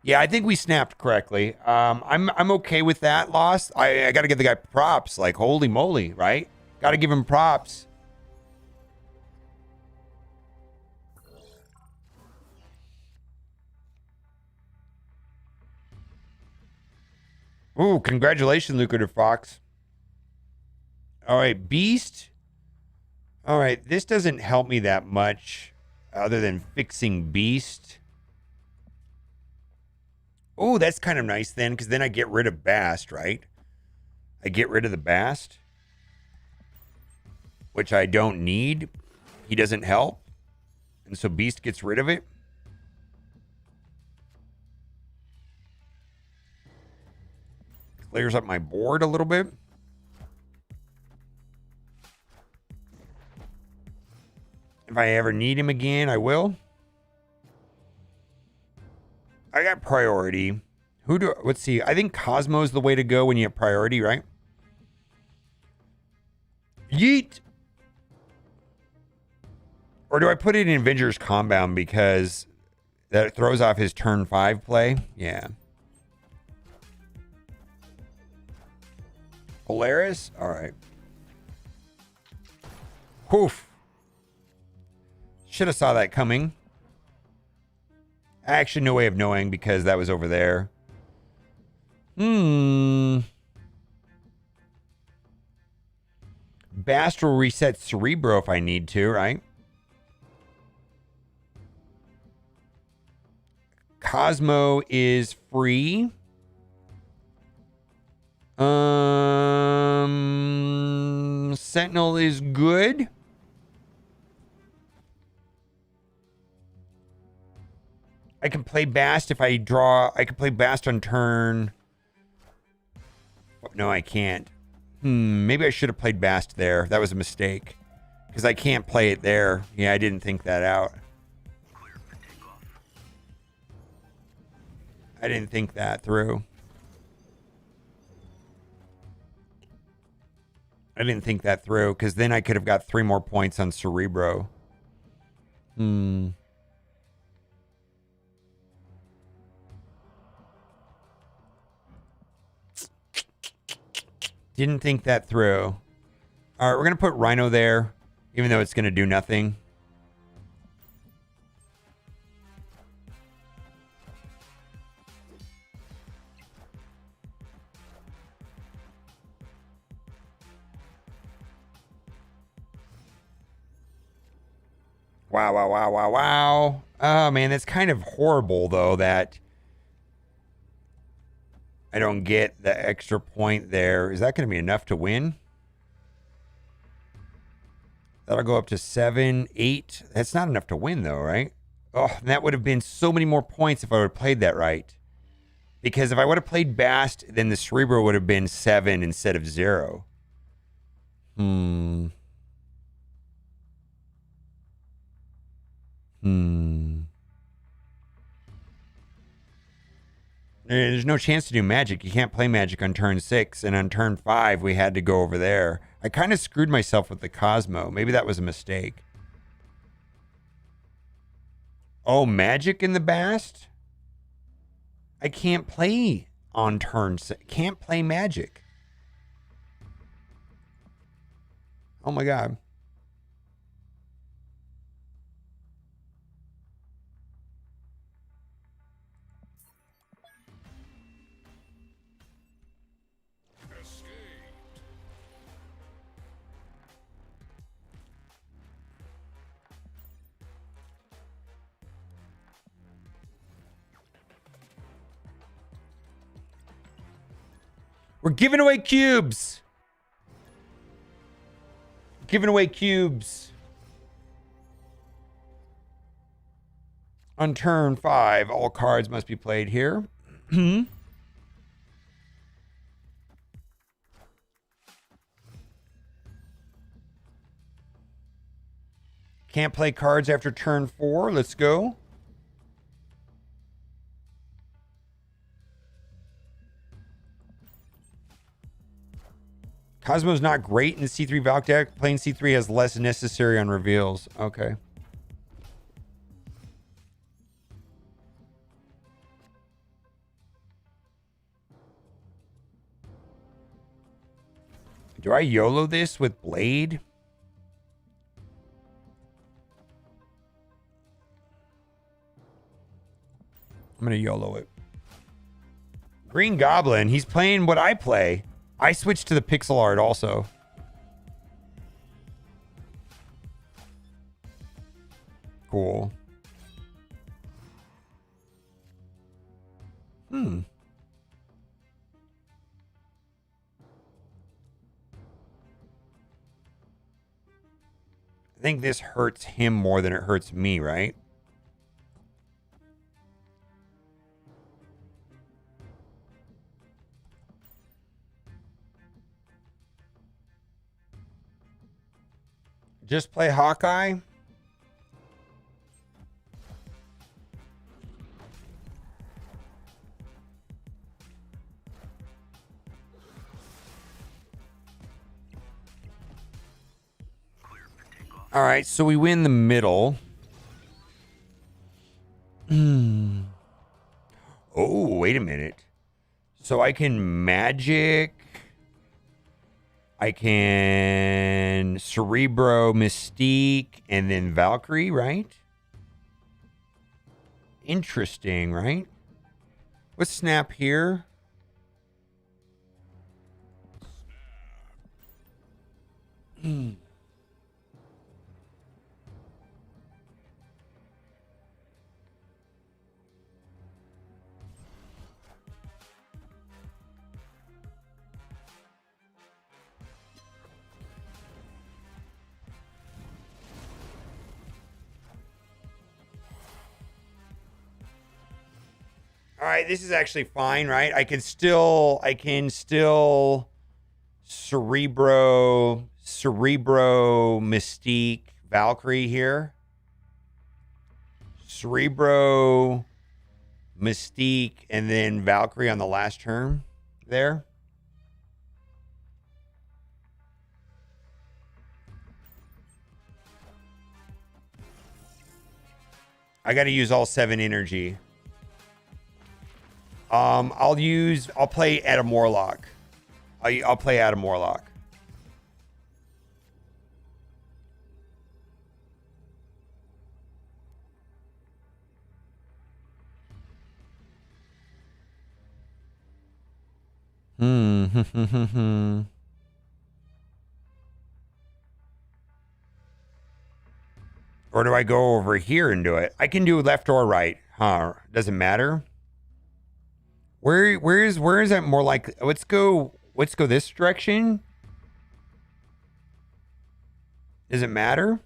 Yeah, I think we snapped correctly. I'm okay with that loss. I got to give the guy props. Like holy moly, right? Got to give him props. Ooh, congratulations, Lucrative Fox. All right, Beast. All right, this doesn't help me that much other than fixing Beast. Oh, that's kind of nice then, because then I get rid of Bast, right? I get rid of the Bast, which I don't need. He doesn't help. And so Beast gets rid of it. Clears up my board a little bit. If I ever need him again, I will. I got priority. Let's see. I think Cosmo's the way to go when you have priority, right? Yeet. Or do I put it in Avengers Compound because that throws off his turn 5 play? Yeah. Polaris? All right. Poof. Should have saw that coming. Actually, no way of knowing because that was over there. Bast will reset Cerebro if I need to, right? Cosmo is free. Sentinel is good. I can play Bast if I draw. I can play Bast on turn. No, I can't. Maybe I should have played Bast there. That was a mistake. Because I can't play it there. Yeah, I didn't think that out. I didn't think that through. I didn't think that through. Because then I could have got 3 more points on Cerebro. Didn't think that through. All right, we're going to put Rhino there, even though it's going to do nothing. Wow, wow, wow, wow, wow. Oh, man, that's kind of horrible, though, that I don't get the extra point there. Is that going to be enough to win? That'll go up to 7, 8. That's not enough to win, though, right? Oh, that would have been so many more points if I would have played that right. Because if I would have played Bast, then the Cerebro would have been 7 instead of 0. There's no chance to do magic. You can't play magic on turn 6, and on turn 5, we had to go over there. I kind of screwed myself with the Cosmo. Maybe that was a mistake. Oh, magic in the Bast? I can't play on turn 6. Can't play magic. Oh my god. We're giving away cubes. Giving away cubes. On turn 5, all cards must be played here. Can't play cards after turn 4. Let's go. Cosmo's not great in the C3 Valk deck. Playing C3 has less necessary on reveals. Okay. Do I YOLO this with Blade? I'm going to YOLO it. Green Goblin. He's playing what I play. I switched to the pixel art also. Cool. I think this hurts him more than it hurts me, right? Just play Hawkeye. All right, so we win the middle. Oh, wait a minute. So I can magic. I can Cerebro, Mystique, and then Valkyrie, right? Interesting, right? Let's snap here. All right, this is actually fine, right? I can still Cerebro, Mystique, Valkyrie here. Cerebro, Mystique, and then Valkyrie on the last turn there. I got to use all 7 energy. I'll play Adam Warlock. I'll play Adam Warlock. Or do I go over here and do it? I can do left or right. Huh? Doesn't matter. Where is that more like? Let's go this direction. Does it matter?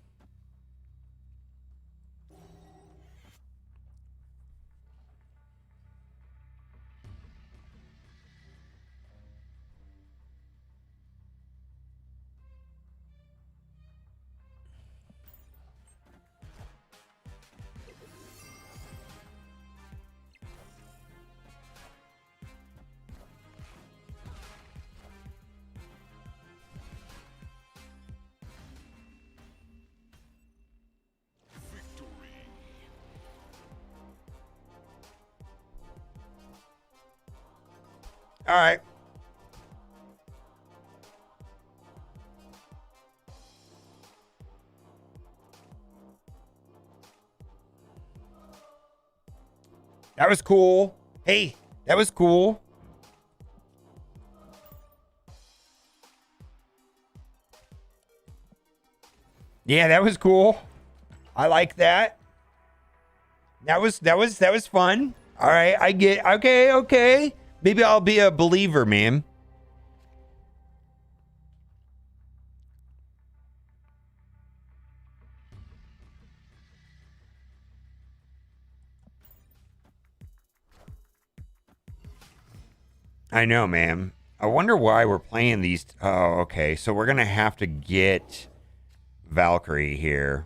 All right. was cool. Hey, that was cool. Yeah, that was cool. I like that. That was fun. All right, I get. Okay. Maybe I'll be a believer, man. I know, man. I wonder why we're playing these. Oh, okay. So we're gonna have to get Valkyrie here.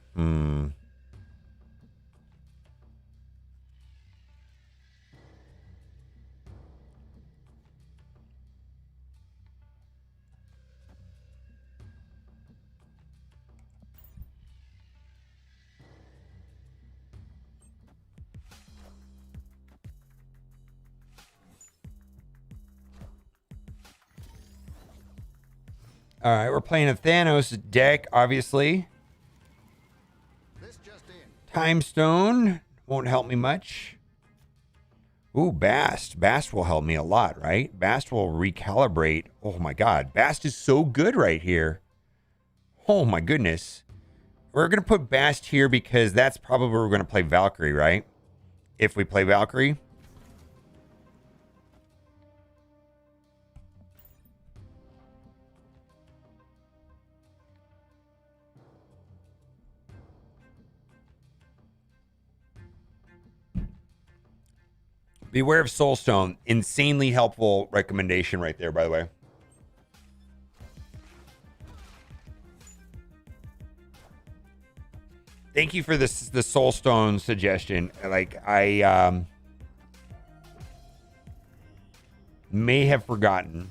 All right, we're playing a Thanos deck, obviously. Time Stone won't help me much. Ooh, Bast. Bast will help me a lot, right? Bast will recalibrate. Oh my God, Bast is so good right here. Oh my goodness. We're going to put Bast here because that's probably where we're going to play Valkyrie, right? If we play Valkyrie. Beware of Soulstone. Insanely helpful recommendation right there, by the way. Thank you for this, the Soulstone suggestion. Like, I may have forgotten.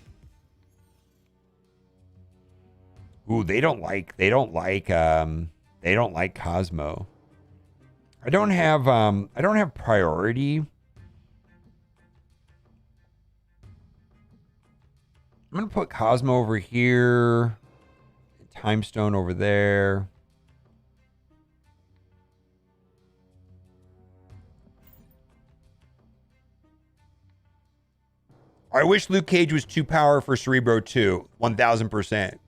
Ooh, they don't like Cosmo. I don't have priority. I'm going to put Cosmo over here. Time Stone over there. I wish Luke Cage was 2 power for Cerebro too. 1000%.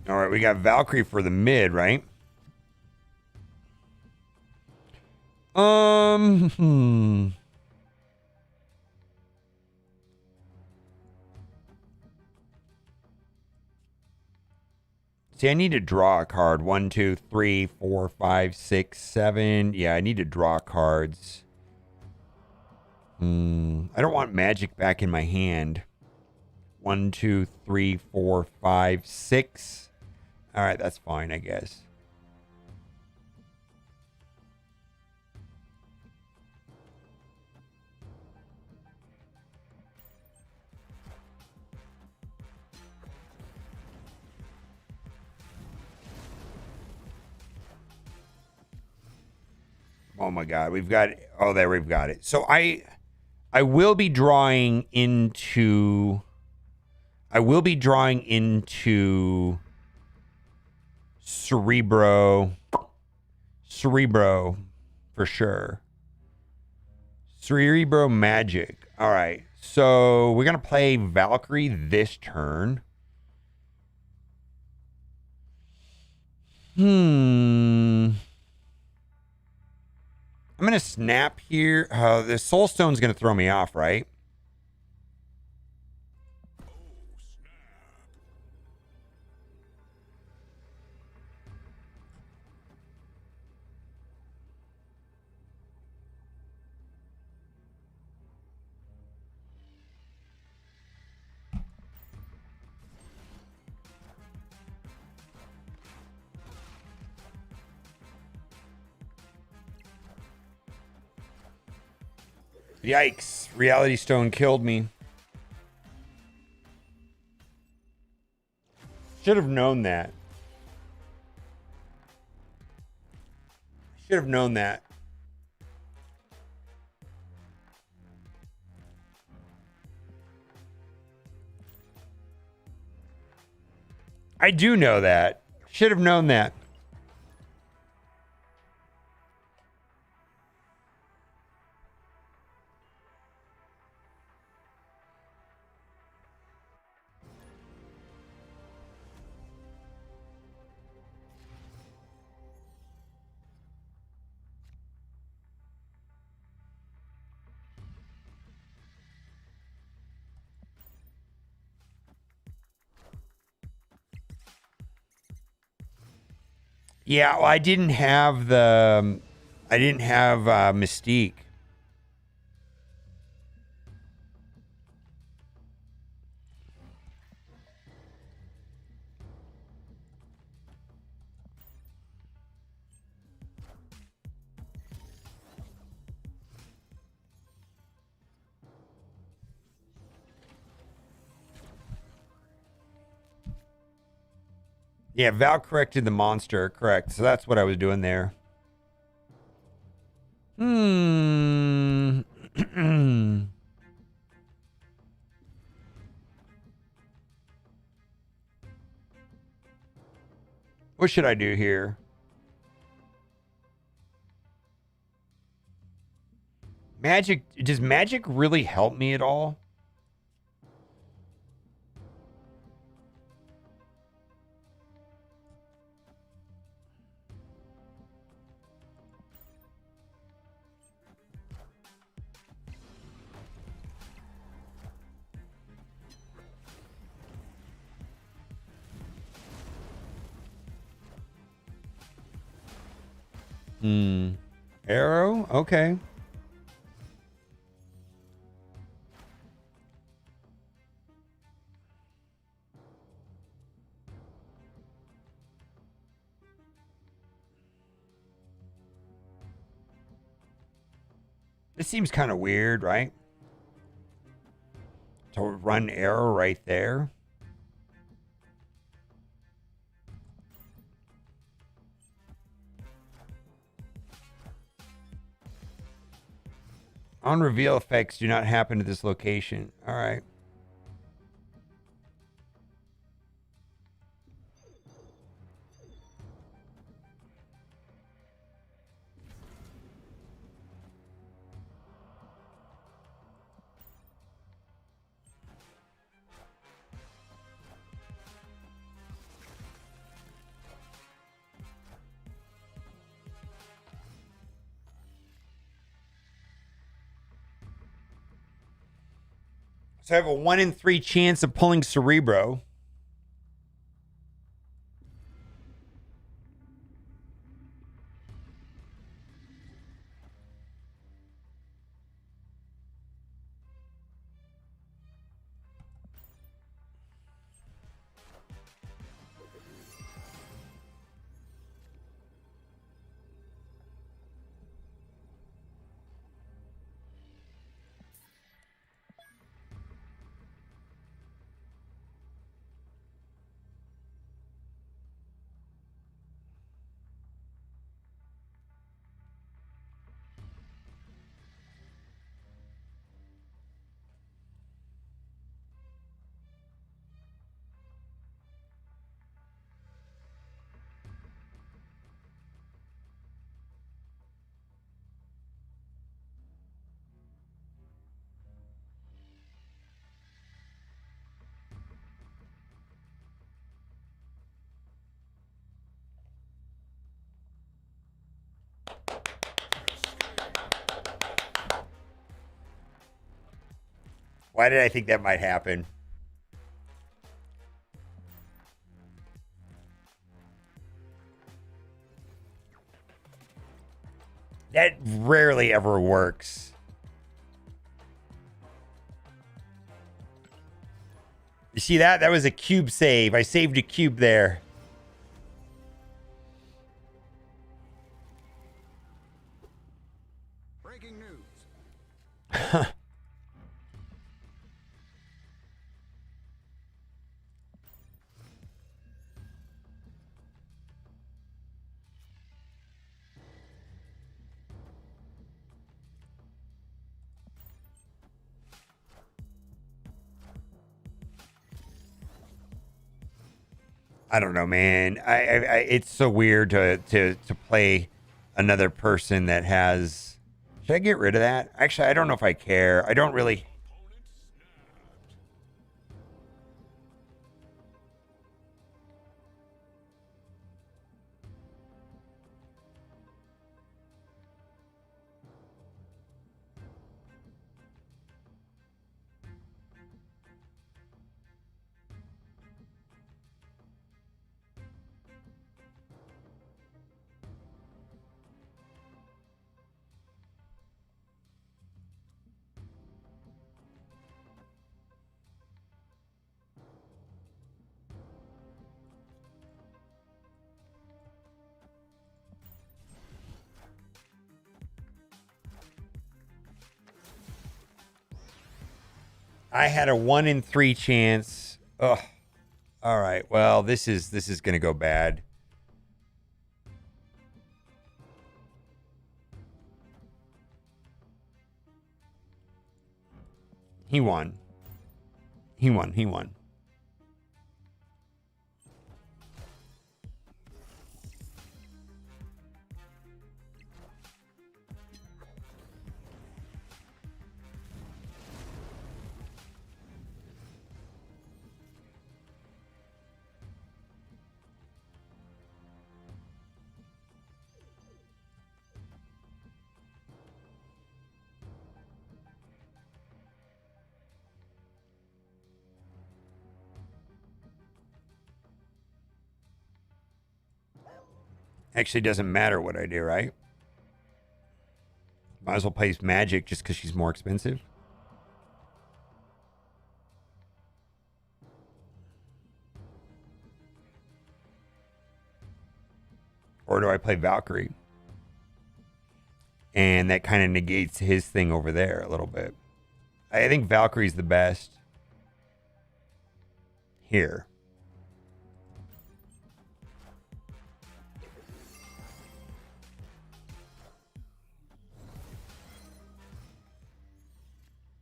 All right, we got Valkyrie for the mid, right? See, I need to draw a card. 1, 2, 3, 4, 5, 6, 7. Yeah, I need to draw cards. I don't want magic back in my hand. 1, 2, 3, 4, 5, 6. All right, that's fine, I guess. Oh my God, we've got. Oh, there we've got it. So I will be drawing into. Cerebro for sure. Cerebro magic. All right. So we're going to play Valkyrie this turn. I'm going to snap here. The Soul Stone's going to throw me off, right? Yikes. Reality Stone killed me. Should have known that. Should have known that. I do know that. Should have known that. Yeah, well, I didn't have Mystique. Yeah, Val corrected the monster, correct. So that's what I was doing there. What should I do here? Magic, does magic really help me at all? AERO? Okay. This seems kind of weird, right? To run AERO right there. On reveal effects do not happen to this location. All right. So I have a 1 in 3 chance of pulling Cerebro. Why did I think that might happen? That rarely ever works. You see that? That was a cube save. I saved a cube there. Breaking news. I don't know, man. It's so weird to play another person that has. Should I get rid of that? Actually, I don't know if I care. I don't really. I had a 1 in 3 chance. Ugh. All right. Well, this is gonna go bad. He won. He won. He won. Actually, doesn't matter what I do, right? Might as well play Magic just because she's more expensive. Or do I play Valkyrie? And that kind of negates his thing over there a little bit. I think Valkyrie's the best. Here.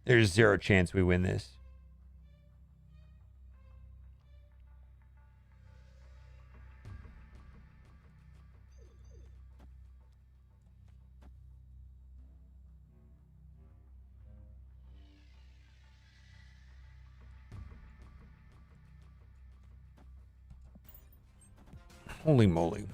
There's 0 chance we win this. Holy moly.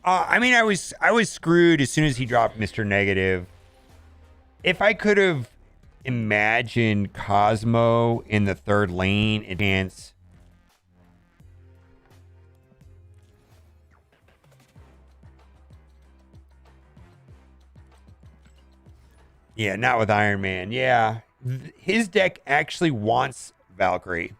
I mean, I was screwed as soon as he dropped Mr. Negative. If I could have imagined Cosmo in the 3rd lane, advance. Yeah, not with Iron Man. Yeah, his deck actually wants Valkyrie.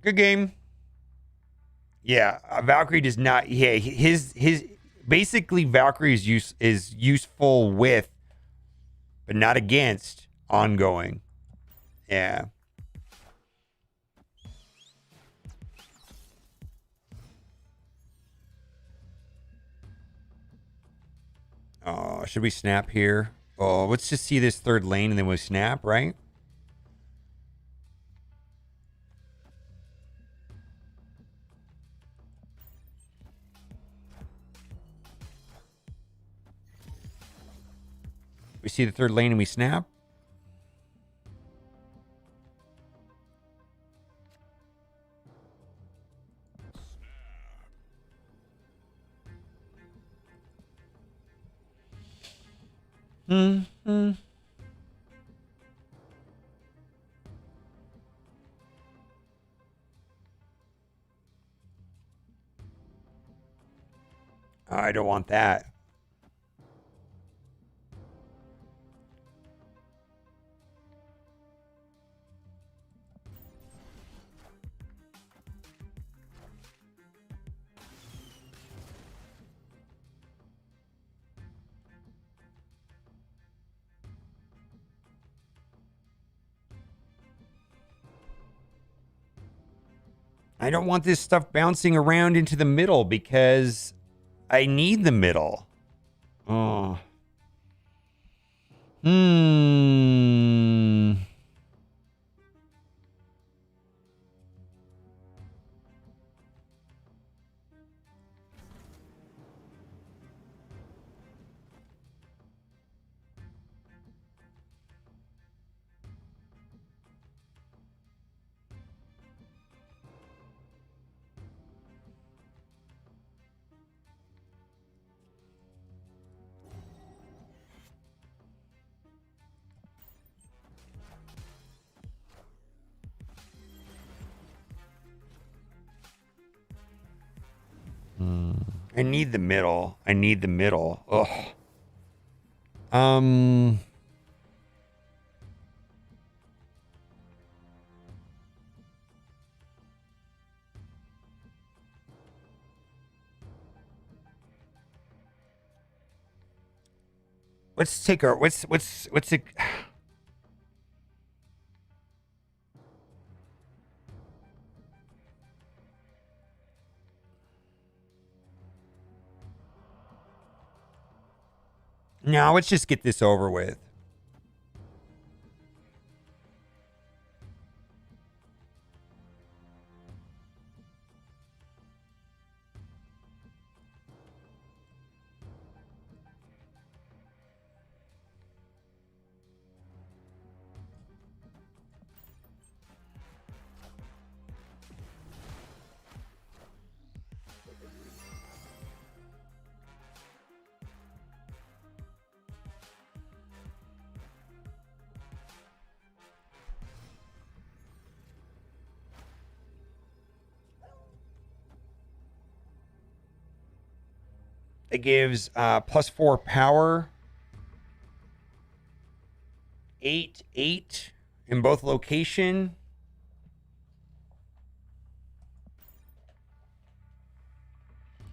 Good game. Yeah, Valkyrie does not. Yeah, his basically Valkyrie is useful with, but not against ongoing. Yeah. Oh, should we snap here? Oh, let's just see this 3rd lane and then we snap, right? We see the third lane and we snap. Hmm. I don't want that. I don't want this stuff bouncing around into the middle because I need the middle. Oh. Hmm. I need the middle. I need the middle. Ugh. Let's take our what's it? No, let's just get this over with. It gives +4 power, 8/8 in both location.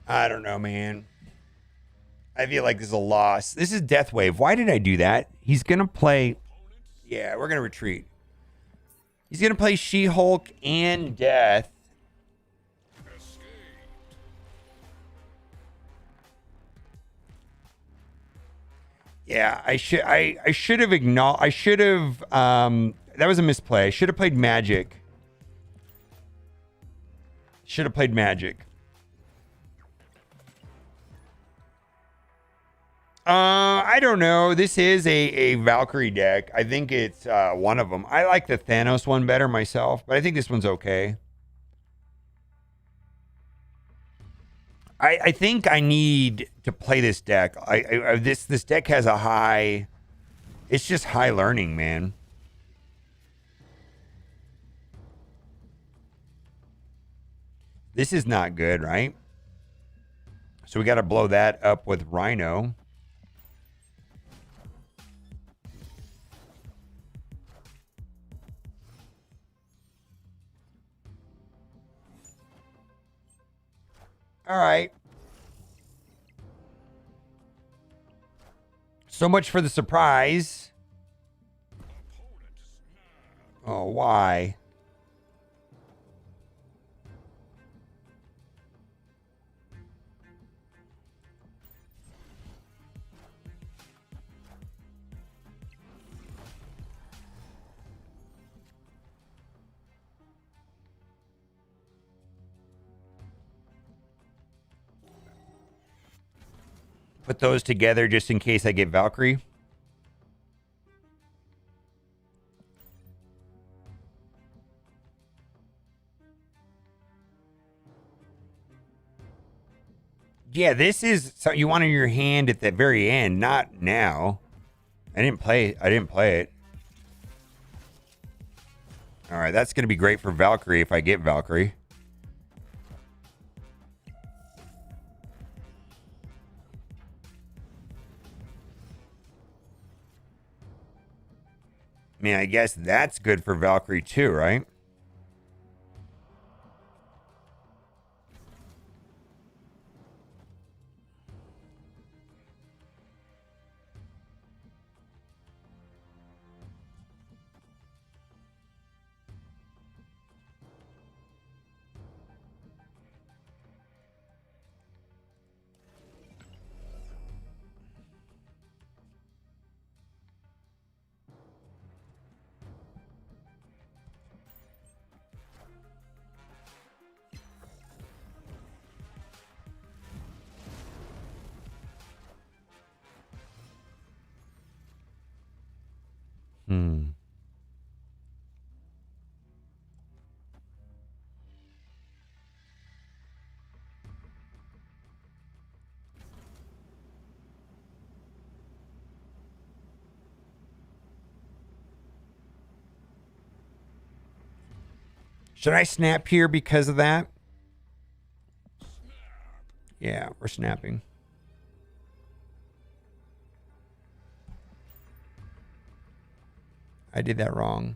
I don't know, man. I feel like this is a loss. This is Death Wave. Why did I do that? He's gonna play. Yeah, we're gonna retreat. He's gonna play She-Hulk and Death. Yeah, I should have acknowledged. I should have. That was a misplay. I should have played Magic. Should have played Magic. I don't know. This is a Valkyrie deck. I think it's one of them. I like the Thanos one better myself, but I think this one's okay. I think I need to play this deck. This deck has a high. It's just high learning, man. This is not good, right? So we got to blow that up with Rhino. All right. So much for the surprise. Oh, why? Put those together just in case I get Valkyrie. Yeah, this is something you want in your hand at the very end, not now. I didn't play it. All right, that's going to be great for Valkyrie if I get Valkyrie. I mean, I guess that's good for Valkyrie too, right? Should I snap here because of that? Yeah, we're snapping. I did that wrong.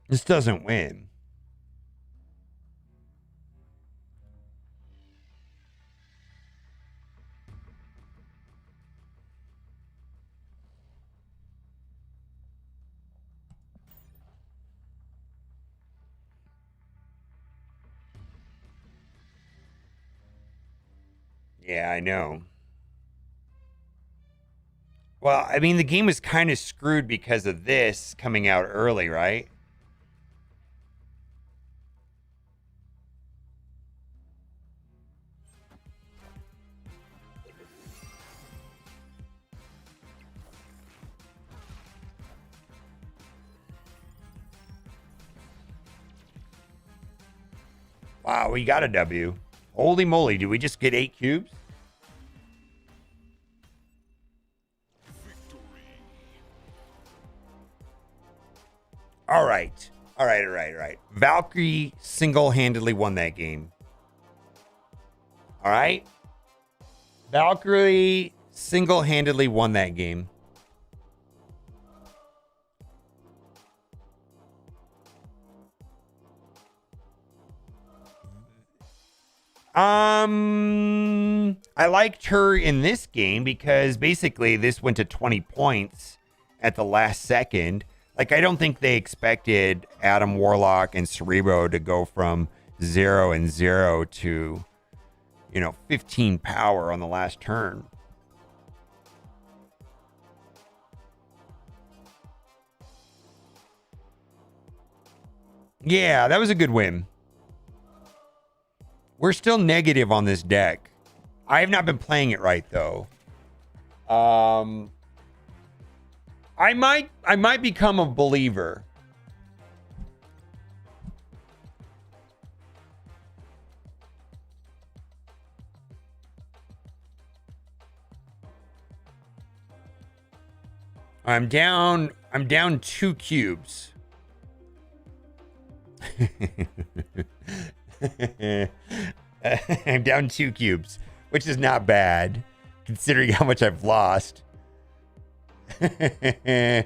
This doesn't win. Yeah, I know. Well, I mean, the game was kind of screwed because of this coming out early, right? Wow, we got a W. Holy moly, did we just get 8 cubes? All right. All right. Valkyrie single-handedly won that game. All right. Valkyrie single-handedly won that game. I liked her in this game because basically this went to 20 points at the last second. Like, I don't think they expected Adam Warlock and Cerebro to go from 0 and 0 to, 15 power on the last turn. Yeah, that was a good win. We're still negative on this deck. I have not been playing it right, though. I might become a believer. I'm down 2 cubes. I'm down 2 cubes, which is not bad considering how much I've lost. Yeah,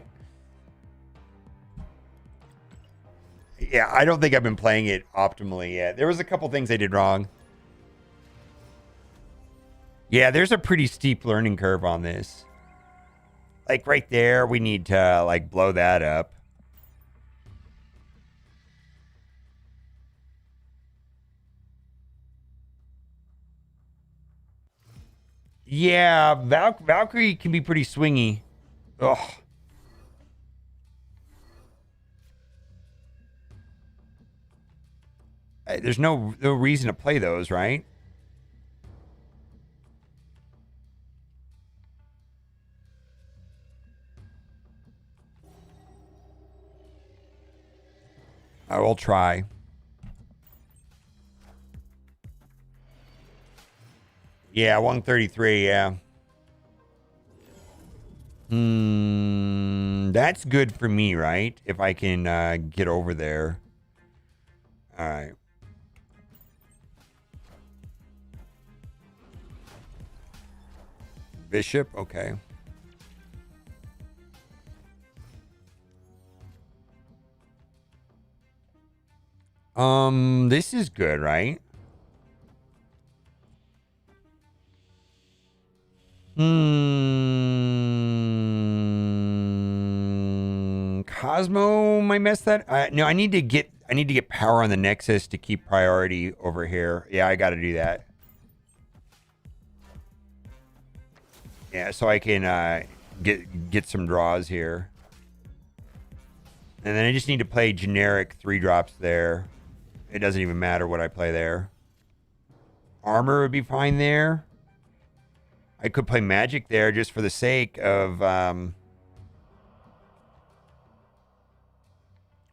I don't think I've been playing it optimally yet. There was a couple things I did wrong. Yeah, there's a pretty steep learning curve on this. Like right there, we need to like blow that up. Yeah, Valkyrie can be pretty swingy. Ugh. There's no reason to play those, right? I will try. Yeah, 133, yeah. That's good for me, right? If I can get over there. All right. Bishop, okay. This is good, right? Cosmo might mess that. No, I need to get power on the Nexus to keep priority over here. Yeah, I got to do that. Yeah, so I can get some draws here. And then I just need to play generic 3-drops there. It doesn't even matter what I play there. Armor would be fine there. I could play magic there just for the sake of... I'm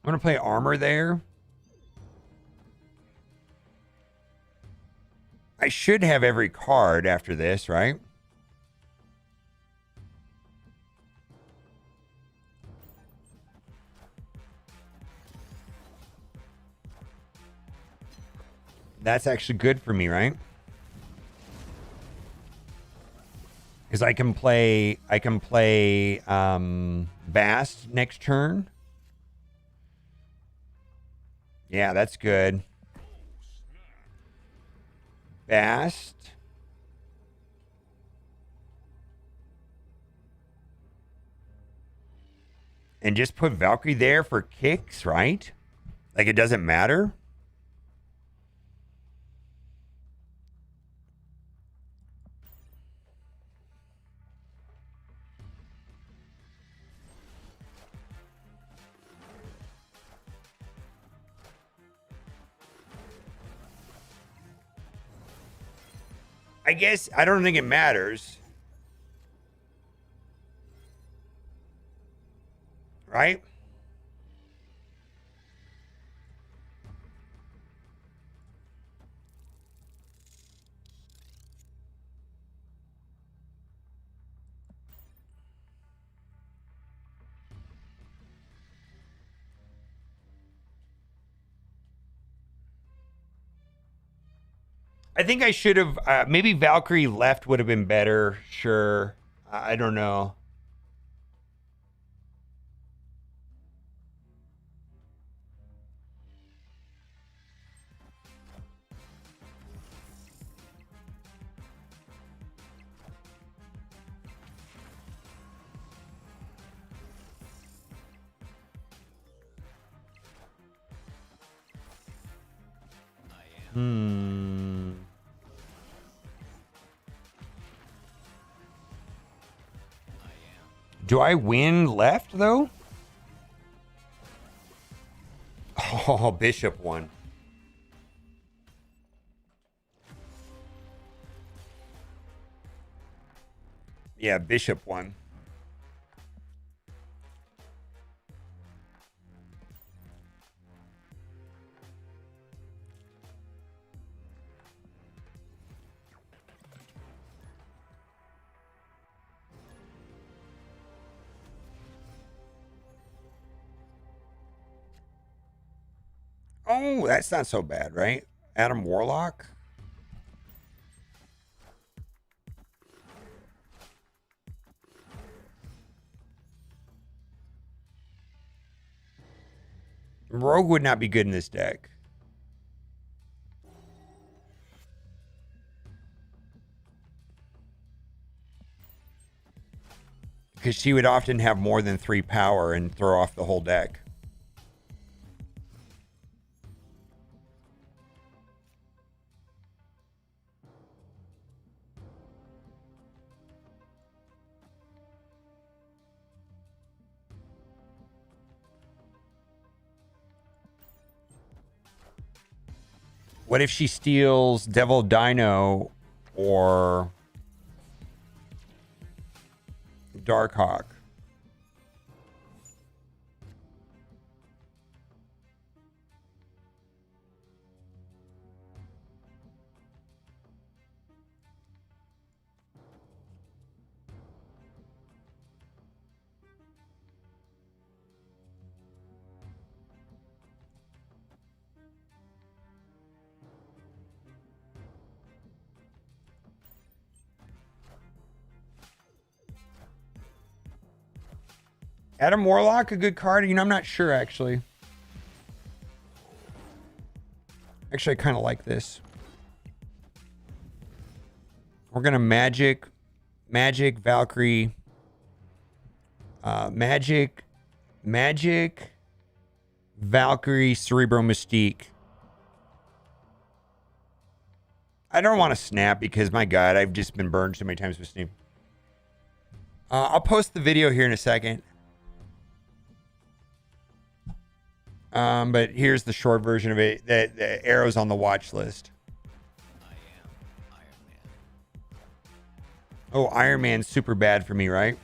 going to play armor there. I should have every card after this, right? That's actually good for me, right? Because I can play Bast next turn. Yeah, that's good. Bast. And just put Valkyrie there for kicks, right? Like it doesn't matter. I guess I don't think it matters. Right? I think I should have, maybe Valkyrie left would have been better. Sure. I don't know. Do I win left, though? Oh, Bishop won. Yeah, Bishop won. Oh, that's not so bad, right? Adam Warlock? Rogue would not be good in this deck. Because she would often have more than 3 power and throw off the whole deck. What if she steals Devil Dino or Darkhawk? Adam Warlock, a good card. You know, I'm not sure actually. Actually, I kind of like this. We're gonna magic, Valkyrie, magic, Valkyrie, Cerebro, Mystique. I don't want to snap because my God, I've just been burned so many times with Steam. I'll post the video here in a second. But here's the short version of it. The AERO's on the watch list. Oh, Iron Man's super bad for me, right?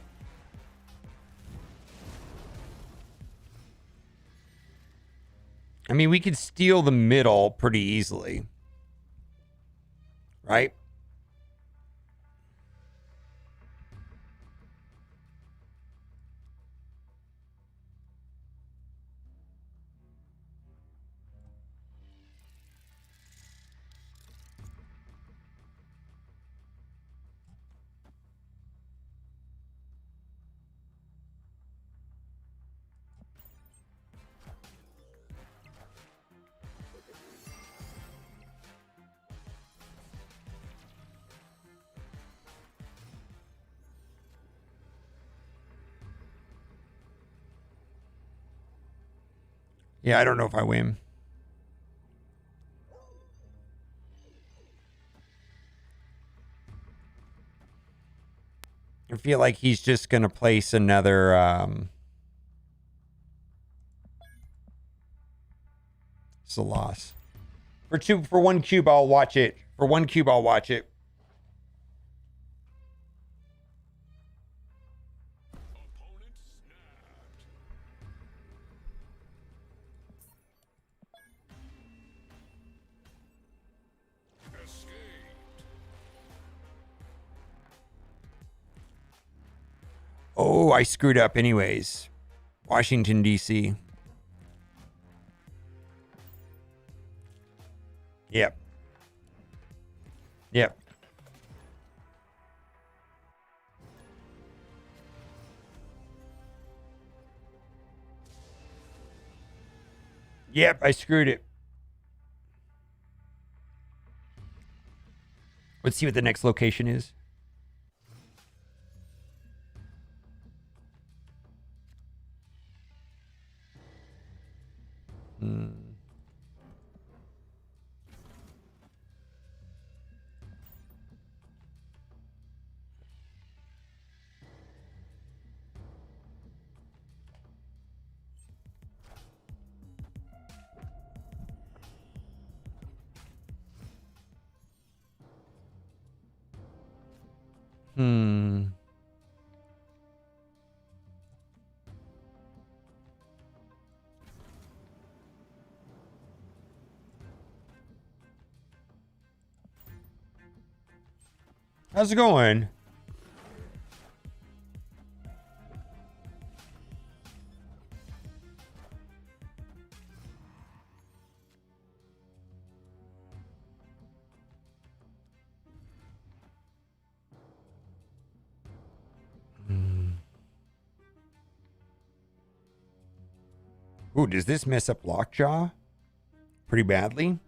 I mean, we could steal the middle pretty easily. Right? Yeah, I don't know if I win. I feel like he's just going to place another... It's a loss. For one cube, I'll watch it. For one cube, I'll watch it. Oh, I screwed up anyways. Washington, D.C. Yep. Yep. Yep, I screwed it. Let's see what the next location is. How's it going? Ooh, does this mess up Lockjaw pretty badly?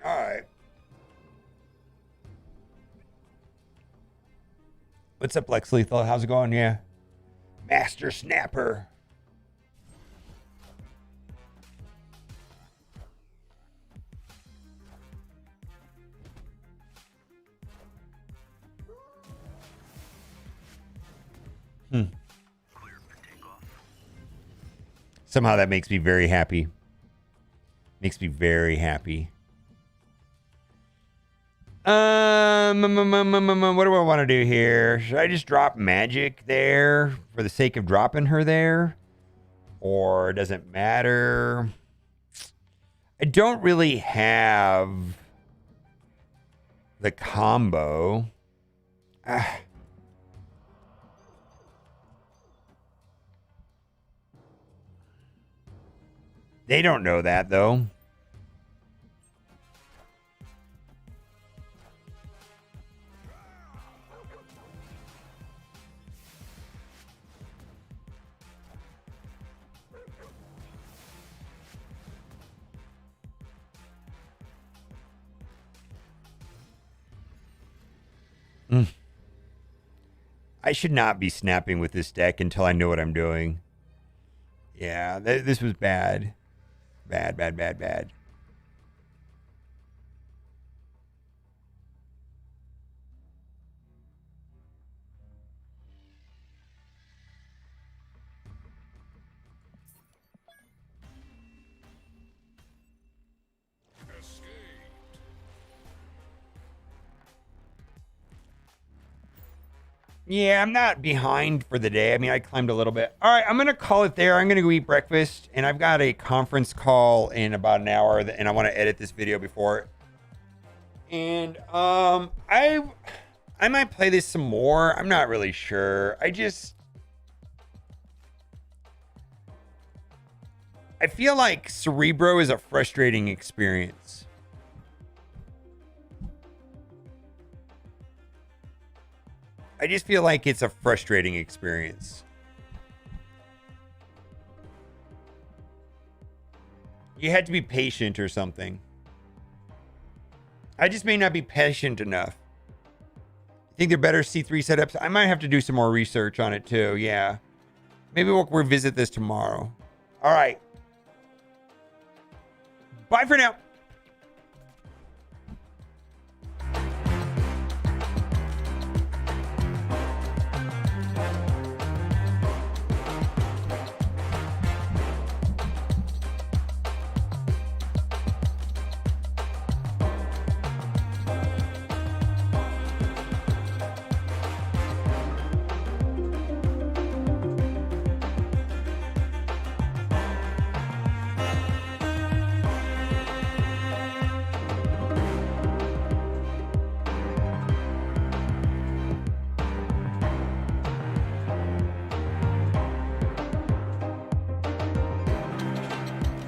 All right. What's up, Lex Lethal? How's it going? Yeah. Master Snapper. Somehow that makes me very happy. Makes me very happy. What do I want to do here? Should I just drop magic there for the sake of dropping her there? Or does it matter? I don't really have the combo. They don't know that, though. I should not be snapping with this deck until I know what I'm doing. Yeah, this was bad. Bad, bad, bad, bad. Yeah, I'm not behind for the day. I mean, I climbed a little bit. All right, I'm going to call it there. I'm going to go eat breakfast, and I've got a conference call in about an hour, and I want to edit this video before it. And I might play this some more. I'm not really sure. I feel like Cerebro is a frustrating experience. I just feel like it's a frustrating experience. You had to be patient or something. I just may not be patient enough. I think they're better C3 setups. I might have to do some more research on it too. Yeah. Maybe we'll revisit this tomorrow. All right. Bye for now.